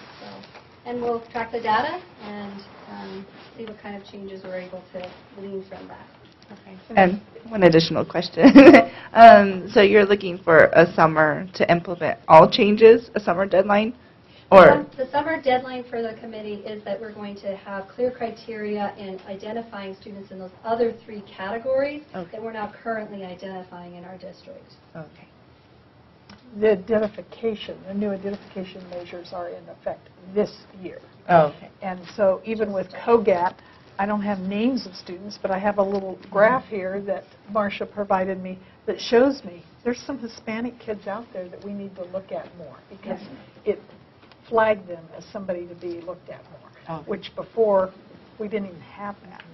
And we'll track the data and see what kind of changes we're able to glean from that. And one additional question. So you're looking for a summer to implement all changes, a summer deadline? Or The summer deadline for the committee is that we're going to have clear criteria in identifying students in those other three categories that we're now currently identifying in our district. Okay. The new identification measures are in effect this year. Okay. And so even with COGAT, I don't have names of students, but I have a little graph here that Marcia provided me that shows me there's some Hispanic kids out there that we need to look at more, because it flagged them as somebody to be looked at more, which before we didn't even have that.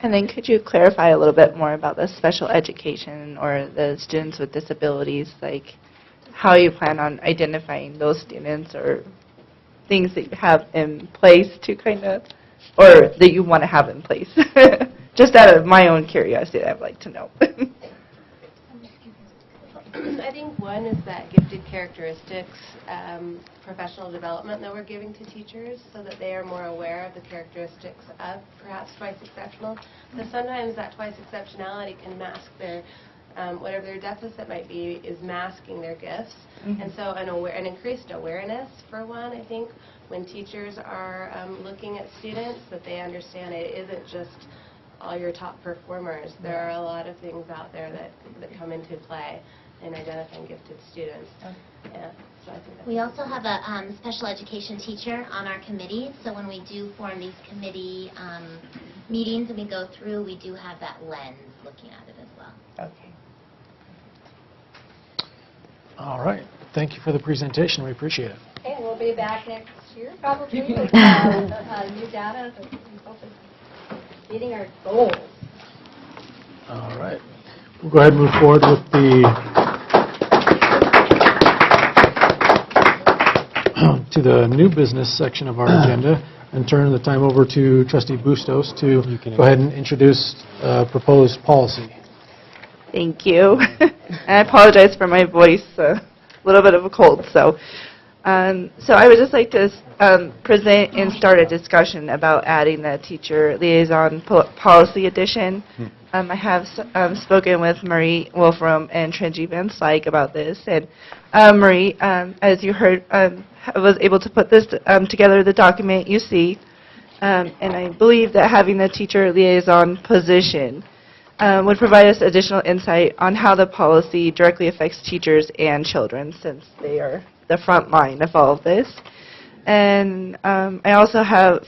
And then could you clarify a little bit more about the special education or the students with disabilities, like how you plan on identifying those students or things that you have in place to kind of, or that you want to have in place? Just out of my own curiosity, I'd like to know. I think one is that gifted characteristics professional development that we're giving to teachers so that they are more aware of the characteristics of perhaps twice exceptional. Because sometimes that twice exceptionality can mask their, whatever their deficit might be, is masking their gifts. And so an increased awareness, for one, I think, when teachers are looking at students, that they understand it isn't just all your top performers. There are a lot of things out there that come into play in identifying gifted students. Yeah, so I think that's we also have a special education teacher on our committee, so when we do form these committee meetings and we go through, we do have that lens looking at it as well. Okay. All right. Thank you for the presentation. We appreciate it. Okay, and we'll be back next year probably with new data that we hope is meeting our goals. All right. We'll go ahead and move forward with to the new business section of our agenda and turn the time over to Trustee Bustos to go ahead and introduce proposed policy. Thank you. And I apologize for my voice, a little bit of a cold. So I would just like to present and start a discussion about adding the teacher liaison policy addition. I have spoken with Marie Wolfram and Trinji Van Slyke about this. And Marie, as you heard, was able to put this together, the document you see. And I believe that having the teacher liaison position would provide us additional insight on how the policy directly affects teachers and children, since they are the front line of all of this. And I also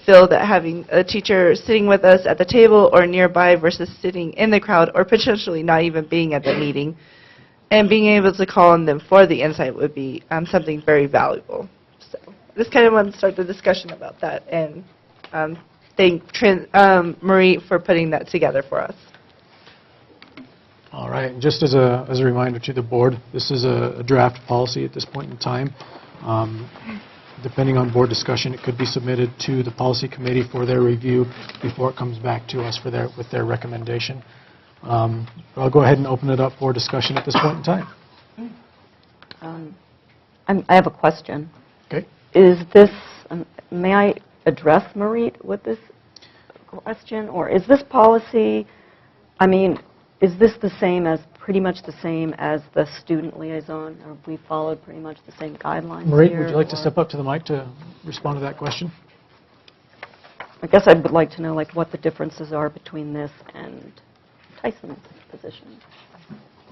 feel that having a teacher sitting with us at the table or nearby versus sitting in the crowd or potentially not even being at the meeting and being able to call on them for the insight would be something very valuable. So just kind of want to start the discussion about that, and thank Marie for putting that together for us. All right. And just as a reminder to the board, this is a draft policy at this point in time. Depending on board discussion, it could be submitted to the policy committee for their review before it comes back to us with their recommendation. I'll go ahead and open it up for discussion at this point in time. I have a question. Okay. Is this, may I address Marie with this question? Or is this policy, I mean, is this the same as, pretty much the same as the student liaison? Or have we followed pretty much the same guidelines Marie, here, would you like to or- step up to the mic to respond to that question? I guess I would like to know like what the differences are between this and Tyson's position.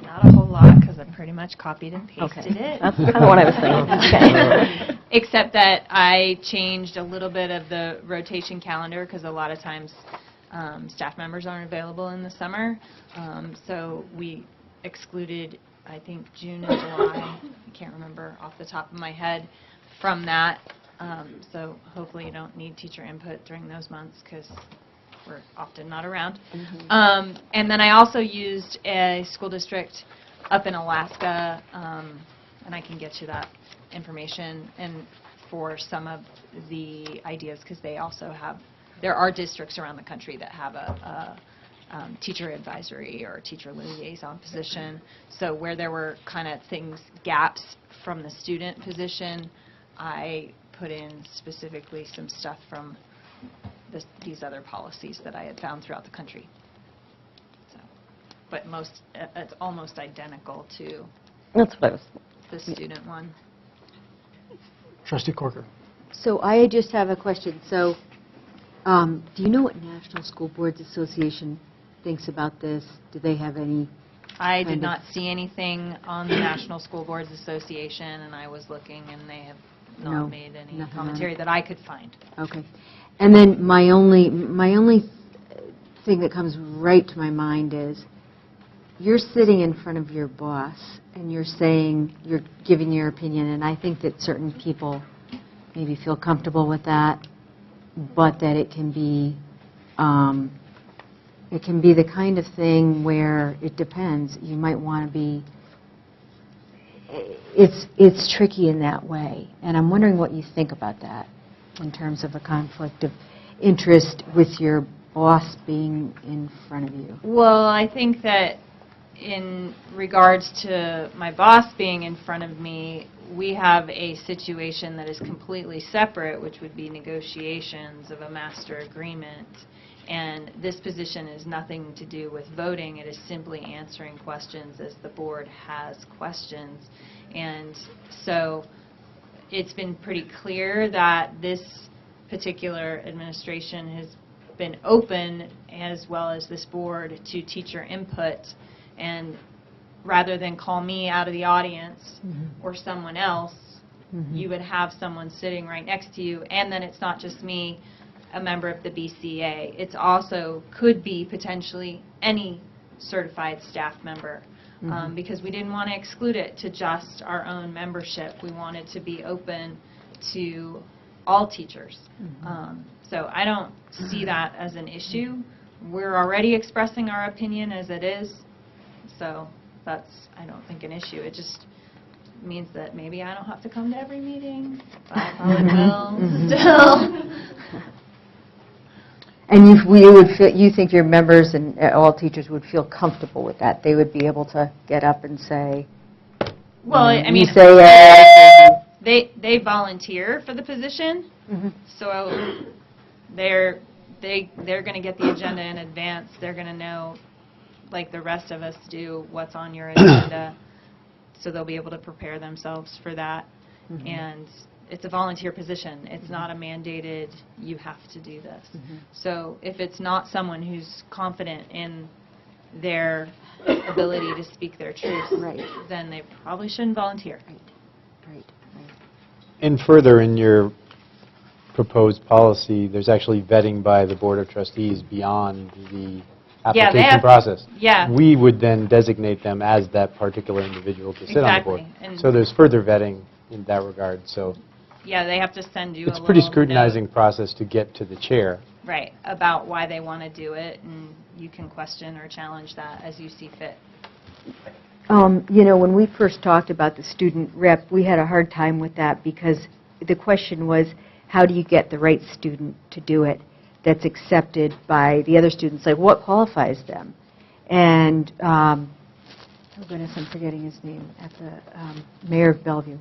Not a whole lot, because I pretty much copied and pasted Okay. it. That's kind of what I was thinking. Okay. Except that I changed a little bit of the rotation calendar, because a lot of times staff members aren't available in the summer. So we excluded, I think, June and July. I can't remember off the top of my head from that. So hopefully you don't need teacher input during those months, because we're often not around. And then I also used a school district up in Alaska, and I can get you that information, and for some of the ideas, because they also have, there are districts around the country that have a teacher advisory or teacher liaison position. So where there were kind of gaps from the student position, I put in specifically some stuff from these other policies that I had found throughout the country. So, but it's almost identical to That's what I was. the student one. Trustee Corker. So I just have a question. So do you know what National School Boards Association thinks about this? Do they have any? I did kind of- not see anything on the National School Boards Association, and I was looking, and they have not No, made any nothing on commentary it. that I could find. Okay. And then my only thing that comes right to my mind is you're sitting in front of your boss and you're saying, you're giving your opinion, and I think that certain people maybe feel comfortable with that, but that it can be the kind of thing where it depends. You might want to be, it's tricky in that way. And I'm wondering what you think about that in terms of a conflict of interest with your boss being in front of you. Well, I think that in regards to my boss being in front of me, we have a situation that is completely separate, which would be negotiations of a master agreement. And this position is nothing to do with voting. It is simply answering questions as the board has questions. And so it's been pretty clear that this particular administration has been open, as well as this board, to teacher input. And rather than call me out of the audience or someone else, you would have someone sitting right next to you. And then it's not just me, a member of the BCA. It's also could be potentially any certified staff member, because we didn't want to exclude it to just our own membership. We wanted to be open to all teachers. So I don't see that as an issue. we're already expressing our opinion as it is, so that's, I don't think, an issue. It just means that maybe I don't have to come to every meeting, but I probably will still. And you think your members and all teachers would feel comfortable with that? They would be able to get up and say, Well, I you mean, say yes. they volunteer for the position, so they're going to get the agenda in advance. They're going to know, like the rest of us do, what's on your agenda, so they'll be able to prepare themselves for that. And it's a volunteer position. It's not a mandated, you have to do this. So if it's not someone who's confident in their ability to speak their truth, then they probably shouldn't volunteer. And further, in your proposed policy, there's actually vetting by the Board of Trustees beyond the application process. Yeah. We would then designate them as that particular individual to sit on the board. And So there's further vetting in that regard. So yeah, they have to send you it's a a pretty little scrutinizing note, process to get to the chair. right, about why they want to do it, and you can question or challenge that as you see fit. When we first talked about the student rep, we had a hard time with that because the question was, how do you get the right student to do it that's accepted by the other students? Like, what qualifies them? And, oh goodness, I'm forgetting his name, at the mayor of Bellevue.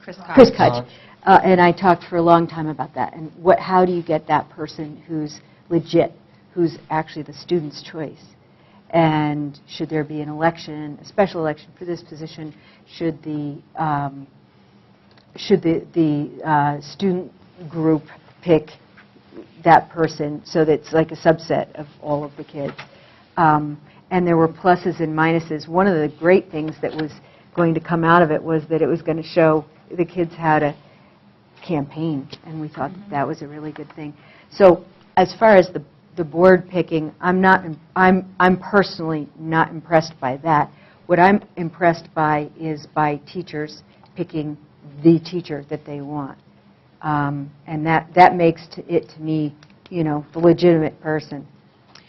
Chris Kutch. And I talked for a long time about that. And how do you get that person who's legit, who's actually the student's choice? And should there be an election, a special election for this position? Should the student group pick that person so that it's like a subset of all of the kids? And there were pluses and minuses. One of the great things that was going to come out of it was that it was going to show the kids how to campaign, and we thought that was a really good thing. So as far as the board picking, I'm personally not impressed by that. What I'm impressed by is by teachers picking the teacher that they want. And that makes it to me, the legitimate person.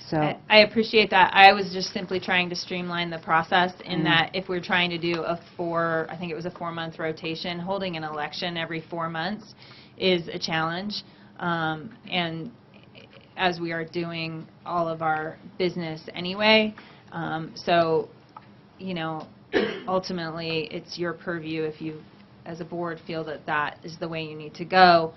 So I appreciate that. I was just simply trying to streamline the process in that if we're trying to do I think it was a 4-month rotation, holding an election every 4 months is a challenge. And as we are doing all of our business anyway, so, ultimately it's your purview if you, as a board, feel that is the way you need to go.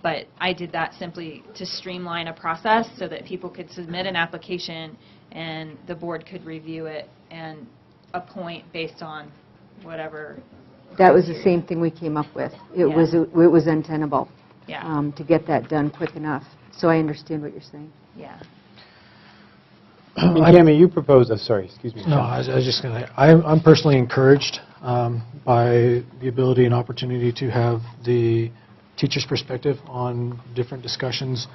But I did that simply to streamline a process so that people could submit an application and the board could review it and appoint based on whatever. that was the same thing we came up with. It was untenable to get that done quick enough. So I understand what you're saying. Yeah. Cami, you proposed, sorry, excuse me. No, I was just going to, I'm personally encouraged by the ability and opportunity to have the teacher's perspective on different discussions,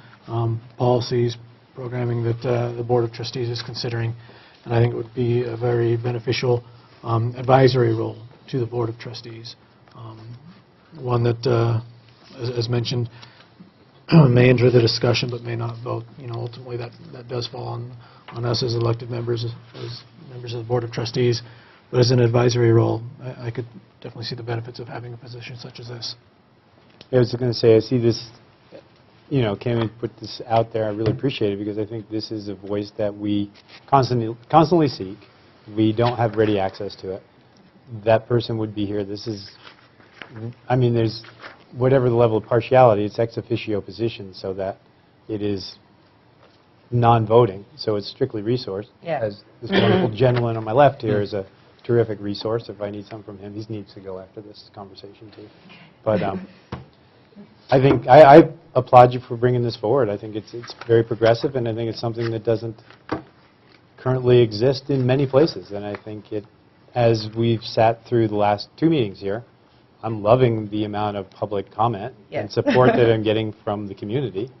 policies, programming that the Board of Trustees is considering. And I think it would be a very beneficial advisory role to the Board of Trustees. One that, as mentioned, may enter the discussion but may not vote. Ultimately that does fall on us as elected members, as members of the Board of Trustees. But as an advisory role, I could definitely see the benefits of having a position such as this. I was going to say, I see this, Cami put this out there. I really appreciate it because I think this is a voice that we constantly seek. We don't have ready access to it. That person would be here. This is, there's whatever the level of partiality, it's ex officio position so that it is non-voting, so it's strictly resource. Yeah. As this wonderful gentleman on my left here is a terrific resource. If I need something from him, he needs to go after this conversation too. But I think I applaud you for bringing this forward. I think it's very progressive, and I think it's something that doesn't currently exist in many places. And I think as we've sat through the last 2 meetings here, I'm loving the amount of public comment and support that I'm getting from the community.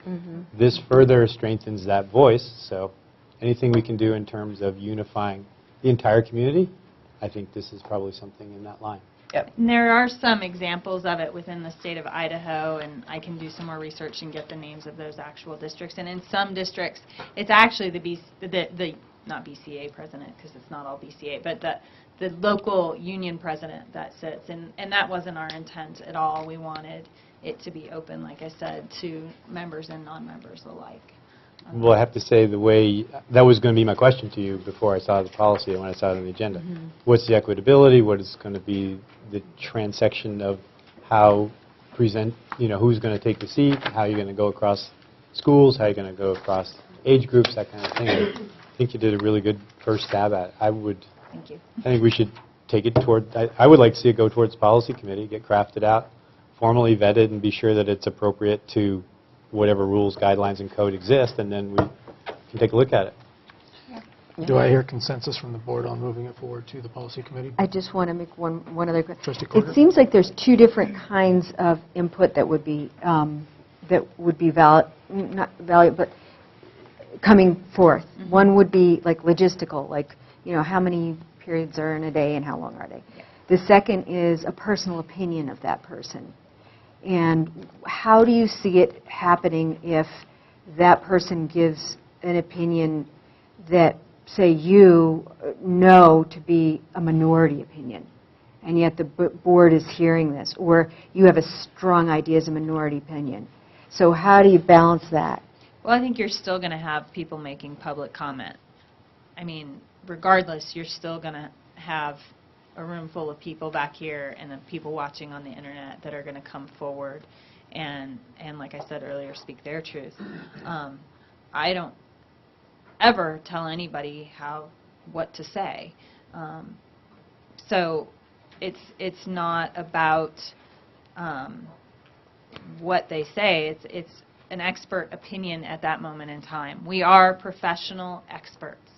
This further strengthens that voice, so anything we can do in terms of unifying the entire community, I think this is probably something in that line. And there are some examples of it within the state of Idaho, and I can do some more research and get the names of those actual districts. And in some districts, it's actually not BCA president, because it's not all BCA, but the local union president that sits. And that wasn't our intent at all. We wanted it to be open, like I said, to members and non-members alike. Well, I have to say, the way, that was going to be my question to you before I saw the policy and when I saw it on the agenda. What's the equitability? What is going to be the transection of how who's going to take the seat, how you're going to go across schools, how you're going to go across age groups, that kind of thing. I think you did a really good first stab at it. Thank you. I think we should take it toward, I would like to see it go towards policy committee, get crafted out, formally vetted, and be sure that it's appropriate to whatever rules, guidelines, and code exist, and then we can take a look at it. Do I hear consensus from the board on moving it forward to the policy committee? I just want to make one other question. Trustee Corder? It seems like there's two different kinds of input that would be valid, not valid, but coming forth. One would be like logistical, like how many periods are in a day and how long are they. The second is a personal opinion of that person. And how do you see it happening if that person gives an opinion that, say, you know to be a minority opinion, and yet the board is hearing this, or you have a strong idea as a minority opinion? So how do you balance that? Well, I think you're still going to have people making public comment. I mean, regardless, you're still going to have a room full of people back here and the people watching on the internet that are going to come forward and like I said earlier, speak their truth. I don't ever tell anybody what to say. So it's not about what they say. It's an expert opinion at that moment in time. We are professional experts,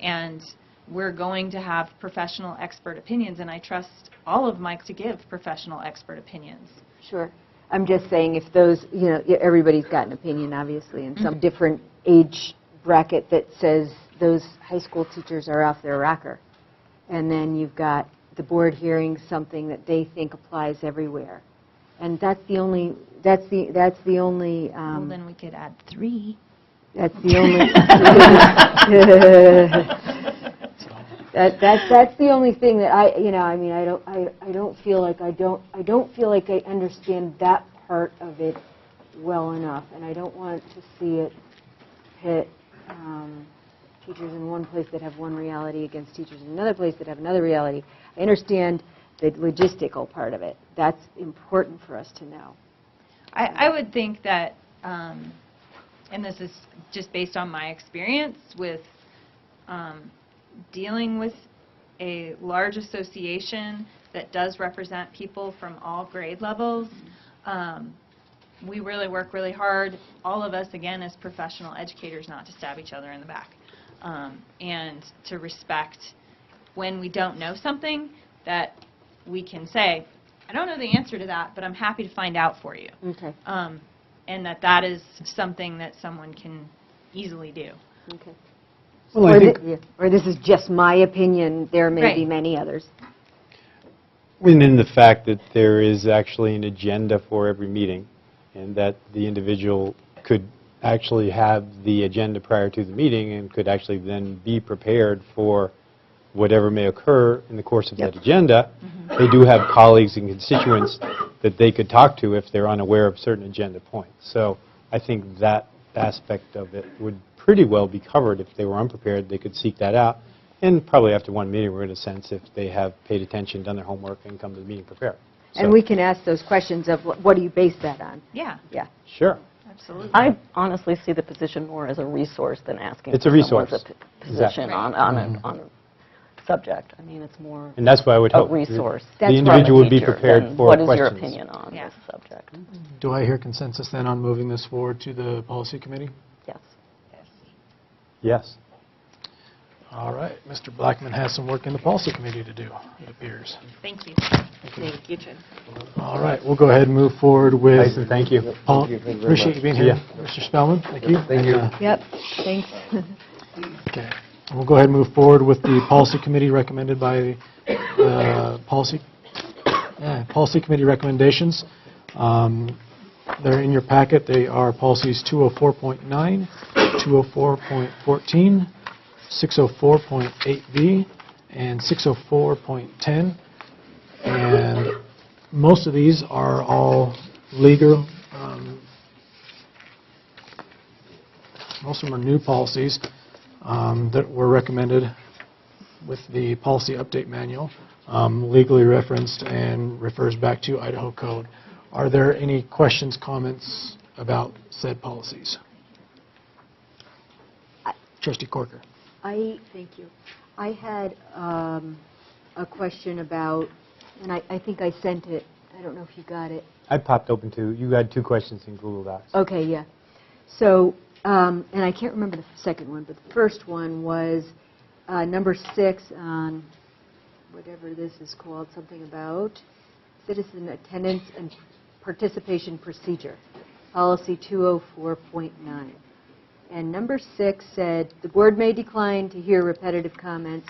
and we're going to have professional expert opinions, and I trust all of Mike to give professional expert opinions. Sure. I'm just saying, if those, everybody's got an opinion, obviously, and some different age bracket that says those high school teachers are off their rocker. And then you've got the board hearing something that they think applies everywhere. And that's the only, Well, then we could add 3. That's the only, that's the only thing that I don't feel like I understand that part of it well enough, and I don't want to see it pit teachers in one place that have one reality against teachers in another place that have another reality. I understand the logistical part of it. That's important for us to know. I would think that, and this is just based on my experience with dealing with a large association that does represent people from all grade levels, we really work really hard, all of us, again, as professional educators, not to stab each other in the back, and to respect when we don't know something, that we can say, I don't know the answer to that, but I'm happy to find out for you. Okay. And that is something that someone can easily do. Okay. Well, I think, or this is just my opinion, there may be Right. many others. and in the fact that there is actually an agenda for every meeting, and that the individual could actually have the agenda prior to the meeting and could actually then be prepared for whatever may occur in the course of that agenda. They do have colleagues and constituents that they could talk to if they're unaware of certain agenda points. So I think that aspect of it would pretty well be covered. If they were unprepared, they could seek that out. And probably after one meeting, we're in a sense if they have paid attention, done their homework, and come to the meeting prepared. And we can ask those questions of what do you base that on? Yeah. Yeah. Sure. Absolutely. I honestly see the position more as a resource than asking It's a for someone's resource. position Exactly. on a subject. I mean, it's more And that's why I would a hope resource. the individual would be teacher prepared than for what questions. is your opinion on this subject. Do I hear consensus then on moving this forward to the policy committee? Yes. Yes. All right. Mr. Blackman has some work in the policy committee to do, it appears. Thank you. Thank you, Jen. All right. We'll go ahead and move forward with... Tyson, thank you. Paul, Thank you very appreciate much. you being See here. ya. Mr. Spellman, thank you. Thank you. Yep, thanks. Okay. We'll go ahead and move forward with the policy committee recommended by the policy Policy Committee recommendations. They're in your packet. They are policies 204.9, 204.14, 604.8B, and 604.10. And most of these are all legal. Most of them are new policies that were recommended with the policy update manual, legally referenced and refers back to Idaho Code. Are there any questions, comments about said policies? Trustee Corker. Thank you. I had a question about, and I think I sent it. I don't know if you got it. I popped open too. You had 2 questions in Google Docs. Okay, yeah. So, and I can't remember the second one, but the first one was number 6 on whatever this is called, something about citizen attendance and participation procedure, policy 204.9. And number 6 said, the board may decline to hear repetitive comments.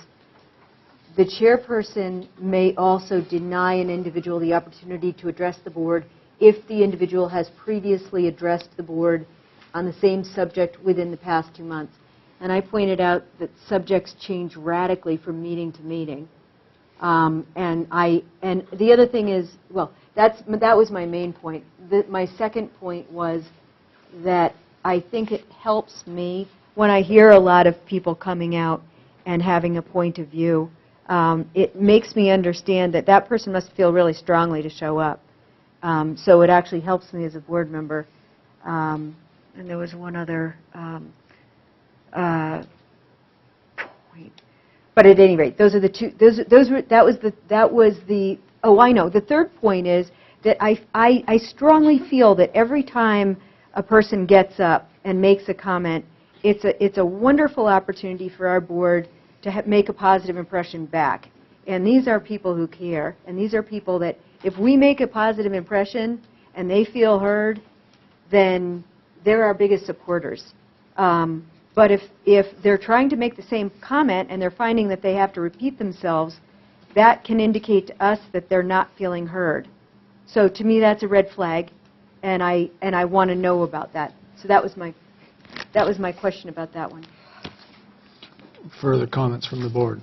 The chairperson may also deny an individual the opportunity to address the board if the individual has previously addressed the board on the same subject within the past 2 months. And I pointed out that subjects change radically from meeting to meeting. And the other thing is, well, that was my main point. My second point was that I think it helps me when I hear a lot of people coming out and having a point of view. It makes me understand that that person must feel really strongly to show up. So it actually helps me as a board member. And there was one other point. But at any rate, those are the two. That was the. Oh, I know. The third point is that I strongly feel that every time a person gets up and makes a comment, it's a wonderful opportunity for our board to make a positive impression back. And these are people who care, and these are people that if we make a positive impression and they feel heard, then they're our biggest supporters. But if they're trying to make the same comment and they're finding that they have to repeat themselves, that can indicate to us that they're not feeling heard. So to me, that's a red flag, and I want to know about that. So that was my question about that one. Further comments from the board?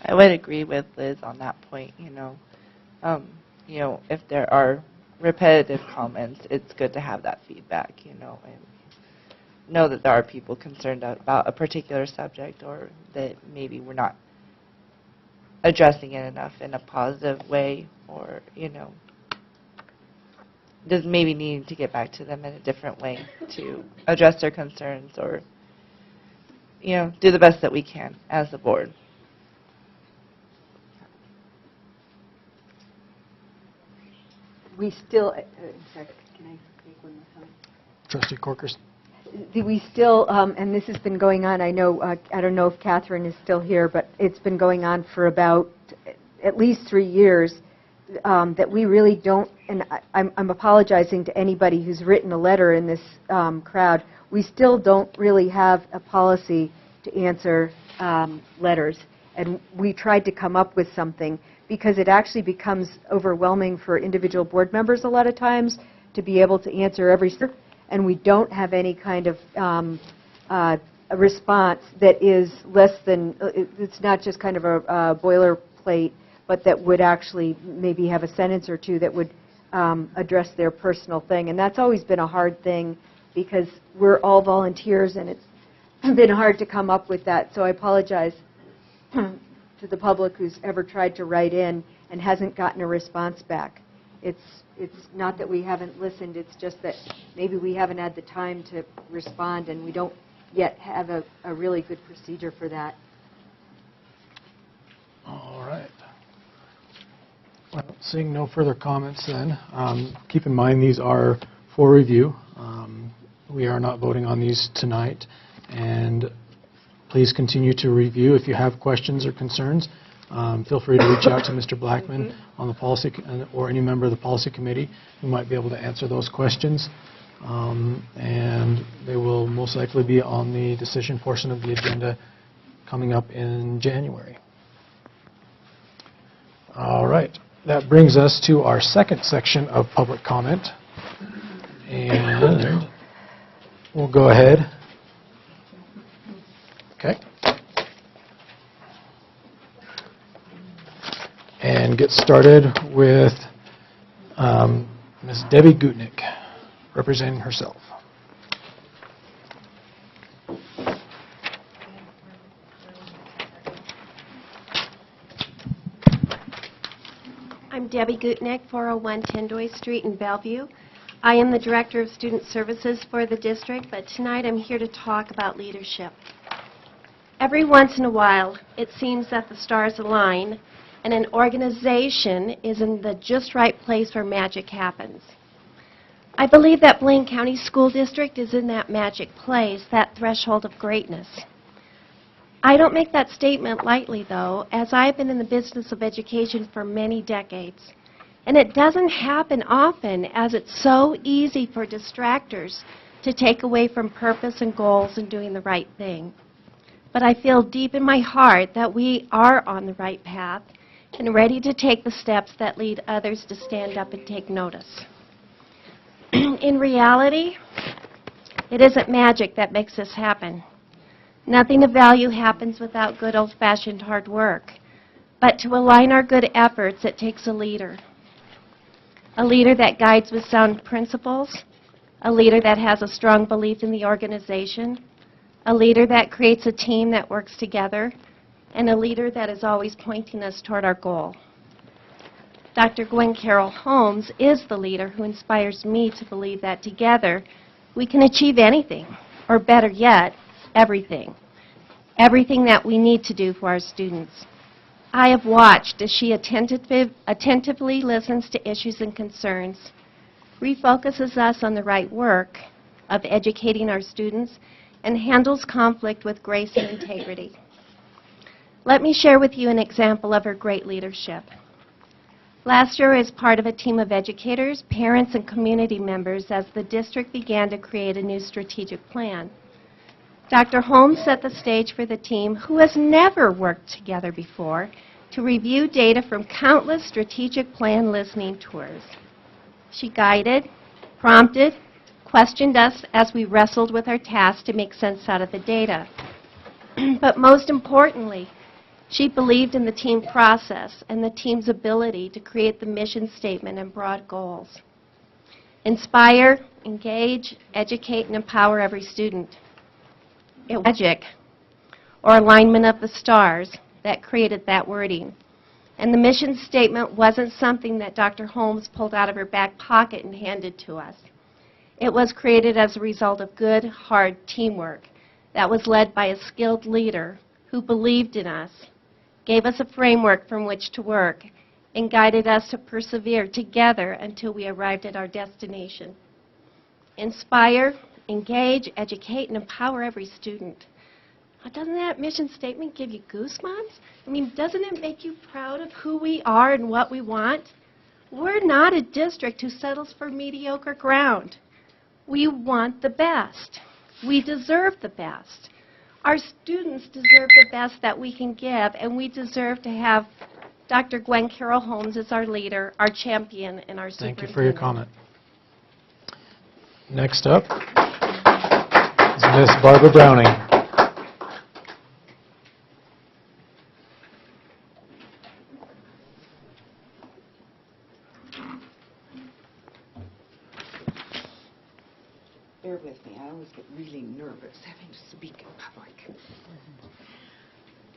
I would agree with Liz on that point. If there are repetitive comments, it's good to have that feedback, and know that there are people concerned about a particular subject, or that maybe we're not addressing it enough in a positive way, or just maybe needing to get back to them in a different way to address their concerns, or do the best that we can as the board. We still, sorry, can I make one more comment? Trustee Corkers. We still, and this has been going on, I don't know if Catherine is still here, but it's been going on for about at least 3 years, that we really don't, and I'm apologizing to anybody who's written a letter in this crowd, we still don't really have a policy to answer letters. And we tried to come up with something, because it actually becomes overwhelming for individual board members a lot of times to be able to answer every, and we don't have any kind of a response that is less than, it's not just kind of a boilerplate, but that would actually maybe have a sentence or two that would address their personal thing. And that's always been a hard thing, because we're all volunteers, and it's been hard to come up with that. So I apologize to the public who's ever tried to write in and hasn't gotten a response back. It's not that we haven't listened, it's just that maybe we haven't had the time to respond, and we don't yet have a really good procedure for that. All right. Well, seeing no further comments then, keep in mind these are for review. We are not voting on these tonight, and please continue to review. If you have questions or concerns, feel free to reach out to Mr. Blackman on the policy, or any member of the policy committee who might be able to answer those questions. And they will most likely be on the decision portion of the agenda coming up in January. All right. That brings us to our second section of public comment. And we'll go ahead. Okay. And get started with Ms. Debbie Gutnick, representing herself. I'm Debbie Gutnick, 401 Tendoy Street in Bellevue. I am the Director of Student Services for the district, but tonight I'm here to talk about leadership. Every once in a while, it seems that the stars align and an organization is in the just right place where magic happens. I believe that Blaine County School District is in that magic place, that threshold of greatness. I don't make that statement lightly, though, as I've been in the business of education for many decades. And it doesn't happen often, as it's so easy for distractors to take away from purpose and goals and doing the right thing. But I feel deep in my heart that we are on the right path and ready to take the steps that lead others to stand up and take notice. In reality, it isn't magic that makes this happen. Nothing of value happens without good old-fashioned hard work. But to align our good efforts, it takes a leader. A leader that guides with sound principles, a leader that has a strong belief in the organization, a leader that creates a team that works together, and a leader that is always pointing us toward our goal. Dr. Gwen Carroll Holmes is the leader who inspires me to believe that together we can achieve anything, or better yet, everything. Everything that we need to do for our students. I have watched as she attentively listens to issues and concerns, refocuses us on the right work of educating our students, and handles conflict with grace and integrity. Let me share with you an example of her great leadership. Last year, as part of a team of educators, parents, and community members, as the district began to create a new strategic plan, Dr. Holmes set the stage for the team, who has never worked together before, to review data from countless strategic plan listening tours. She guided, prompted, questioned us as we wrestled with our task to make sense out of the data. But most importantly, she believed in the team process and the team's ability to create the mission statement and broad goals. Inspire, engage, educate, and empower every student. It was magic, or alignment of the stars, that created that wording. And the mission statement wasn't something that Dr. Holmes pulled out of her back pocket and handed to us. It was created as a result of good, hard teamwork that was led by a skilled leader who believed in us, gave us a framework from which to work, and guided us to persevere together until we arrived at our destination. Inspire, engage, educate, and empower every student. Now, doesn't that mission statement give you goosebumps? I mean, doesn't it make you proud of who we are and what we want? We're not a district who settles for mediocre ground. We want the best. We deserve the best. Our students deserve the best that we can give, and we deserve to have Dr. Gwen Carroll Holmes as our leader, our champion, and our superintendent. Thank you for your comment. Next up is Ms. Barbara Browning. Bear with me. I always get really nervous having to speak in public.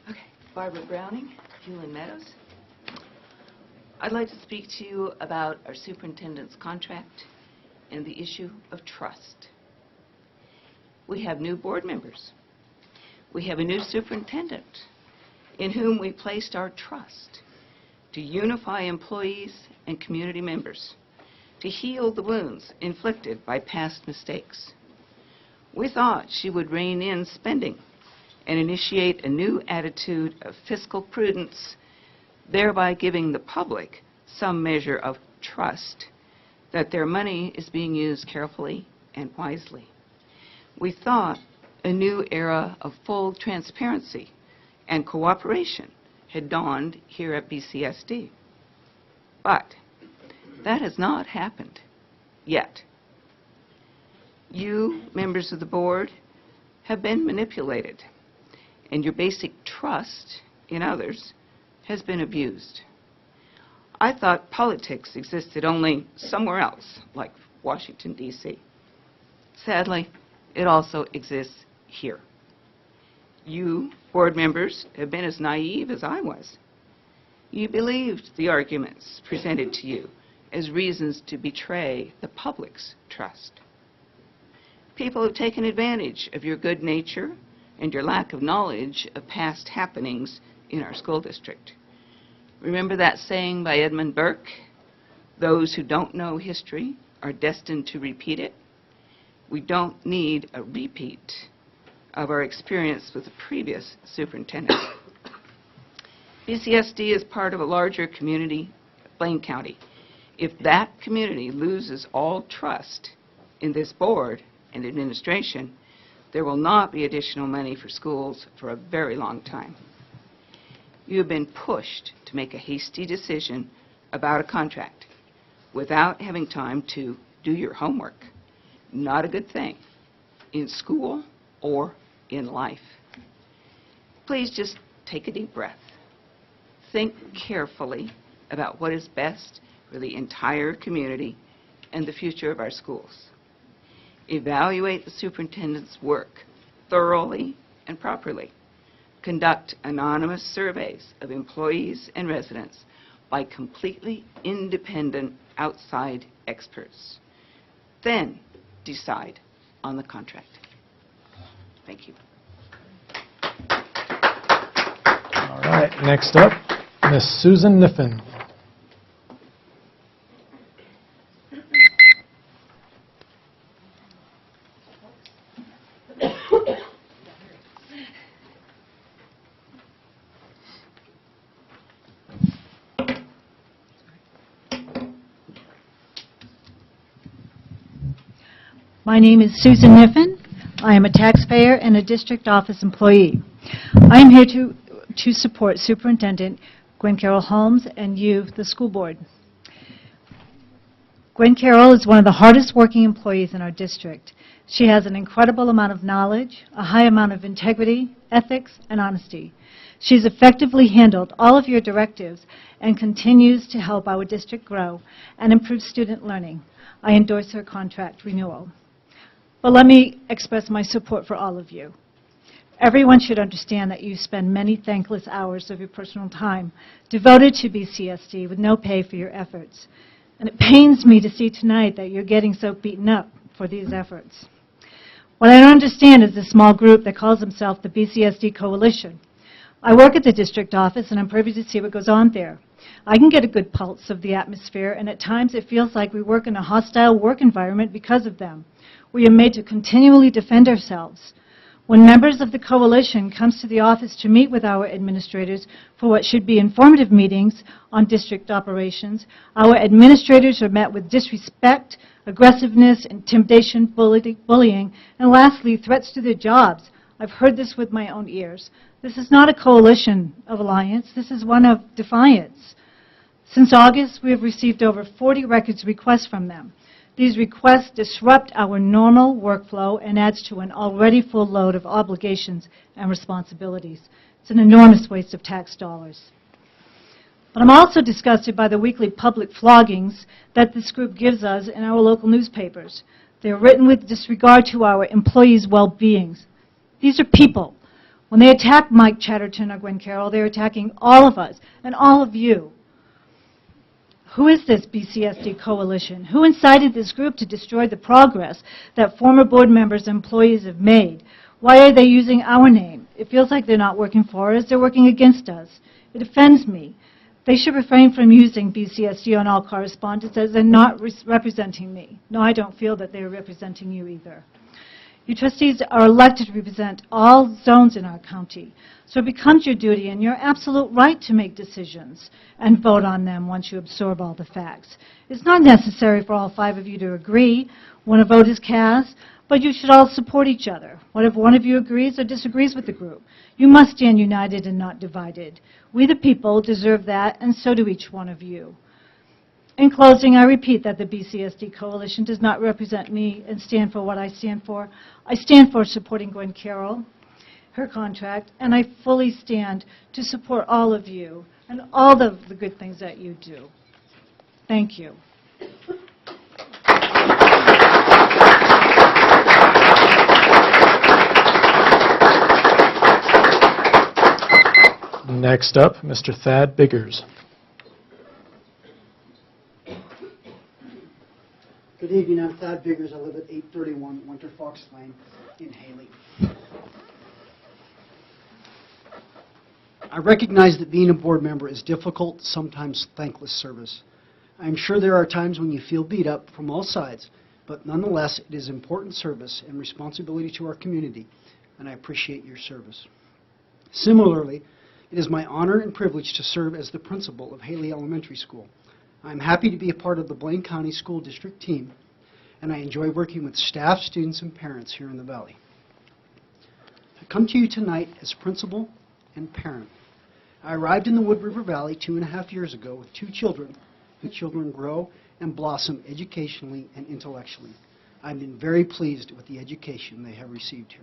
Okay, Barbara Browning, Hewlin Meadows. I'd like to speak to you about our superintendent's contract and the issue of trust. We have new board members. We have a new superintendent in whom we placed our trust to unify employees and community members, to heal the wounds inflicted by past mistakes. We thought she would rein in spending and initiate a new attitude of fiscal prudence, thereby giving the public some measure of trust that their money is being used carefully and wisely. We thought a new era of full transparency and cooperation had dawned here at BCSD. But that has not happened yet. You, members of the board, have been manipulated, and your basic trust in others has been abused. I thought politics existed only somewhere else, like Washington, D.C. Sadly, it also exists here. You, board members, have been as naive as I was. You believed the arguments presented to you as reasons to betray the public's trust. People have taken advantage of your good nature and your lack of knowledge of past happenings in our school district. Remember that saying by Edmund Burke, "Those who don't know history are destined to repeat it"? We don't need a repeat of our experience with the previous superintendent. BCSD is part of a larger community, Blaine County. If that community loses all trust in this board and administration, there will not be additional money for schools for a very long time. You have been pushed to make a hasty decision about a contract without having time to do your homework. Not a good thing in school or in life. Please just take a deep breath. Think carefully about what is best for the entire community and the future of our schools. Evaluate the superintendent's work thoroughly and properly. Conduct anonymous surveys of employees and residents by completely independent outside experts. Then decide on the contract. Thank you. All right, next up, Ms. Susan Niffen. My name is Susan Niffen. I am a taxpayer and a district office employee. I am here to support Superintendent Gwen Carroll Holmes and you, the school board. Gwen Carroll is one of the hardest working employees in our district. She has an incredible amount of knowledge, a high amount of integrity, ethics, and honesty. She's effectively handled all of your directives and continues to help our district grow and improve student learning. I endorse her contract renewal. But let me express my support for all of you. Everyone should understand that you spend many thankless hours of your personal time devoted to BCSD with no pay for your efforts. And it pains me to see tonight that you're getting so beaten up for these efforts. What I don't understand is this small group that calls themselves the BCSD Coalition. I work at the district office and I'm privy to see what goes on there. I can get a good pulse of the atmosphere, and at times it feels like we work in a hostile work environment because of them. We are made to continually defend ourselves. When members of the coalition comes to the office to meet with our administrators for what should be informative meetings on district operations, our administrators are met with disrespect, aggressiveness, intimidation, bullying, and lastly, threats to their jobs. I've heard this with my own ears. This is not a coalition of alliance. This is one of defiance. Since August, we have received over 40 records requests from them. These requests disrupt our normal workflow and adds to an already full load of obligations and responsibilities. It's an enormous waste of tax dollars. But I'm also disgusted by the weekly public floggings that this group gives us in our local newspapers. They're written with disregard to our employees' well-beings. These are people. When they attack Mike Chatterton or Gwen Carroll, they're attacking all of us and all of you. Who is this BCSD coalition? Who incited this group to destroy the progress that former board members and employees have made? Why are they using our name? It feels like they're not working for us, they're working against us. It offends me. They should refrain from using BCSD on all correspondence as they're not representing me. No, I don't feel that they're representing you either. You trustees are elected to represent all zones in our county, so it becomes your duty and your absolute right to make decisions and vote on them once you absorb all the facts. It's not necessary for all 5 of you to agree when a vote is cast, But you should all support each other. What if one of you agrees or disagrees with the group? You must stand united and not divided. We the people deserve that, and so do each one of you. In closing, I repeat that the BCSD Coalition does not represent me and stand for what I stand for. I stand for supporting Gwen Carroll, her contract, and I fully stand to support all of you and all the good things that you do. Thank you. Next up, Mr. Thad Biggers. Good evening, I'm Thad Biggers. I live at 831 Winter Fox Lane in Haley. I recognize that being a board member is difficult, sometimes thankless service. I'm sure there are times when you feel beat up from all sides, but nonetheless, it is important service and responsibility to our community, and I appreciate your service. Similarly, it is my honor and privilege to serve as the principal of Haley Elementary School. I'm happy to be a part of the Blaine County School District team, and I enjoy working with staff, students, and parents here in the Valley. I come to you tonight as principal and parent. I arrived in the Wood River Valley 2.5 years ago with 2 children, whose children grow and blossom educationally and intellectually. I've been very pleased with the education they have received here.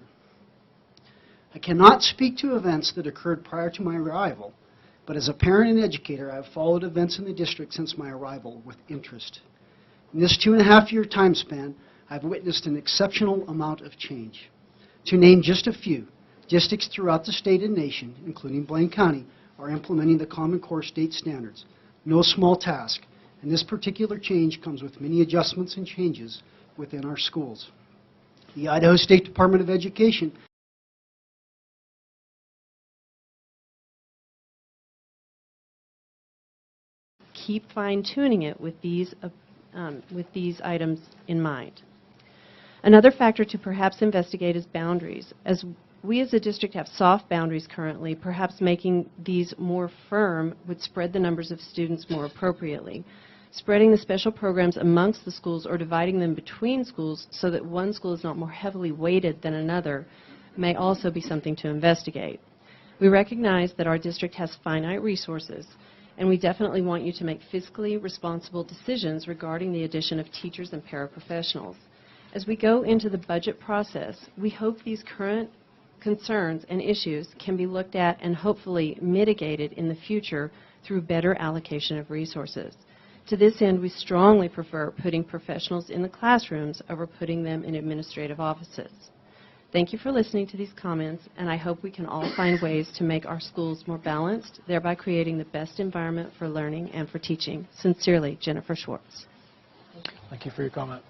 I cannot speak to events that occurred prior to my arrival, but as a parent and educator, I have followed events in the district since my arrival with interest. In this 2.5-year time span, I've witnessed an exceptional amount of change. To name just a few, districts throughout the state and nation, including Blaine County, are implementing the Common Core state standards. No small task, and this particular change comes with many adjustments and changes within our schools. The Idaho State Department of Education keep fine-tuning it with these items in mind. Another factor to perhaps investigate is boundaries. As we as a district have soft boundaries currently, perhaps making these more firm would spread the numbers of students more appropriately. Spreading the special programs amongst the schools or dividing them between schools so that one school is not more heavily weighted than another may also be something to investigate. We recognize that our district has finite resources, and we definitely want you to make fiscally responsible decisions regarding the addition of teachers and paraprofessionals. As we go into the budget process, we hope these current concerns and issues can be looked at and hopefully mitigated in the future through better allocation of resources. To this end, we strongly prefer putting professionals in the classrooms over putting them in administrative offices. Thank you for listening to these comments, and I hope we can all find ways to make our schools more balanced, thereby creating the best environment for learning and for teaching. Sincerely, Jennifer Schwartz. Thank you for your comment.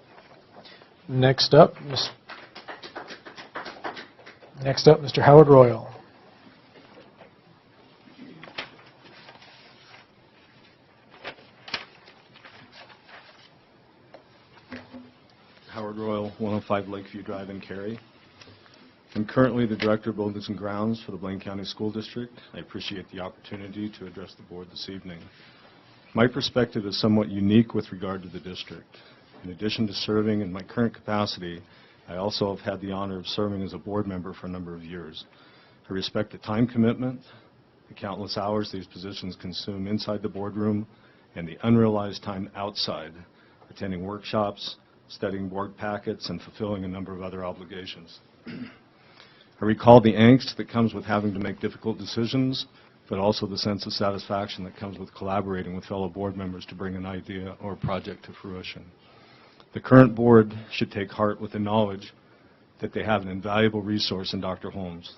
Next up, Mr. Howard Royal. Howard Royal, 105 Lakeview Drive in Cary. I'm currently the Director of Buildings and Grounds for the Blaine County School District. I appreciate the opportunity to address the board this evening. My perspective is somewhat unique with regard to the district. In addition to serving in my current capacity, I also have had the honor of serving as a board member for a number of years. I respect the time commitment, the countless hours these positions consume inside the boardroom, and the unrealized time outside, attending workshops, studying board packets, and fulfilling a number of other obligations. I recall the angst that comes with having to make difficult decisions, but also the sense of satisfaction that comes with collaborating with fellow board members to bring an idea or a project to fruition. The current board should take heart with the knowledge that they have an invaluable resource in Dr. Holmes.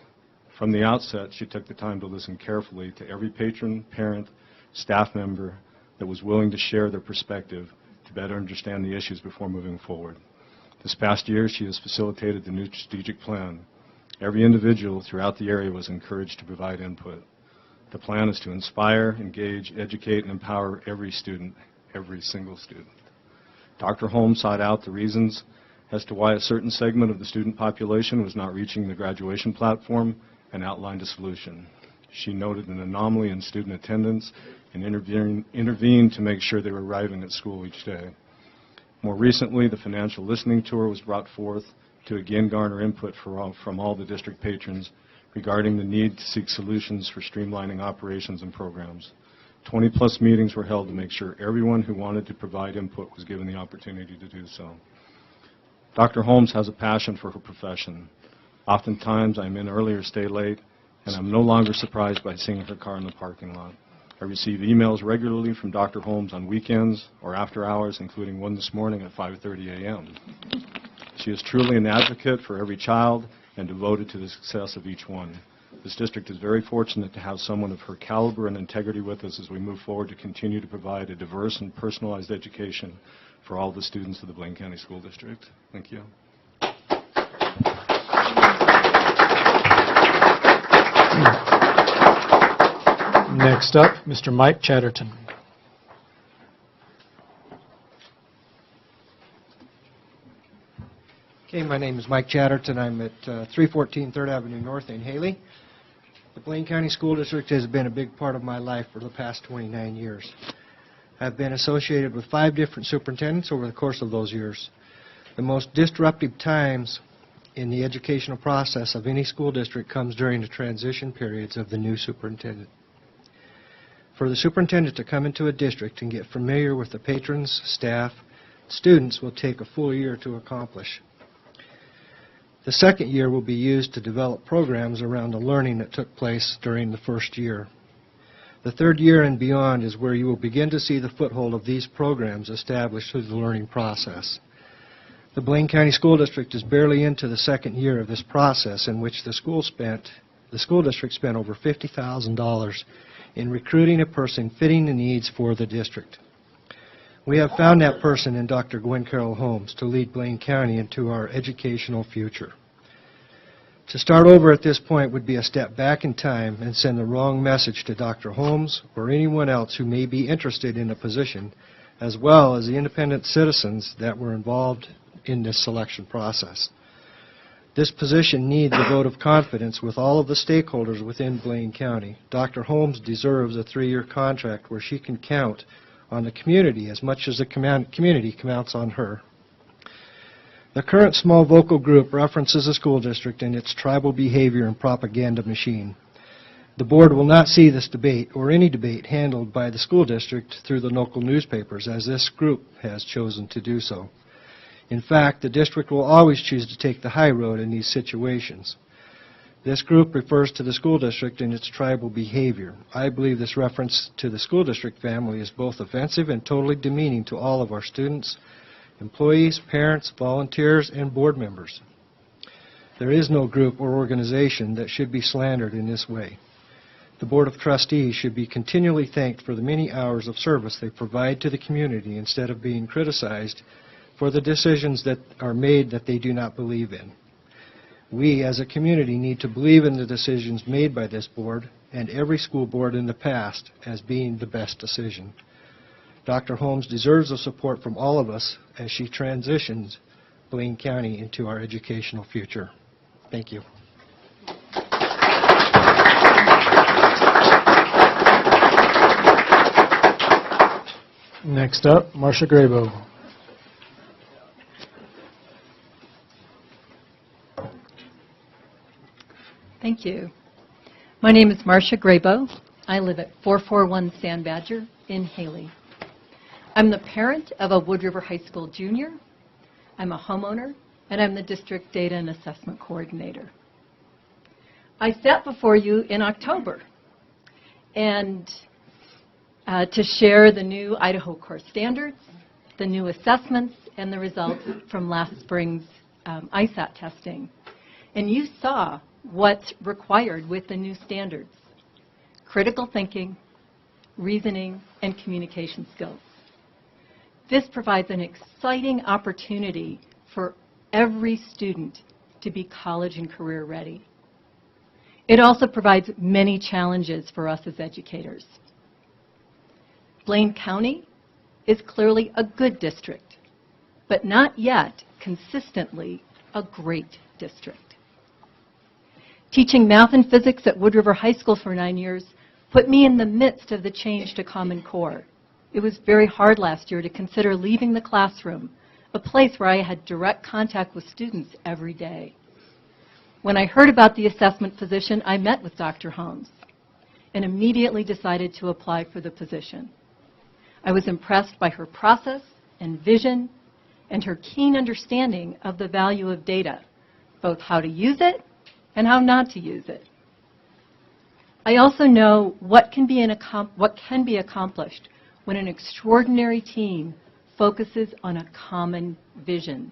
From the outset, she took the time to listen carefully to every patron, parent, staff member that was willing to share their perspective to better understand the issues before moving forward. This past year, she has facilitated the new strategic plan. Every individual throughout the area was encouraged to provide input. The plan is to inspire, engage, educate, and empower every student, every single student. Dr. Holmes sought out the reasons as to why a certain segment of the student population was not reaching the graduation platform and outlined a solution. She noted an anomaly in student attendance and intervened to make sure they were arriving at school each day. More recently, the financial listening tour was brought forth to again garner input from all the district patrons regarding the need to seek solutions for streamlining operations and programs. 20-plus meetings were held to make sure everyone who wanted to provide input was given the opportunity to do so. Dr. Holmes has a passion for her profession. Oftentimes, I'm in early or stay late, and I'm no longer surprised by seeing her car in the parking lot. I receive emails regularly from Dr. Holmes on weekends or after hours, including one this morning at 5:30 a.m. She is truly an advocate for every child and devoted to the success of each one. This district is very fortunate to have someone of her caliber and integrity with us as we move forward to continue to provide a diverse and personalized education for all the students of the Blaine County School District. Thank you. Next up, Mr. Mike Chatterton. Okay, my name is Mike Chatterton. I'm at 314 3rd Avenue North in Haley. The Blaine County School District has been a big part of my life for the past 29 years. I've been associated with 5 different superintendents over the course of those years. The most disruptive times in the educational process of any school district comes during the transition periods of the new superintendent. For the superintendent to come into a district and get familiar with the patrons, staff, students will take a full year to accomplish. The second year will be used to develop programs around the learning that took place during the first year. The third year and beyond is where you will begin to see the foothold of these programs established through the learning process. The Blaine County School District is barely into the second year of this process, in which the school district spent over $50,000 in recruiting a person fitting the needs for the district. We have found that person in Dr. Gwen Carroll Holmes to lead Blaine County into our educational future. To start over at this point would be a step back in time and send the wrong message to Dr. Holmes or anyone else who may be interested in a position, as well as the independent citizens that were involved in this selection process. This position needs a vote of confidence with all of the stakeholders within Blaine County. Dr. Holmes deserves a 3-year contract where she can count on the community as much as the community counts on her. The current small vocal group references the school district and its tribal behavior and propaganda machine. The board will not see this debate or any debate handled by the school district through the local newspapers, as this group has chosen to do so. In fact, the district will always choose to take the high road in these situations. This group refers to the school district and its tribal behavior. I believe this reference to the school district family is both offensive and totally demeaning to all of our students, employees, parents, volunteers, and board members. There is no group or organization that should be slandered in this way. The Board of Trustees should be continually thanked for the many hours of service they provide to the community instead of being criticized for the decisions that are made that they do not believe in. We, as a community, need to believe in the decisions made by this board and every school board in the past as being the best decision. Dr. Holmes deserves the support from all of us as she transitions Blaine County into our educational future. Thank you. Next up, Marcia Grabo. Thank you. My name is Marcia Grabo. I live at 441 Sand Badger in Haley. I'm the parent of a Wood River High School junior. I'm a homeowner, and I'm the district data and assessment coordinator. I sat before you in October and to share the new Idaho Core Standards, the new assessments, and the results from last spring's ISAT testing. And you saw what's required with the new standards: critical thinking, reasoning, and communication skills. This provides an exciting opportunity for every student to be college and career ready. It also provides many challenges for us as educators. Blaine County is clearly a good district, but not yet consistently a great district. Teaching math and physics at Wood River High School for 9 years put me in the midst of the change to Common Core. It was very hard last year to consider leaving the classroom a place where I had direct contact with students every day. When I heard about the assessment position, I met with Dr. Holmes and immediately decided to apply for the position. I was impressed by her process and vision and her keen understanding of the value of data, both how to use it and how not to use it. I also know what can be accomplished when an extraordinary team focuses on a common vision.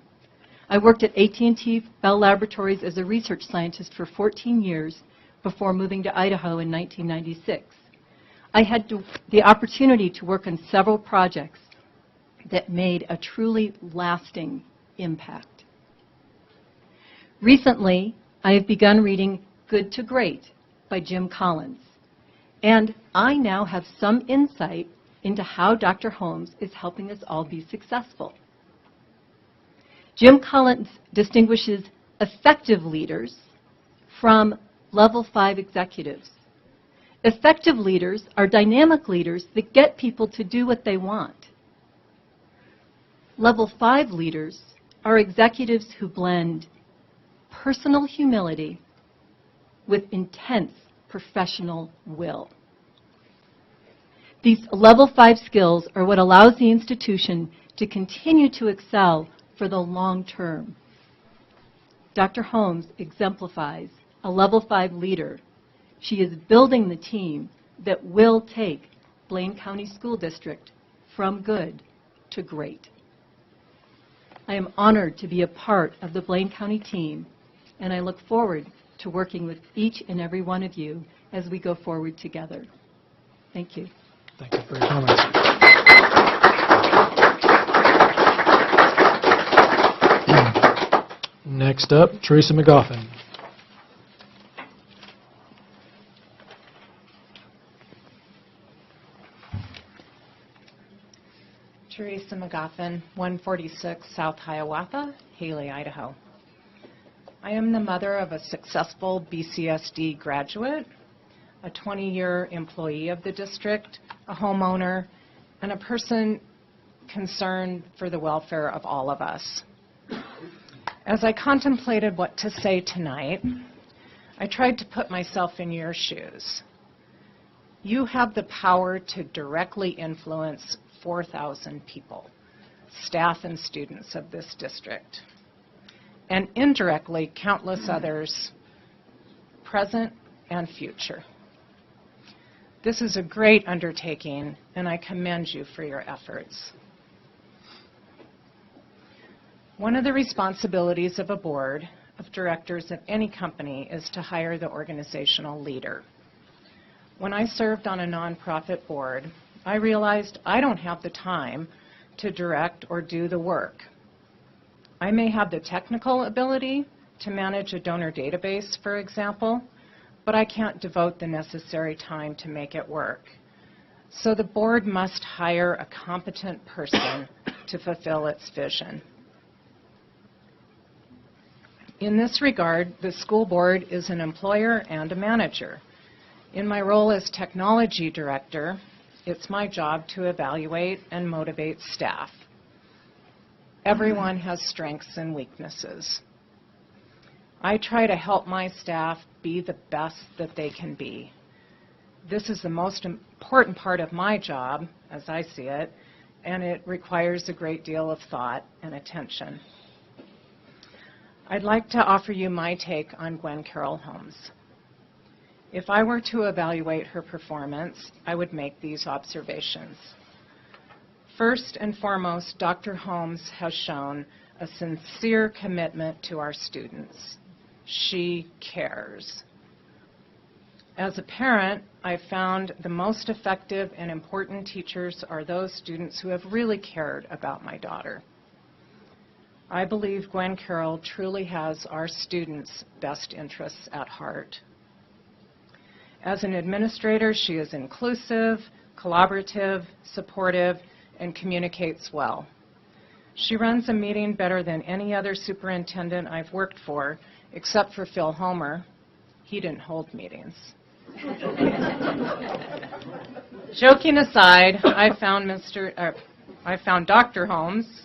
I worked at AT&T Bell Laboratories as a research scientist for 14 years before moving to Idaho in 1996. I had the opportunity to work on several projects that made a truly lasting impact. Recently, I have begun reading Good to Great by Jim Collins, and I now have some insight into how Dr. Holmes is helping us all be successful. Jim Collins distinguishes effective leaders from level 5 executives. Effective leaders are dynamic leaders that get people to do what they want. Level 5 leaders are executives who blend personal humility with intense professional will. These level 5 skills are what allows the institution to continue to excel for the long term. Dr. Holmes exemplifies a level 5 leader. She is building the team that will take Blaine County School District from good to great. I am honored to be a part of the Blaine County team, and I look forward to working with each and every one of you as we go forward together. Thank you. Thank you for your comments. Next up, Teresa McGoffin. Teresa McGoffin, 146 South Hiawatha, Haley, Idaho. I am the mother of a successful BCSD graduate, a 20-year employee of the district, a homeowner, and a person concerned for the welfare of all of us. As I contemplated what to say tonight, I tried to put myself in your shoes. You have the power to directly influence 4,000 people, staff and students of this district, and indirectly countless others, present and future. This is a great undertaking, and I commend you for your efforts. One of the responsibilities of a board of directors of any company is to hire the organizational leader. When I served on a nonprofit board, I realized I don't have the time to direct or do the work. I may have the technical ability to manage a donor database, for example, but I can't devote the necessary time to make it work. So the board must hire a competent person to fulfill its vision. In this regard, the school board is an employer and a manager. In my role as technology director, it's my job to evaluate and motivate staff. Everyone has strengths and weaknesses. I try to help my staff be the best that they can be. This is the most important part of my job, as I see it, and it requires a great deal of thought and attention. I'd like to offer you my take on Gwen Carroll Holmes. If I were to evaluate her performance, I would make these observations. First and foremost, Dr. Holmes has shown a sincere commitment to our students. She cares. As a parent, I've found the most effective and important teachers are those students who have really cared about my daughter. I believe Gwen Carroll truly has our students' best interests at heart. As an administrator, she is inclusive, collaborative, supportive, and communicates well. She runs a meeting better than any other superintendent I've worked for, except for Phil Homer. He didn't hold meetings. Joking aside, I found Dr. Holmes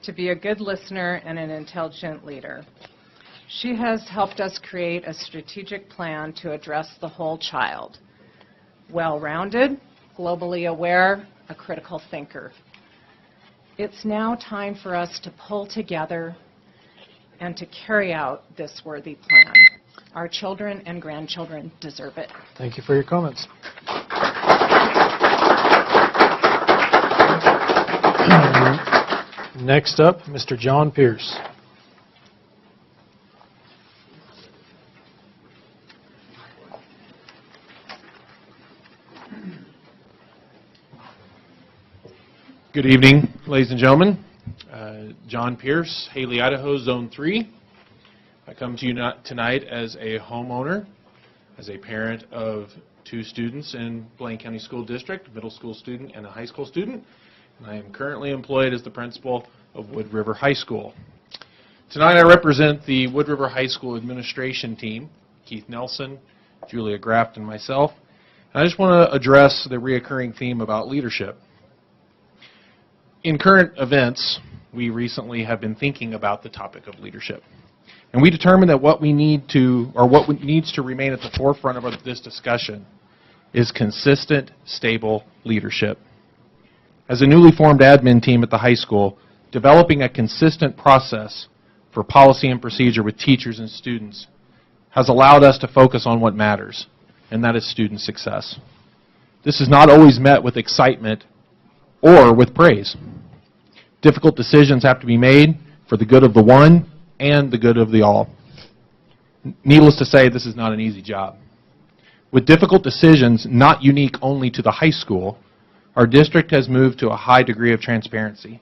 to be a good listener and an intelligent leader. She has helped us create a strategic plan to address the whole child. Well-rounded, globally aware, a critical thinker. It's now time for us to pull together and to carry out this worthy plan. Our children and grandchildren deserve it. Thank you for your comments. Next up, Mr. John Pierce. Good evening, ladies and gentlemen. John Pierce, Haley, Idaho, Zone 3. I come to you tonight as a homeowner, as a parent of 2 students in Blaine County School District, a middle school student and a high school student. And I am currently employed as the principal of Wood River High School. Tonight I represent the Wood River High School administration team, Keith Nelson, Julia Graft, and myself. And I just want to address the reoccurring theme about leadership. In current events, we recently have been thinking about the topic of leadership. And we determined that what needs to remain at the forefront of this discussion is consistent, stable leadership. As a newly formed admin team at the high school, developing a consistent process for policy and procedure with teachers and students has allowed us to focus on what matters, and that is student success. This is not always met with excitement or with praise. Difficult decisions have to be made for the good of the one and the good of the all. Needless to say, this is not an easy job. With difficult decisions not unique only to the high school, our district has moved to a high degree of transparency.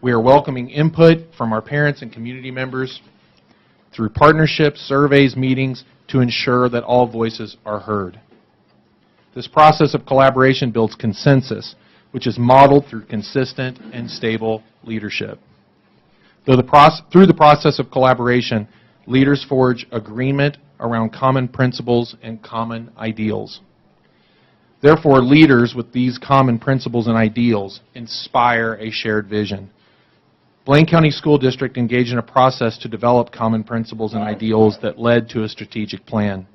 We are welcoming input from our parents and community members through partnerships, surveys, meetings to ensure that all voices are heard. This process of collaboration builds consensus, which is modeled through consistent and stable leadership. Through the process of collaboration, leaders forge agreement around common principles and common ideals. Therefore, leaders with these common principles and ideals inspire a shared vision. Blaine County School District engaged in a process to develop common principles and ideals that led to a strategic plan.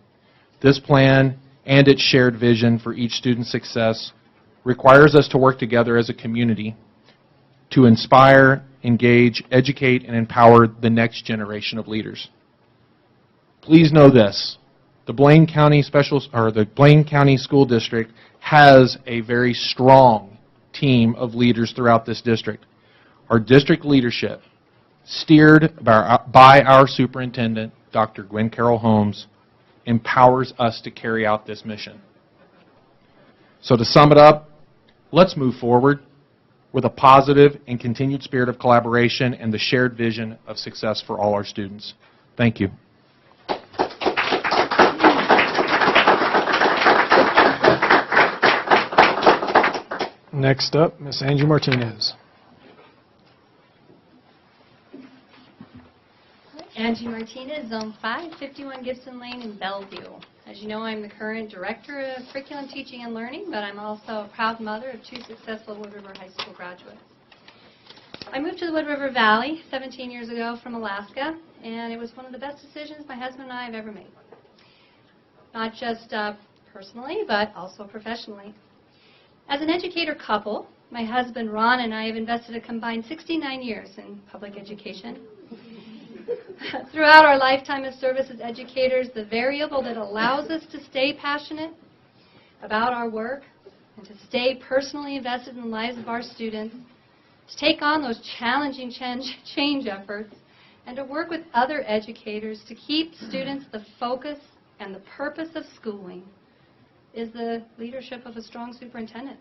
This plan and its shared vision for each student's success requires us to work together as a community to inspire, engage, educate, and empower the next generation of leaders. Please know this. The Blaine County School District has a very strong team of leaders throughout this district. Our district leadership, steered by our superintendent, Dr. Gwen Carroll Holmes, empowers us to carry out this mission. So to sum it up, let's move forward with a positive and continued spirit of collaboration and the shared vision of success for all our students. Thank you. Next up, Ms. Angie Martinez. Angie Martinez, Zone 5, 51 Gibson Lane in Bellevue. As you know, I'm the current Director of Curriculum Teaching and Learning, but I'm also a proud mother of 2 successful Wood River High School graduates. I moved to the Wood River Valley 17 years ago from Alaska, and it was one of the best decisions my husband and I have ever made. Not just personally, but also professionally. As an educator couple, my husband Ron and I have invested a combined 69 years in public education. Throughout our lifetime of service as educators, the variable that allows us to stay passionate about our work and to stay personally invested in the lives of our students, to take on those challenging change efforts, and to work with other educators to keep students the focus and the purpose of schooling is the leadership of a strong superintendent.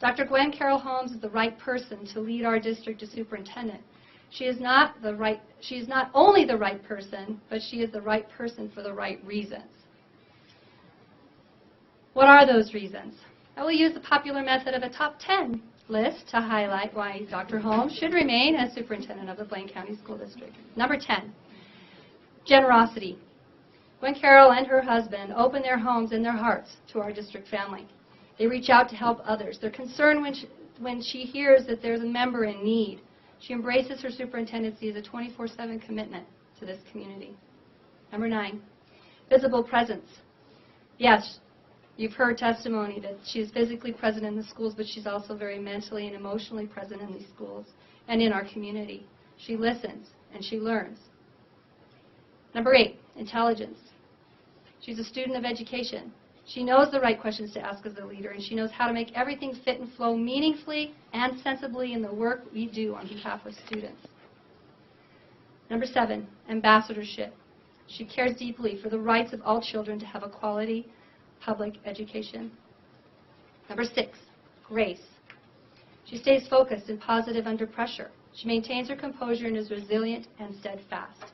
Dr. Gwen Carroll Holmes is the right person to lead our district as superintendent. She is not only the right person, but she is the right person for the right reasons. What are those reasons? I will use the popular method of a top 10 list to highlight why Dr. Holmes should remain as superintendent of the Blaine County School District. Number 10, generosity. Gwen Carroll and her husband open their homes and their hearts to our district family. They reach out to help others. They're concerned when she hears that there's a member in need. She embraces her superintendency as a 24/7 commitment to this community. Number 9, visible presence. Yes, you've heard testimony that she is physically present in the schools, but she's also very mentally and emotionally present in these schools and in our community. She listens and she learns. Number 8, intelligence. She's a student of education. She knows the right questions to ask as a leader, and she knows how to make everything fit and flow meaningfully and sensibly in the work we do on behalf of students. Number 7, ambassadorship. She cares deeply for the rights of all children to have a quality public education. Number 6, grace. She stays focused and positive under pressure. She maintains her composure and is resilient and steadfast.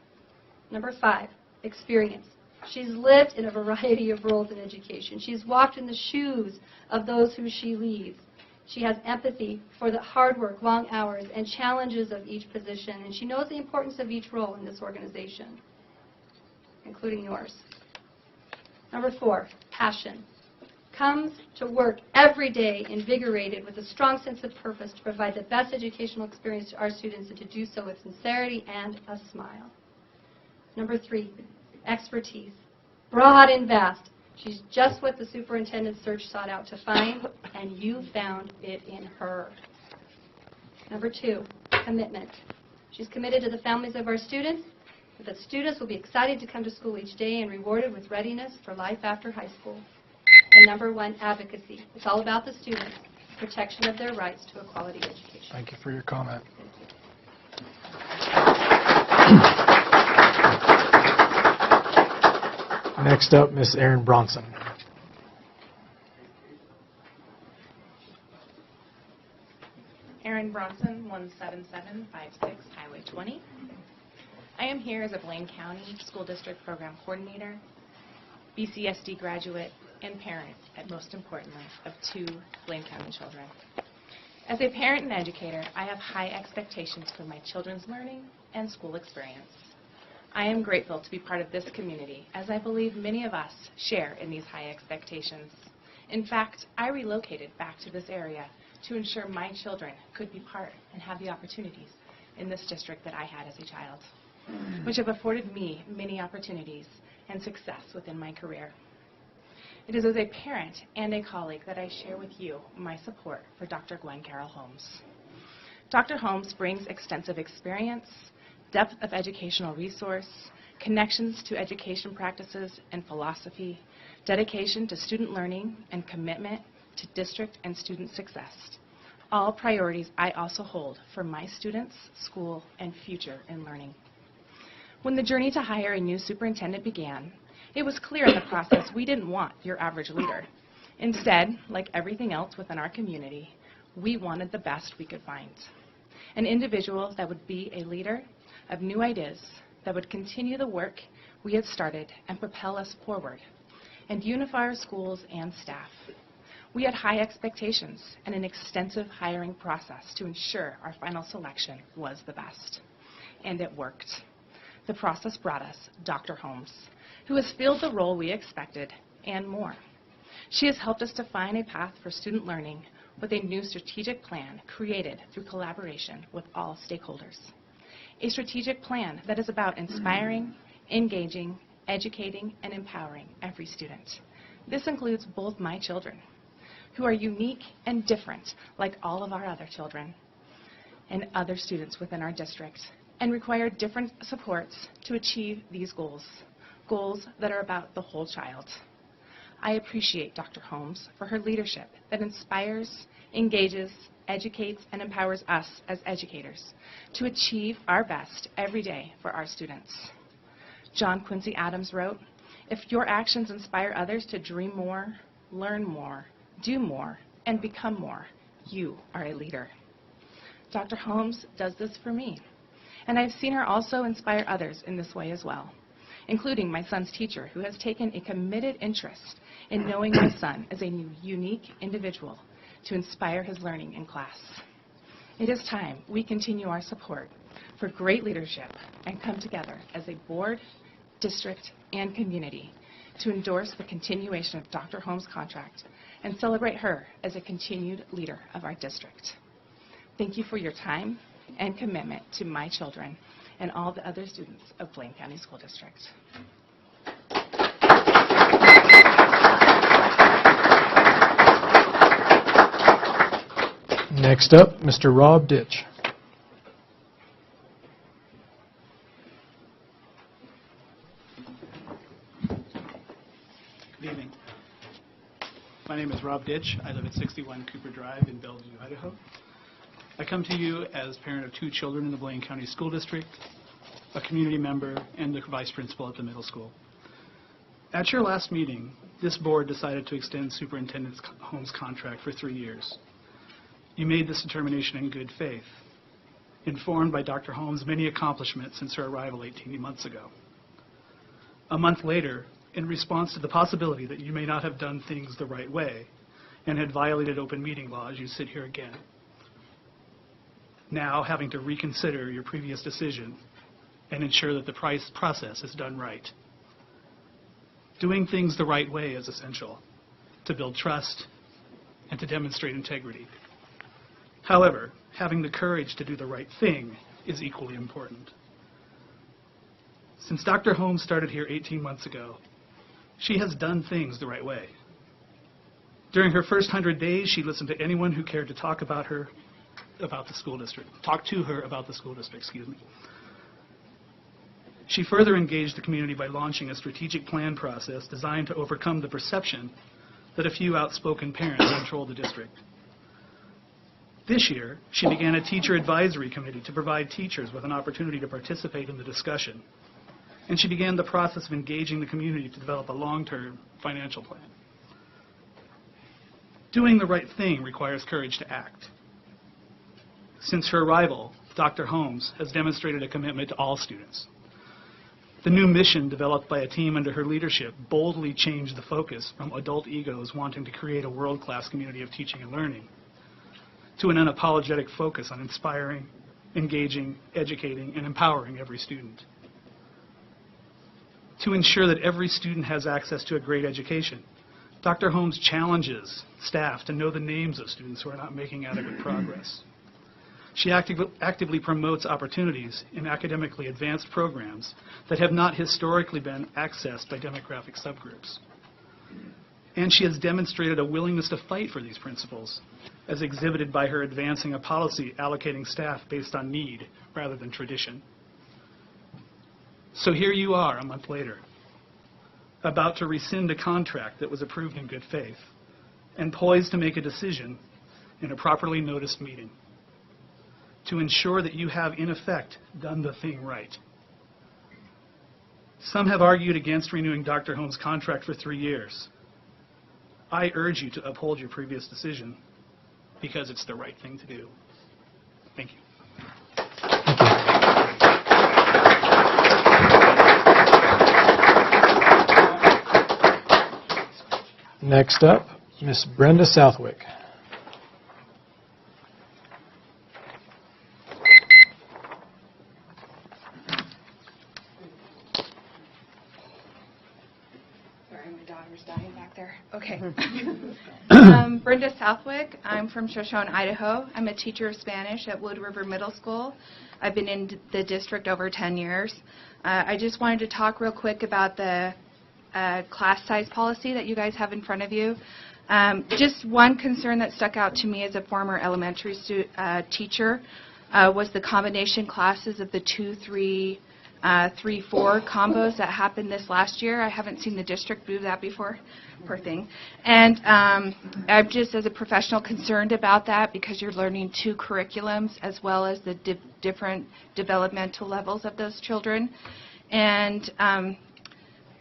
Number 5, experience. She's lived in a variety of roles in education. She's walked in the shoes of those who she leads. She has empathy for the hard work, long hours, and challenges of each position, and she knows the importance of each role in this organization, including yours. Number 4, passion. Comes to work every day invigorated with a strong sense of purpose to provide the best educational experience to our students and to do so with sincerity and a smile. Number 3, expertise. Broad and vast. She's just what the superintendent search sought out to find, and you found it in her. Number 2, commitment. She's committed to the families of our students, that students will be excited to come to school each day and rewarded with readiness for life after high school. And number 1, advocacy. It's all about the students, protection of their rights to a quality education. Thank you for your comment. Next up, Ms. Erin Bronson. Erin Bronson, 17756 Highway 20. I am here as a Blaine County School District Program Coordinator, BCSD graduate, and parent, and most importantly, of 2 Blaine County children. As a parent and educator, I have high expectations for my children's learning and school experience. I am grateful to be part of this community, as I believe many of us share in these high expectations. In fact, I relocated back to this area to ensure my children could be part and have the opportunities in this district that I had as a child, which have afforded me many opportunities and success within my career. It is as a parent and a colleague that I share with you my support for Dr. Gwen Carroll Holmes. Dr. Holmes brings extensive experience, depth of educational resource, connections to education practices and philosophy, dedication to student learning, and commitment to district and student success. All priorities I also hold for my students, school, and future in learning. When the journey to hire a new superintendent began, it was clear in the process we didn't want your average leader. Instead, like everything else within our community, we wanted the best we could find. An individual that would be a leader of new ideas, that would continue the work we had started and propel us forward, and unify our schools and staff. We had high expectations and an extensive hiring process to ensure our final selection was the best. And it worked. The process brought us Dr. Holmes, who has filled the role we expected and more. She has helped us define a path for student learning with a new strategic plan created through collaboration with all stakeholders. A strategic plan that is about inspiring, engaging, educating, and empowering every student. This includes both my children, who are unique and different like all of our other children and other students within our district, and require different supports to achieve these goals, goals that are about the whole child. I appreciate Dr. Holmes for her leadership that inspires, engages, educates, and empowers us as educators to achieve our best every day for our students. John Quincy Adams wrote, "If your actions inspire others to dream more, learn more, do more, and become more, you are a leader." Dr. Holmes does this for me, and I've seen her also inspire others in this way as well, including my son's teacher, who has taken a committed interest in knowing my son as a unique individual to inspire his learning in class. It is time we continue our support for great leadership and come together as a board, district, and community to endorse the continuation of Dr. Holmes' contract and celebrate her as a continued leader of our district. Thank you for your time, and commitment to my children and all the other students of Blaine County School District. Next up, Mr. Rob Ditch. Good evening. My name is Rob Ditch. I live at 61 Cooper Drive in Bellevue, Idaho. I come to you as parent of 2 children in the Blaine County School District, a community member, and the vice principal at the middle school. At your last meeting, this board decided to extend Superintendent Holmes' contract for 3 years. You made this determination in good faith, informed by Dr. Holmes' many accomplishments since her arrival 18 months ago. A month later, in response to the possibility that you may not have done things the right way and had violated open meeting laws, you sit here again, now having to reconsider your previous decision and ensure that the process is done right. Doing things the right way is essential to build trust and to demonstrate integrity. However, having the courage to do the right thing is equally important. Since Dr. Holmes started here 18 months ago, she has done things the right way. During her first 100 days, she listened to anyone who cared to talk to her about the school district, She further engaged the community by launching a strategic plan process designed to overcome the perception that a few outspoken parents control the district. This year, she began a teacher advisory committee to provide teachers with an opportunity to participate in the discussion. And she began the process of engaging the community to develop a long-term financial plan. Doing the right thing requires courage to act. Since her arrival, Dr. Holmes has demonstrated a commitment to all students. The new mission developed by a team under her leadership boldly changed the focus from adult egos wanting to create a world-class community of teaching and learning to an unapologetic focus on inspiring, engaging, educating, and empowering every student. To ensure that every student has access to a great education, Dr. Holmes challenges staff to know the names of students who are not making adequate progress. She actively promotes opportunities in academically advanced programs that have not historically been accessed by demographic subgroups. And she has demonstrated a willingness to fight for these principles, as exhibited by her advancing a policy allocating staff based on need rather than tradition. So here you are a month later, about to rescind a contract that was approved in good faith, and poised to make a decision in a properly noticed meeting to ensure that you have, in effect, done the thing right. Some have argued against renewing Dr. Holmes' contract for 3 years. I urge you to uphold your previous decision because it's the right thing to do. Thank you. Next up, Miss Brenda Southwick. Sorry, my daughter's dying back there. Okay. Brenda Southwick. I'm from Shoshone, Idaho. I'm a teacher of Spanish at Wood River Middle School. I've been in the district over 10 years. I just wanted to talk real quick about the class size policy that you guys have in front of you. Just one concern that stuck out to me as a former elementary teacher was the combination classes of the 2, 3, 3, 4 combos that happened this last year. I haven't seen the district do that before, poor thing. And I'm just, as a professional, concerned about that because you're learning 2 curriculums as well as the different developmental levels of those children. And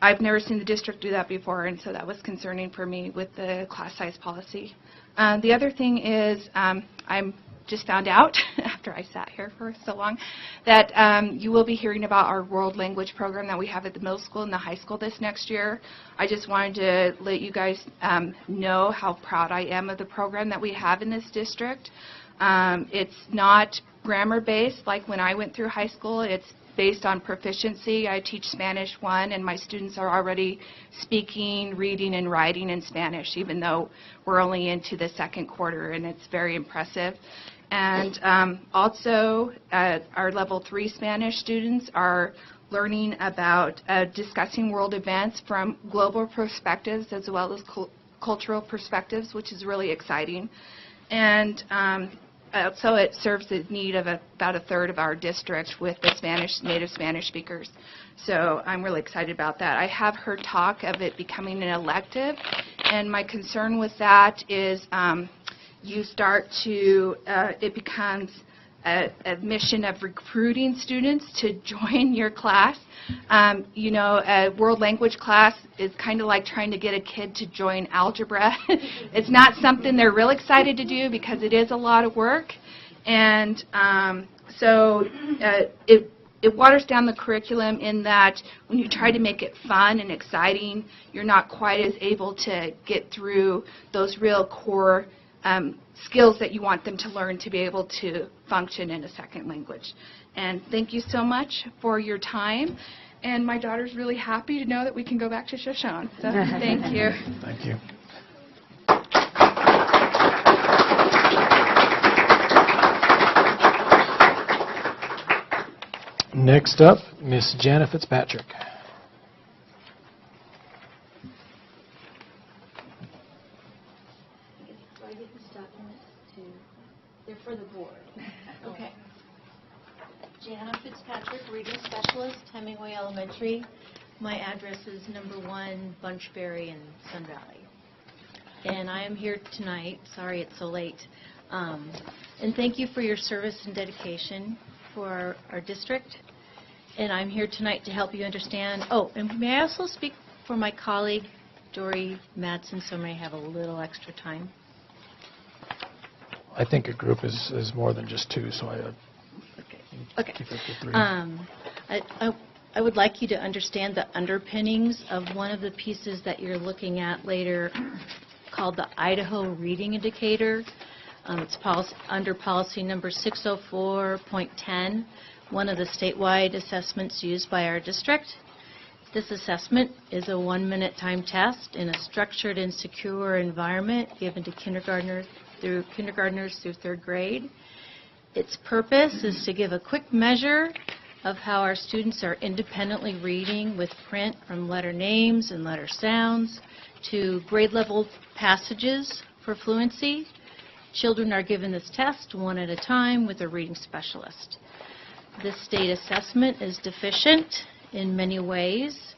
I've never seen the district do that before, and so that was concerning for me with the class size policy. The other thing is I'm just found out after I sat here for so long that you will be hearing about our world language program that we have at the middle school and the high school this next year. I just wanted to let you guys know how proud I am of the program that we have in this district. It's not grammar-based like when I went through high school. It's based on proficiency. I teach Spanish 1, and my students are already speaking, reading, and writing in Spanish, even though we're only into the second quarter, and it's very impressive. And also, our Level 3 Spanish students are learning about discussing world events from global perspectives as well as cultural perspectives, which is really exciting. And so it serves the need of about a third of our district with the native Spanish speakers. So I'm really excited about that. I have heard talk of it becoming an elective, and my concern with that is it becomes a mission of recruiting students to join your class. A world language class is kind of like trying to get a kid to join algebra. It's not something they're real excited to do because it is a lot of work. And so it waters down the curriculum in that when you try to make it fun and exciting, you're not quite as able to get through those real core skills that you want them to learn to be able to function in a second language. And thank you so much for your time. And my daughter's really happy to know that we can go back to Shoshone. So thank you. Thank you. Next up, Miss Jana Fitzpatrick. Do I get these documents to, they're for the board. Okay. Jana Fitzpatrick, Reading Specialist, Hemingway Elementary. My address is number 1 Bunchberry in Sun Valley. And I am here tonight, sorry it's so late, and thank you for your service and dedication for our district. And I'm here tonight to help you understand. Oh, and may I also speak for my colleague, Dory Madsen, so may I have a little extra time? I think a group is more than just 2, so Okay. keep it to 3. I would like you to understand the underpinnings of one of the pieces that you're looking at later called the Idaho Reading Indicator. It's under policy number 604.10, one of the statewide assessments used by our district. This assessment is a 1-minute time test in a structured and secure environment given to kindergartners through 3rd grade. Its purpose is to give a quick measure of how our students are independently reading with print from letter names and letter sounds to grade level passages for fluency. Children are given this test one at a time with a reading specialist. This state assessment is deficient in many ways.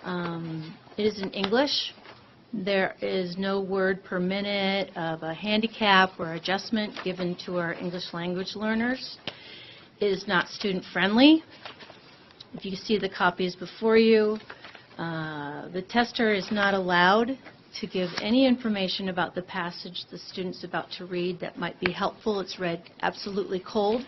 It is in English. There is no word per minute of a handicap or adjustment given to our English language learners. It is not student-friendly. If you see the copies before you, the tester is not allowed to give any information about the passage the student's about to read that might be helpful. It's read absolutely cold.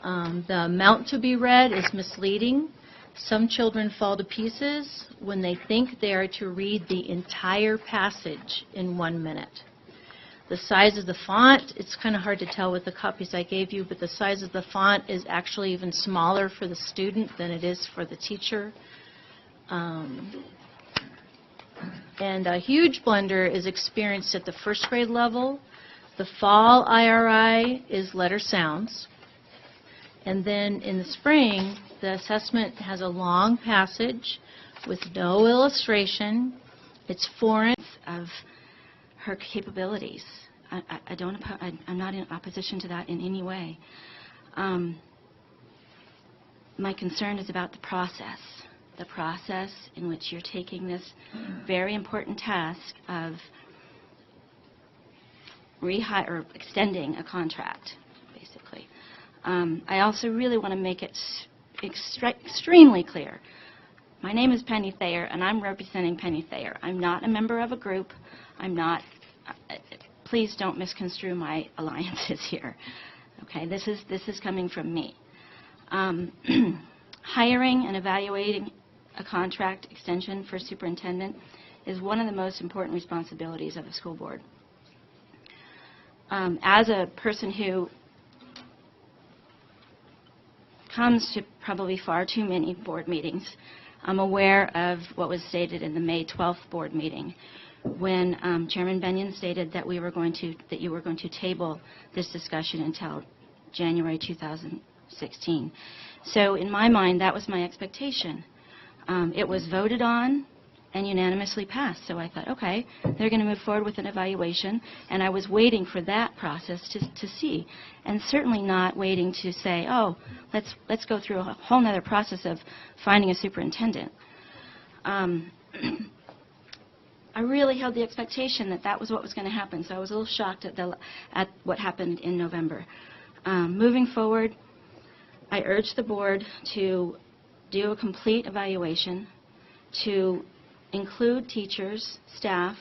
The amount to be read is misleading. Some children fall to pieces when they think they are to read the entire passage in 1 minute. The size of the font, it's kind of hard to tell with the copies I gave you, but the size of the font is actually even smaller for the student than it is for the teacher. And a huge blunder is experienced at the 1st grade level. The fall IRI is letter sounds. And then in the spring, the assessment has a long passage with no illustration. It's foreign of her capabilities. I'm not in opposition to that in any way. My concern is about the process in which you're taking this very important task of extending a contract, basically. I also really want to make it extremely clear. My name is Penny Thayer, and I'm representing Penny Thayer. I'm not a member of a group. I'm not. Please don't misconstrue my alliances here. Okay, this is coming from me. Hiring and evaluating a contract extension for superintendent is one of the most important responsibilities of a school board. As a person who comes to probably far too many board meetings, I'm aware of what was stated in the May 12th board meeting, when Chairman Benyon stated that you were going to table this discussion until January 2016. So in my mind, that was my expectation. It was voted on and unanimously passed. So I thought, okay, they're going to move forward with an evaluation, and I was waiting for that process to see, and certainly not waiting to say, oh, let's go through a whole other process of finding a superintendent. I really held the expectation that that was what was going to happen, so I was a little shocked at what happened in November. Moving forward, I urged the board to do a complete evaluation, to include teachers, staff,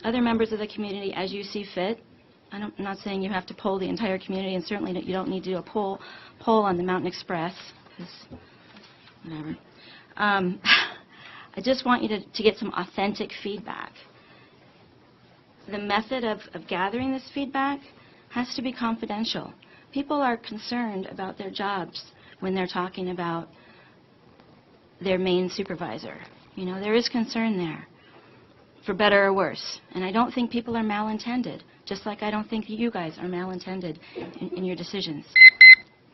other members of the community as you see fit. I'm not saying you have to poll the entire community, and certainly you don't need to do a poll on the Mountain Express, because whatever. I just want you to get some authentic feedback. The method of gathering this feedback has to be confidential. People are concerned about their jobs when they're talking about their main supervisor. You know, there is concern there, for better or worse. And I don't think people are malintended, just like I don't think you guys are malintended in your decisions.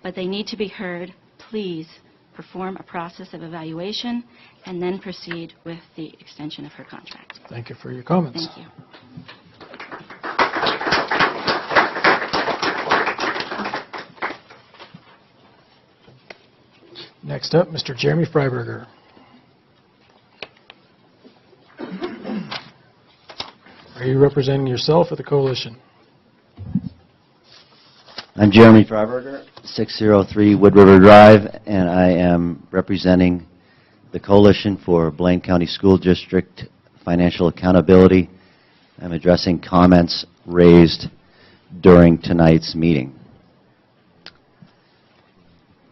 But they need to be heard. Please perform a process of evaluation and then proceed with the extension of her contract. Thank you for your comments. Thank you. Next up, Mr. Jeremy Freiberger. Are you representing yourself or the coalition? I'm Jeremy Freiberger, 603 Wood River Drive, and I am representing the Coalition for Blaine County School District Financial Accountability. I'm addressing comments raised during tonight's meeting.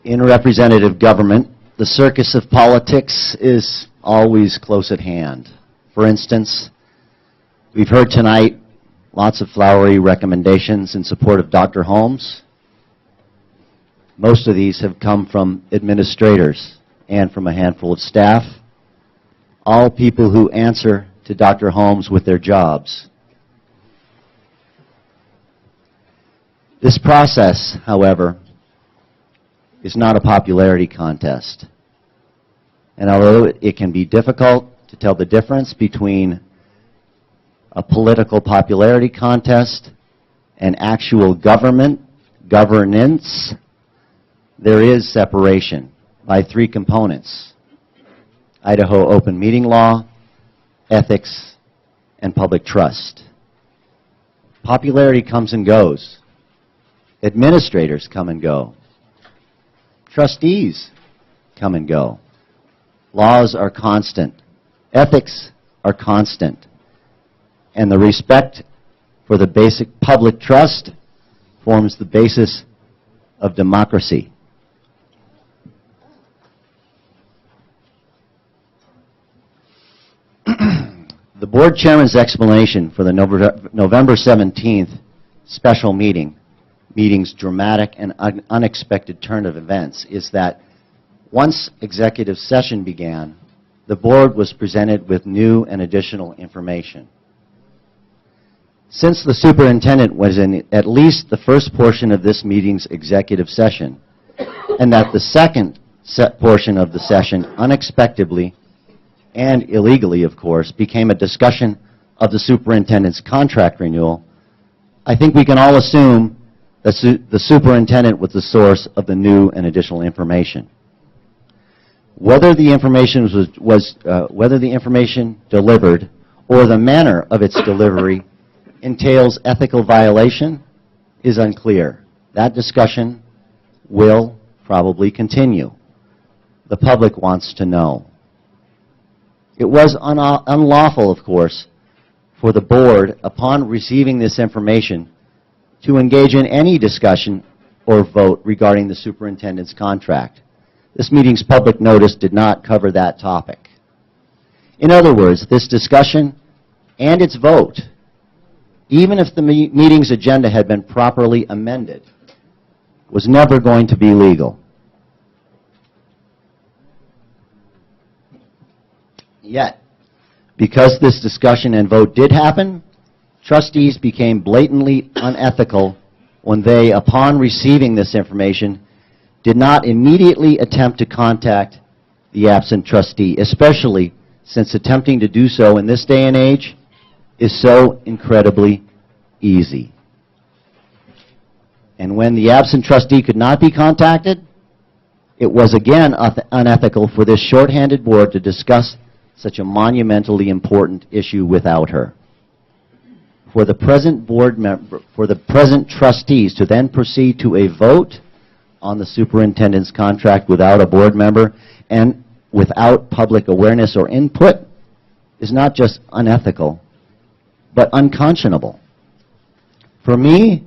In representative government, the circus of politics is always close at hand. For instance, we've heard tonight lots of flowery recommendations in support of Dr. Holmes. Most of these have come from administrators and from a handful of staff, all people who answer to Dr. Holmes with their jobs. This process, however, is not a popularity contest. And although it can be difficult to tell the difference between a political popularity contest and actual governance, there is separation by three components: Idaho open meeting law, ethics, and public trust. Popularity comes and goes. Administrators come and go. Trustees come and go. Laws are constant. Ethics are constant. And the respect for the basic public trust forms the basis of democracy. The board chairman's explanation for the November 17th special meeting's dramatic and unexpected turn of events is that once executive session began, the board was presented with new and additional information. Since the superintendent was in at least the first portion of this meeting's executive session, and that the second portion of the session unexpectedly and illegally, of course, became a discussion of the superintendent's contract renewal, I think we can all assume that the superintendent was the source of the new and additional information. Whether the information whether the information delivered or the manner of its delivery entails ethical violation is unclear. That discussion will probably continue. The public wants to know. It was unlawful, of course, for the board, upon receiving this information, to engage in any discussion or vote regarding the superintendent's contract. This meeting's public notice did not cover that topic. In other words, this discussion and its vote, even if the meeting's agenda had been properly amended, was never going to be legal. Yet, Because this discussion and vote did happen, trustees became blatantly unethical when they, upon receiving this information, did not immediately attempt to contact the absent trustee, especially since attempting to do so in this day and age is so incredibly easy. And when the absent trustee could not be contacted, it was again unethical for this shorthanded board to discuss such a monumentally important issue without her. For the present trustees to then proceed to a vote on the superintendent's contract without a board member and without public awareness or input is not just unethical, but unconscionable. For me,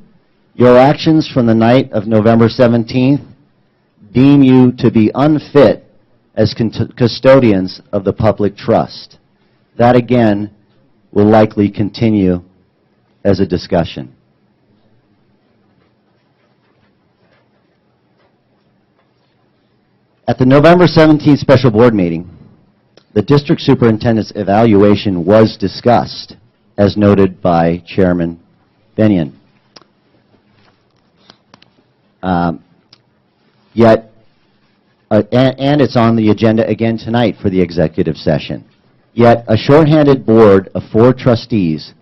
your actions from the night of November 17th deem you to be unfit as custodians of the public trust. That, again, will likely continue as a discussion. At the November 17th special board meeting, the district superintendent's evaluation was discussed, as noted by Chairman Bennion. And it's on the agenda again tonight for the executive session. Yet a shorthanded board of 4 trustees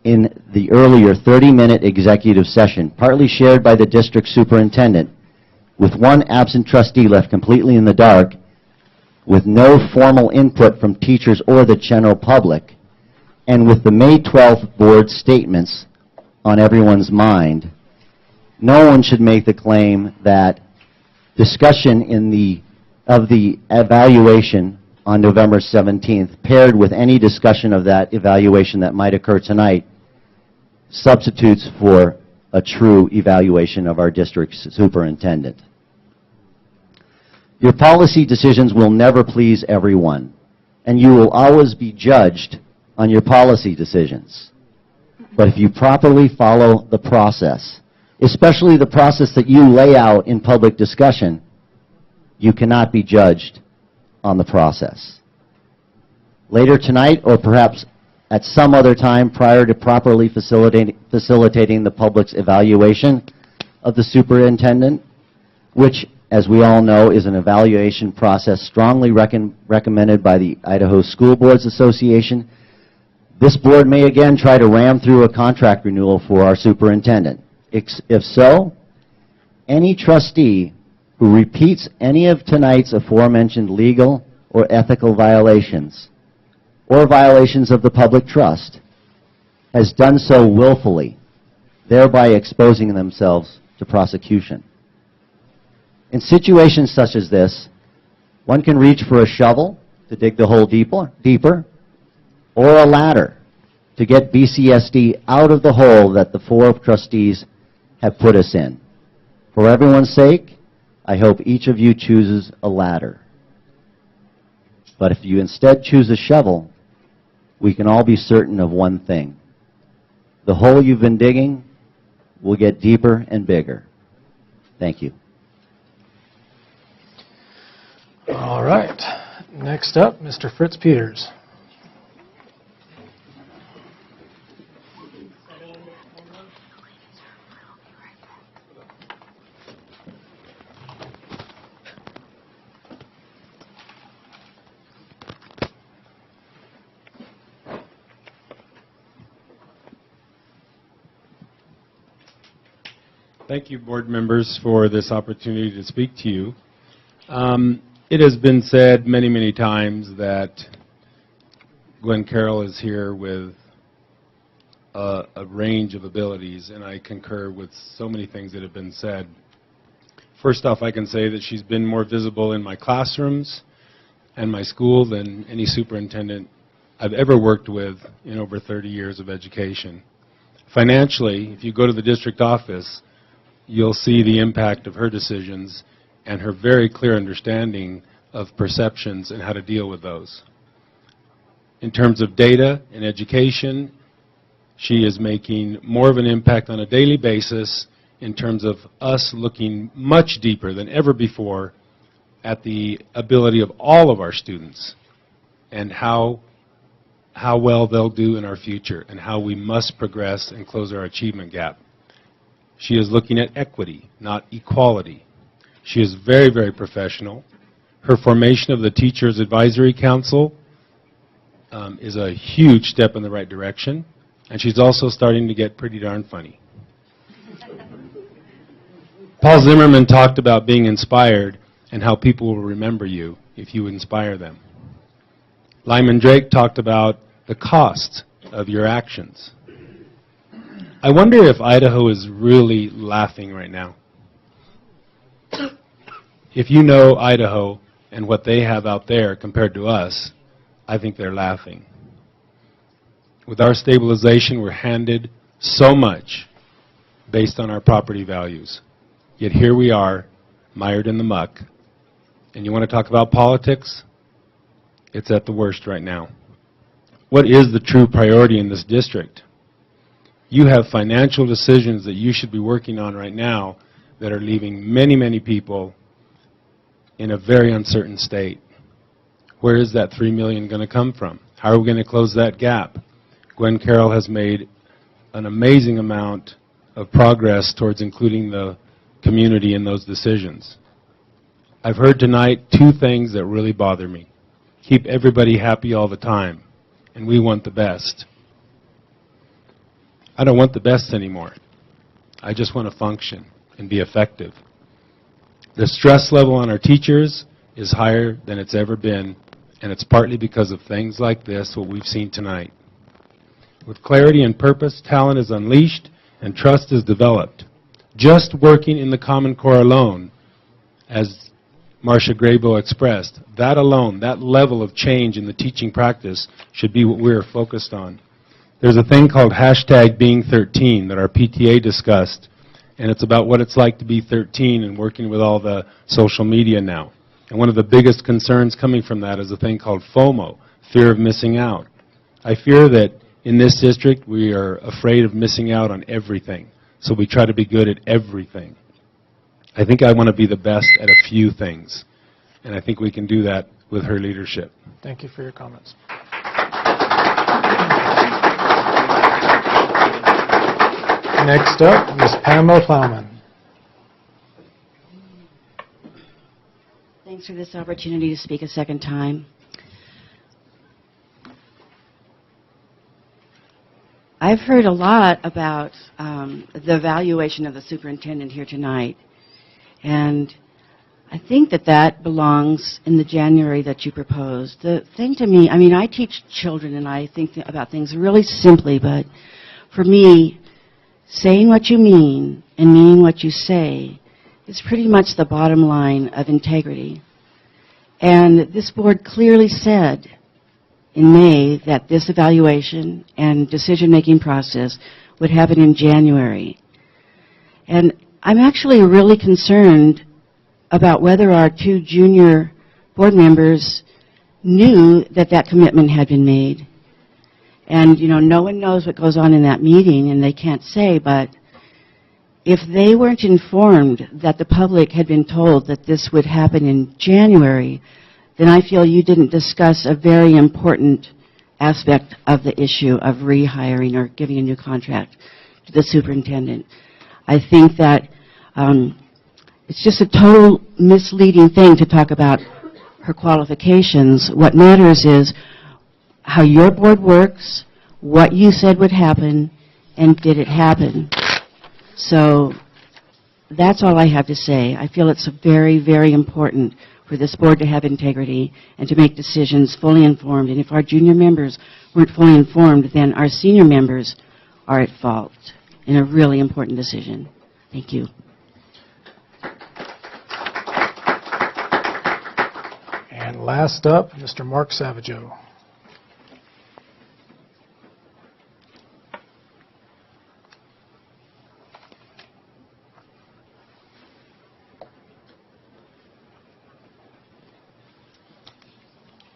in the earlier 30-minute executive session, partly shared by the district superintendent, with one absent trustee left completely in the dark, with no formal input from teachers or the general public, and with the May 12th board statements on everyone's mind, no one should make the claim that discussion of the evaluation on November 17th, paired with any discussion of that evaluation that might occur tonight, substitutes for a true evaluation of our district superintendent. Your policy decisions will never please everyone, and you will always be judged on your policy decisions. But if you properly follow the process, especially the process that you lay out in public discussion, you cannot be judged on the process. Later tonight, or perhaps at some other time prior to properly facilitating the public's evaluation of the superintendent, which, as we all know, is an evaluation process strongly recommended by the Idaho School Boards Association, this board may again try to ram through a contract renewal for our superintendent. If so, any trustee who repeats any of tonight's aforementioned legal or ethical violations or violations of the public trust has done so willfully, thereby exposing themselves to prosecution. In situations such as this, one can reach for a shovel to dig the hole deeper, or a ladder to get BCSD out of the hole that the 4 trustees have put us in. For everyone's sake, I hope each of you chooses a ladder. But if you instead choose a shovel, we can all be certain of one thing. The hole you've been digging will get deeper and bigger. Thank you. All right. Next up, Mr. Fritz Peters. Thank you, board members, for this opportunity to speak to you. It has been said many, many times that Gwen Carroll is here with a range of abilities, and I concur with so many things that have been said. First off, I can say that she's been more visible in my classrooms and my school than any superintendent I've ever worked with in over 30 years of education. Financially, if you go to the district office, you'll see the impact of her decisions and her very clear understanding of perceptions and how to deal with those. In terms of data and education, she is making more of an impact on a daily basis in terms of us looking much deeper than ever before at the ability of all of our students and how how well they'll do in our future and how we must progress and close our achievement gap. She is looking at equity, not equality. She is very, very professional. Her formation of the Teachers Advisory Council is a huge step in the right direction, and she's also starting to get pretty darn funny. Paul Zimmerman talked about being inspired and how people will remember you if you inspire them. Lyman Drake talked about the cost of your actions. I wonder if Idaho is really laughing right now. If you know Idaho and what they have out there compared to us, I think they're laughing. With our stabilization, we're handed so much based on our property values. Yet here we are, mired in the muck. And you want to talk about politics? It's at the worst right now. What is the true priority in this district? You have financial decisions that you should be working on right now that are leaving many, many people in a very uncertain state. Where is that $3 million going to come from? How are we going to close that gap? Gwen Carroll has made an amazing amount of progress towards including the community in those decisions. I've heard tonight two things that really bother me. Keep everybody happy all the time, and we want the best. I don't want the best anymore. I just want to function and be effective. The stress level on our teachers is higher than it's ever been, and it's partly because of things like this, what we've seen tonight. With clarity and purpose, talent is unleashed and trust is developed. Just working in the Common Core alone, as Marcia Graybo expressed, that alone, that level of change in the teaching practice should be what we're focused on. There's a thing called #being13 that our PTA discussed, and it's about what it's like to be 13 and working with all the social media now. And one of the biggest concerns coming from that is a thing called FOMO, fear of missing out. I fear that in this district we are afraid of missing out on everything, so we try to be good at everything. I think I want to be the best at a few things, and I think we can do that with her leadership. Thank you for your comments. Next up, Ms. Pamela Plowman. Thanks for this opportunity to speak a second time. I've heard a lot about the evaluation of the superintendent here tonight, and I think that that belongs in the January that you proposed. The thing to me, I mean, I teach children and I think about things really simply, but for me, saying what you mean and meaning what you say is pretty much the bottom line of integrity. And this board clearly said in May that this evaluation and decision-making process would happen in January. And I'm actually really concerned about whether our two junior board members knew that that commitment had been made. And, you know, no one knows what goes on in that meeting, and they can't say, but if they weren't informed that the public had been told that this would happen in January, then I feel you didn't discuss a very important aspect of the issue of rehiring or giving a new contract to the superintendent. I think that it's just a total misleading thing to talk about her qualifications. What matters is how your board works, what you said would happen, and did it happen. So that's all I have to say. I feel it's very, very important for this board to have integrity and to make decisions fully informed. And if our junior members weren't fully informed, then our senior members are at fault in a really important decision. Thank you. And last up, Mr. Mark Savageau.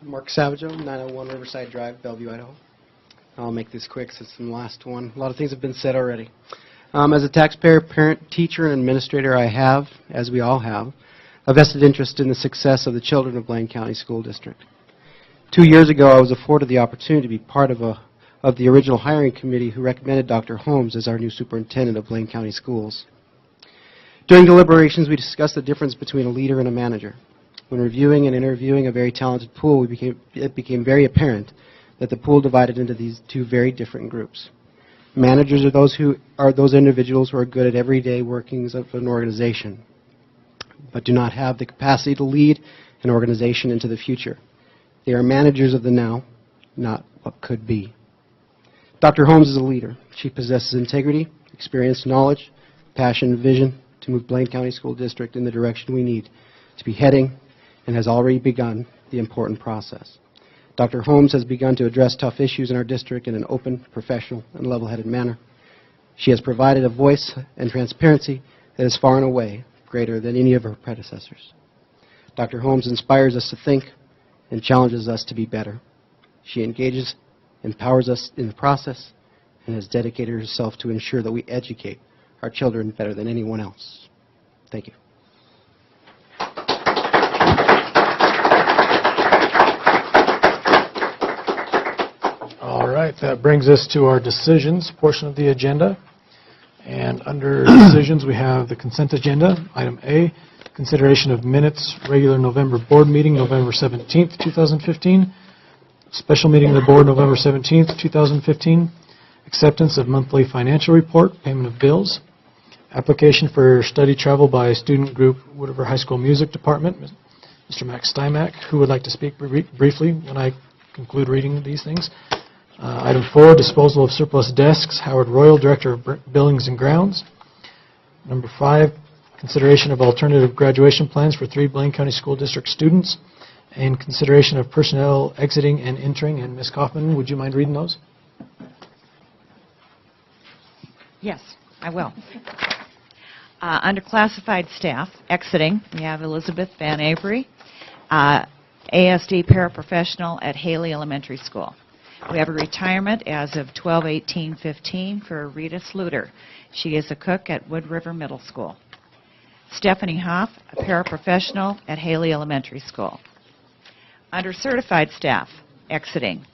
Mark Savageau, 901 Riverside Drive, Bellevue, Idaho. I'll make this quick since it's the last one. A lot of things have been said already. As a taxpayer, parent, teacher, and administrator, I have, as we all have, a vested interest in the success of the children of Blaine County School District. 2 years ago, I was afforded the opportunity to be part of the original hiring committee who recommended Dr. Holmes as our new superintendent of Blaine County Schools. During deliberations, we discussed the difference between a leader and a manager. When reviewing and interviewing a very talented pool, it became very apparent that the pool divided into these two very different groups. Managers are those individuals who are good at everyday workings of an organization, but do not have the capacity to lead an organization into the future. They are managers of the now, not what could be. Dr. Holmes is a leader. She possesses integrity, experience, knowledge, passion, and vision to move Blaine County School District in the direction we need to be heading, and has already begun the important process. Dr. Holmes has begun to address tough issues in our district in an open, professional, and level-headed manner. She has provided a voice and transparency that is far and away greater than any of her predecessors. Dr. Holmes inspires us to think and challenges us to be better. She engages, empowers us in the process, and has dedicated herself to ensure that we educate our children better than anyone else. Thank you. All right, that brings us to our decisions portion of the agenda. And under decisions, we have the consent agenda. Item A, consideration of minutes, regular November board meeting, November 17th, 2015. Special meeting of the board, November 17th, 2015. Acceptance of monthly financial report, payment of bills. Application for study travel by student group, Wood River High School Music Department. Mr. Max Stymack, who would like to speak briefly when I conclude reading these things. Item 4, disposal of surplus desks, Howard Royal, Director of Buildings and Grounds. Number 5, consideration of alternative graduation plans for 3 Blaine County School District students, and consideration of personnel exiting and entering. And Ms. Kaufman, would you mind reading those? Yes, I will. Under classified staff, exiting, we have Elizabeth Van Avery, ASD paraprofessional at Haley Elementary School. We have a retirement as of 12/18/15 for Rita Sluter. She is a cook at Wood River Middle School. Stephanie Hoff, a paraprofessional at Haley Elementary School. Under certified staff, exiting,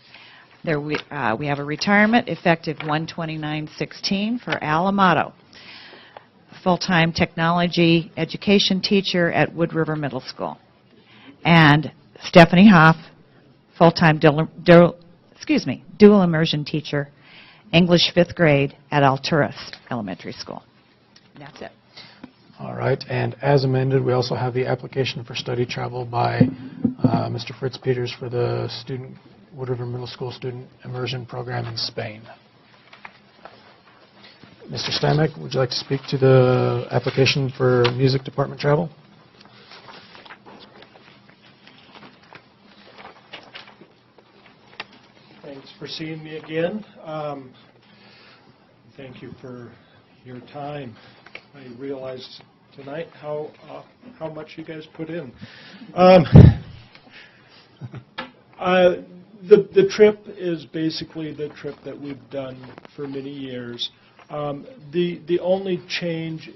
there we have a retirement effective 1/29/16 for Al Amato, full-time technology education teacher at Wood River Middle School. And Stephanie Hoff, full-time dual immersion teacher, English 5th grade at Alturas Elementary School. And that's it. All right, and as amended, we also have the application for study travel by Mr. Fritz Peters for the Wood River Middle School student immersion program in Spain. Mr. Stymack, would you like to speak to the application for music department travel? Thanks for seeing me again. Thank you for your time. I realized tonight how much you guys put in. The trip is basically the trip that we've done for many years. The only change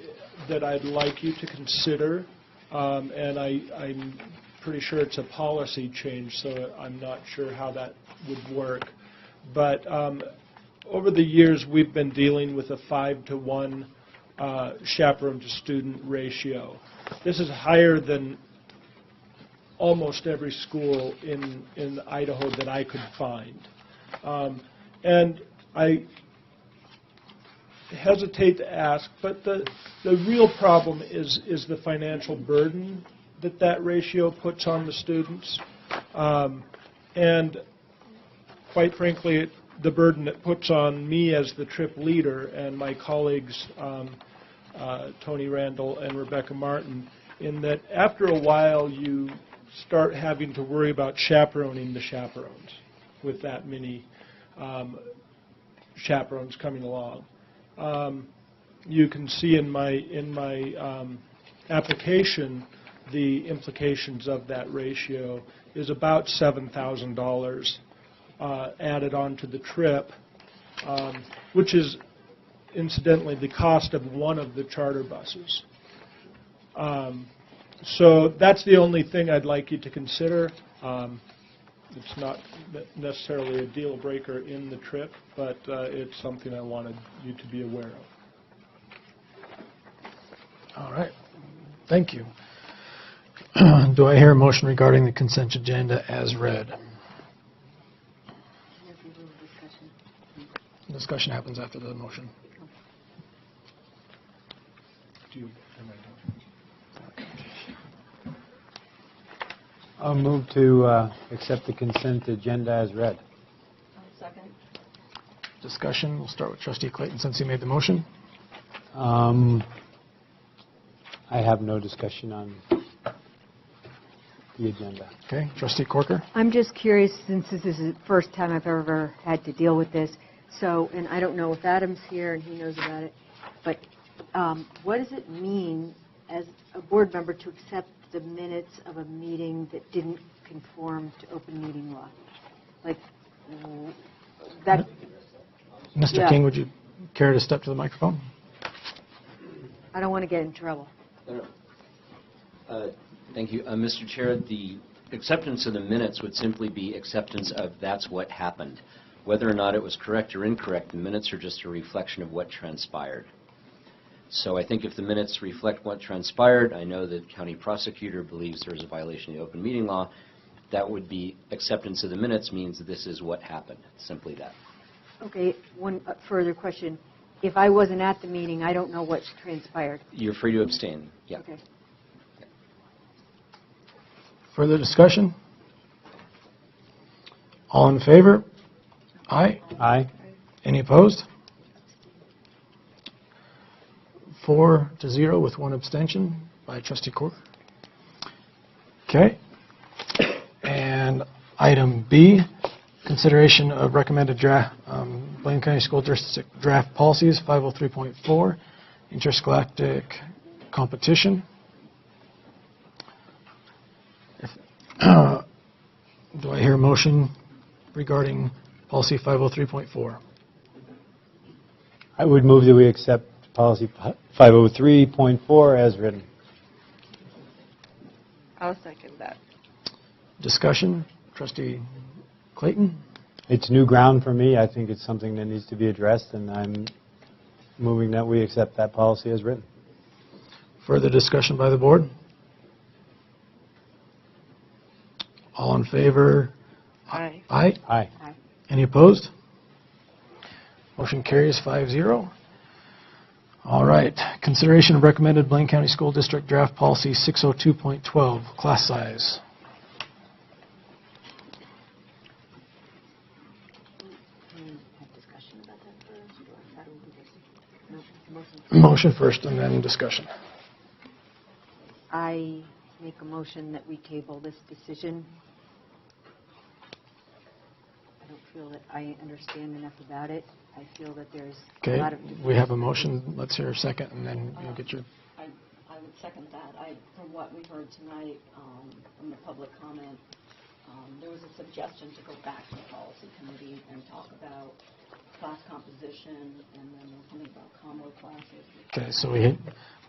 that I'd like you to consider, and I'm pretty sure it's a policy change, so I'm not sure how that would work, but over the years we've been dealing with a 5-to-1 chaperone to student ratio. This is higher than almost every school in Idaho that I could find. And I hesitate to ask, but the real problem is the financial burden that ratio puts on the students. And quite frankly, the burden it puts on me as the trip leader and my colleagues, Tony Randall and Rebecca Martin, in that after a while you start having to worry about chaperoning the chaperones with that many chaperones coming along. You can see in my application the implications of that ratio is about $7,000 added on to the trip, which is incidentally the cost of one of the charter buses. So that's the only thing I'd like you to consider. It's not necessarily a deal breaker in the trip, but it's something I wanted you to be aware of. All right. Thank you. Do I hear a motion regarding the consent agenda as read? Discussion happens after the motion. I'll move to accept the consent agenda as read. Second. Discussion, we'll start with Trustee Clayton since he made the motion. I have no discussion on the agenda. Okay, Trustee Corker? I'm just curious, since this is the first time I've ever had to deal with this, so, and I don't know if Adam's here and he knows about it, but what does it mean as a board member to accept the minutes of a meeting that didn't conform to open meeting law? Like, that... Mr. Yeah. King, would you care to step to the microphone? I don't want to get in trouble. Thank you. Mr. Chair, the acceptance of the minutes would simply be acceptance of that's what happened. Whether or not it was correct or incorrect, the minutes are just a reflection of what transpired. So I think if the minutes reflect what transpired, I know that county prosecutor believes there's a violation of the open meeting law. That would be acceptance of the minutes means that this is what happened. Simply that. Okay, one further question. If I wasn't at the meeting, I don't know what transpired. You're free to abstain. Yeah. Okay. Further discussion? All in favor? Aye. Aye. Any opposed? 4-0 with one abstention by Trustee Corker. Okay. And item B, consideration of recommended draft, Blaine County School District draft policies, 503.4, interscholastic competition. Do I hear a motion regarding policy 503.4? I would move that we accept policy 503.4 as written. I'll second that. Discussion, Trustee Clayton? It's new ground for me. I think it's something that needs to be addressed, and I'm moving that we accept that policy as written. Further discussion by the board? All in favor? Aye. Aye? Aye. Any opposed? Motion carries 5-0. All right. Consideration of recommended Blaine County School District draft policy 602.12, class size. Motion first and then discussion. I make a motion that we table this decision. I don't feel that I understand enough about it. I feel that there's a Okay, lot of... we have a motion. Let's hear a second, and then you'll get your... I would second that. From what we heard tonight from the public comment, there was a suggestion to go back to the policy committee and talk about class composition, and then something about combo classes. Okay, so we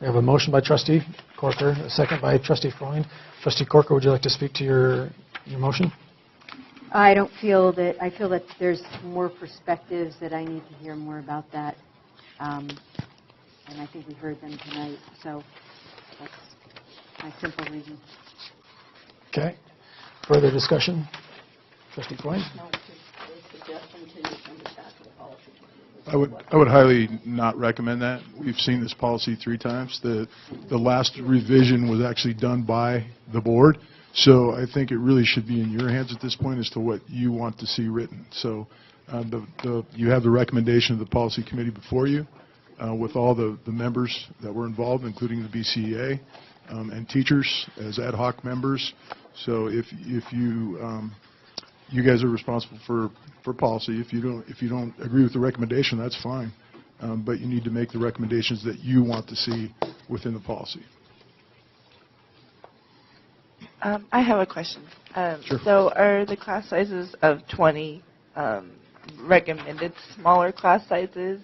have a motion by Trustee Corker, a second by Trustee Freund. Trustee Corker, would you like to speak to your motion? I don't feel that, I feel that there's more perspectives that I need to hear more about that. And I think we heard them tonight, so that's my simple reason. Okay. Further discussion? Trustee Freund? No, it's a suggestion to send it back to the policy committee. I would highly not recommend that. We've seen this policy 3 times. The last revision was actually done by the board, so I think it really should be in your hands at this point as to what you want to see written. So you have the recommendation of the policy committee before you with all the members that were involved, including the BCEA and teachers as ad hoc members. So if you guys are responsible for policy. If you don't agree with the recommendation, that's fine. But you need to make the recommendations that you want to see within the policy. I have a question. Sure. So are the class sizes of 20 recommended smaller class sizes?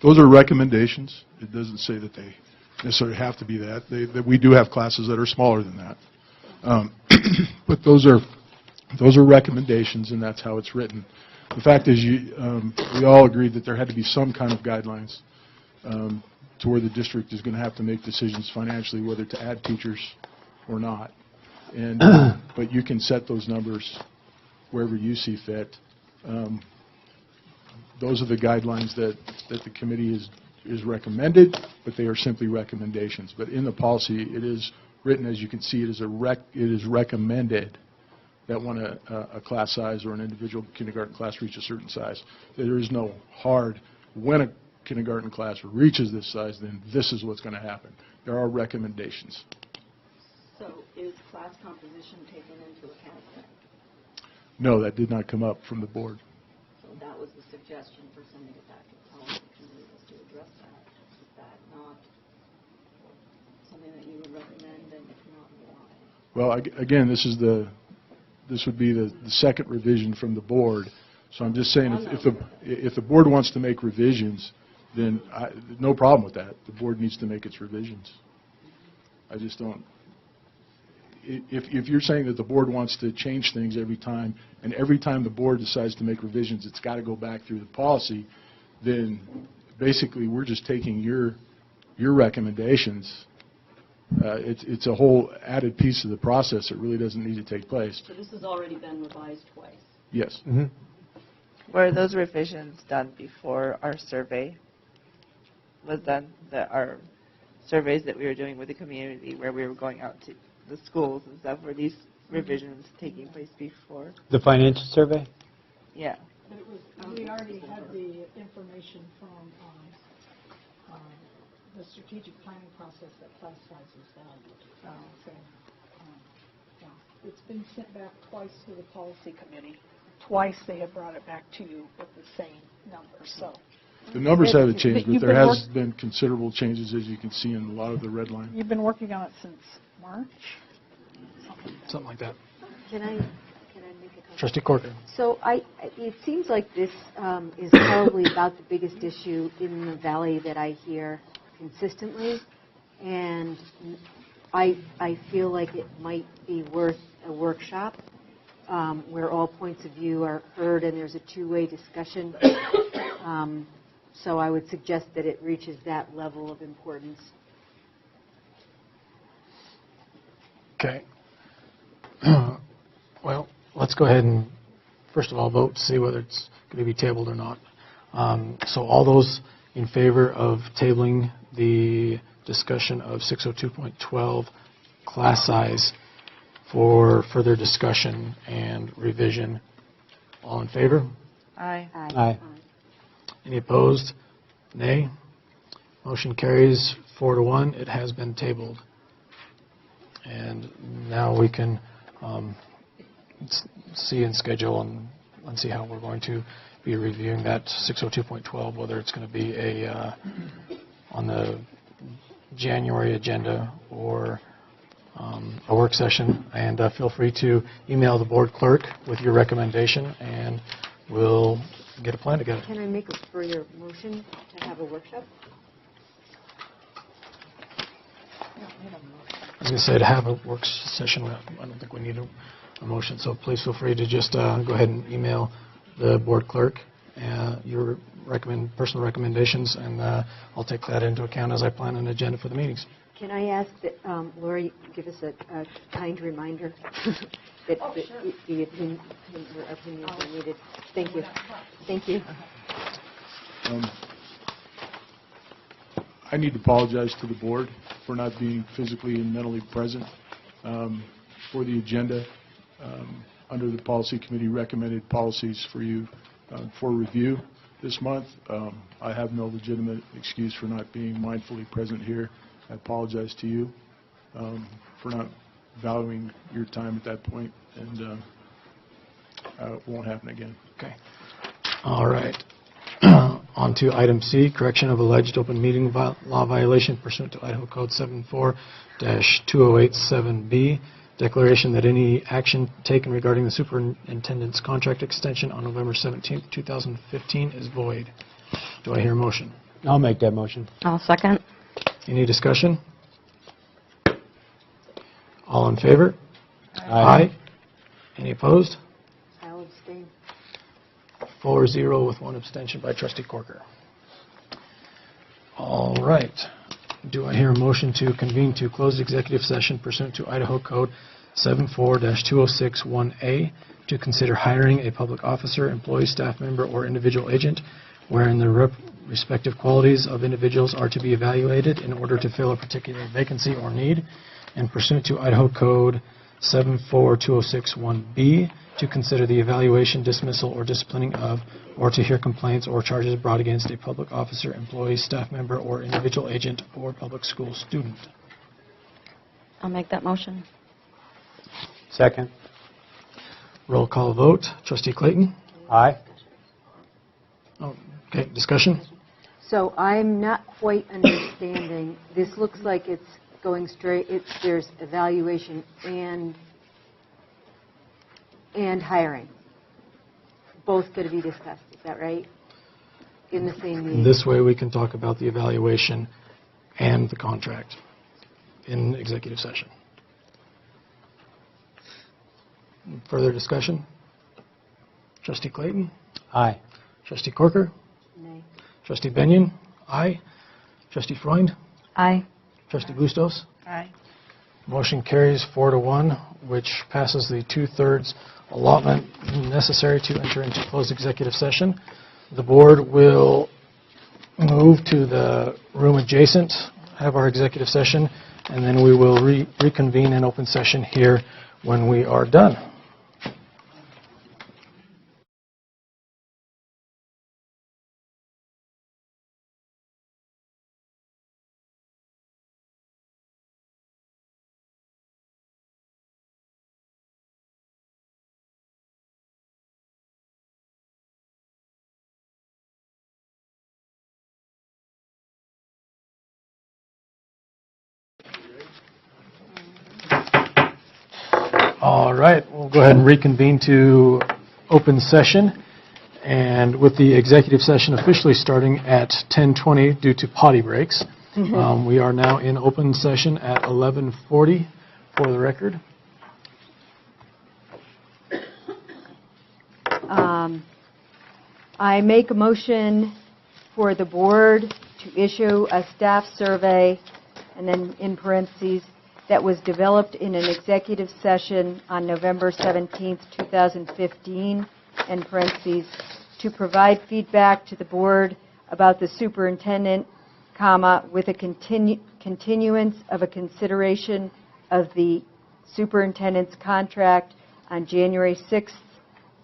Those are recommendations. It doesn't say that they necessarily have to be that. We do have classes that are smaller than that. But those are Those are recommendations, and that's how it's written. The fact is, we all agreed that there had to be some kind of guidelines to where the district is going to have to make decisions financially whether to add teachers or not. And but you can set those numbers wherever you see fit. Those are the guidelines that the committee is recommended, but they are simply recommendations. But in the policy, it is written, as you can see, it is recommended that when a class size or an individual kindergarten class reach a certain size, there is no hard, when a kindergarten class reaches this size, then this is what's going to happen. There are recommendations. So is class composition taken into account then? No, that did not come up from the board. So that was the suggestion for sending it back to the policy committee, was to address that. Is that not something that you would recommend, and if not, why? Well, again, this would be the second revision from the board. So I'm just saying, if the board wants to make revisions, then no problem with that. The board needs to make its revisions. I just don't. If you're saying that the board wants to change things every time, and every time the board decides to make revisions, it's got to go back through the policy, then basically we're just taking your recommendations. It's a whole added piece of the process that really doesn't need to take place. So this has already been revised twice? Yes. Mm-hmm. Were those revisions done before our survey was done? Our surveys that we were doing with the community, where we were going out to the schools and stuff, were these revisions taking place before? The financial survey? Yeah. But it was, we already had the information from the strategic planning process that class size is valued. Yeah. It's been sent back twice to the policy committee. Twice they have brought it back to you with the same numbers. So The numbers haven't changed, but You've there been has been considerable changes, as you can see in a lot of the red line. You've been working on it since March? Something like that. Can I make a comment? Trustee Corcoran. So it seems like this is probably about the biggest issue in the valley that I hear consistently, and I feel like it might be worth a workshop where all points of view are heard and there's a two-way discussion. So I would suggest that it reaches that level of importance. Okay. Well, let's go ahead and, first of all, vote to see whether it's going to be tabled or not. So all those in favor of tabling the discussion of 602.12 class size for further discussion and revision, all in favor? Aye. Aye. Any opposed? Nay. Motion carries 4-1. It has been tabled. And now we can see and schedule and see how we're going to be reviewing that 602.12, whether it's going to be on the January agenda or a work session. And feel free to email the board clerk with your recommendation, and we'll get a plan together. Can I make a further motion to have a workshop? I was going to say to have a work session, I don't think we need a motion, so please feel free to just go ahead and email the board clerk your personal recommendations, and I'll take that into account as I plan an agenda for the meetings. Can I ask that Lori give us a kind reminder that the opinions are needed? Thank you. Thank you. I need to apologize to the board for not being physically and mentally present for the agenda. Under the policy committee recommended policies for you for review this month. I have no legitimate excuse for not being mindfully present here. I apologize to you for not valuing your time at that point, and it won't happen again. Okay. All right. On to item C, correction of alleged open meeting law violation pursuant to Idaho Code 74-2087B. Declaration that any action taken regarding the superintendent's contract extension on November 17, 2015 is void. Do I hear a motion? I'll make that motion. I'll second. Any discussion? All in favor? Aye. Any opposed? 4-0 with one abstention by Trustee Corker. All right. Do I hear a motion to convene to closed executive session pursuant to Idaho Code 74-2061A to consider hiring a public officer, employee, staff member, or individual agent wherein the respective qualities of individuals are to be evaluated in order to fill a particular vacancy or need, and pursuant to Idaho Code 74-2061B to consider the evaluation, dismissal, or disciplining of, or to hear complaints or charges brought against a public officer, employee, staff member, or individual agent or public school student. I'll make that motion. Second. Roll call vote. Trustee Clayton? Aye. Okay, discussion? So I'm not quite understanding. This looks like it's going straight, there's evaluation and hiring. Both going to be discussed, is that right? In the same meeting? This way we can talk about the evaluation and the contract in executive session. Further discussion? Trustee Clayton? Aye. Trustee Corker? Nay. Trustee Benyon? Aye. Trustee Freund? Aye. Trustee Bustos? Aye. Motion carries 4-1, which passes the 2/3 allotment necessary to enter into closed executive session. The board will move to the room adjacent, have our executive session, and then we will reconvene in open session here when we are done. All right, we'll go ahead and reconvene to open session. And with the executive session officially starting at 10:20 due to potty breaks, we are now in open session at 11:40 for the record. I make a motion for the board to issue a staff survey, and then in parentheses, that was developed in an executive session on November 17th, 2015, in parentheses, to provide feedback to the board about the superintendent, comma, with a continuance of a consideration of the superintendent's contract on January 6th,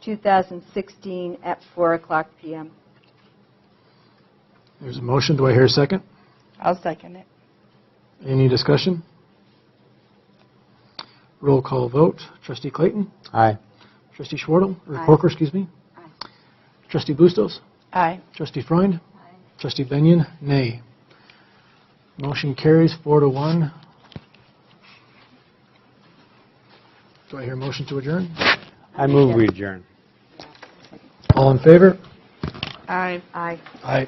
2016 at 4:00 p.m. There's a motion. Do I hear a second? I'll second it. Any discussion? Roll call vote. Trustee Clayton? Aye. Trustee Schwartle? Or Aye. Corker, excuse me? Aye. Trustee Bustos? Aye. Trustee Freund? Trustee Benyon? Nay. Motion carries 4-1. Do I hear a motion to adjourn? I move we adjourn. All in favor? Aye. Aye. Aye.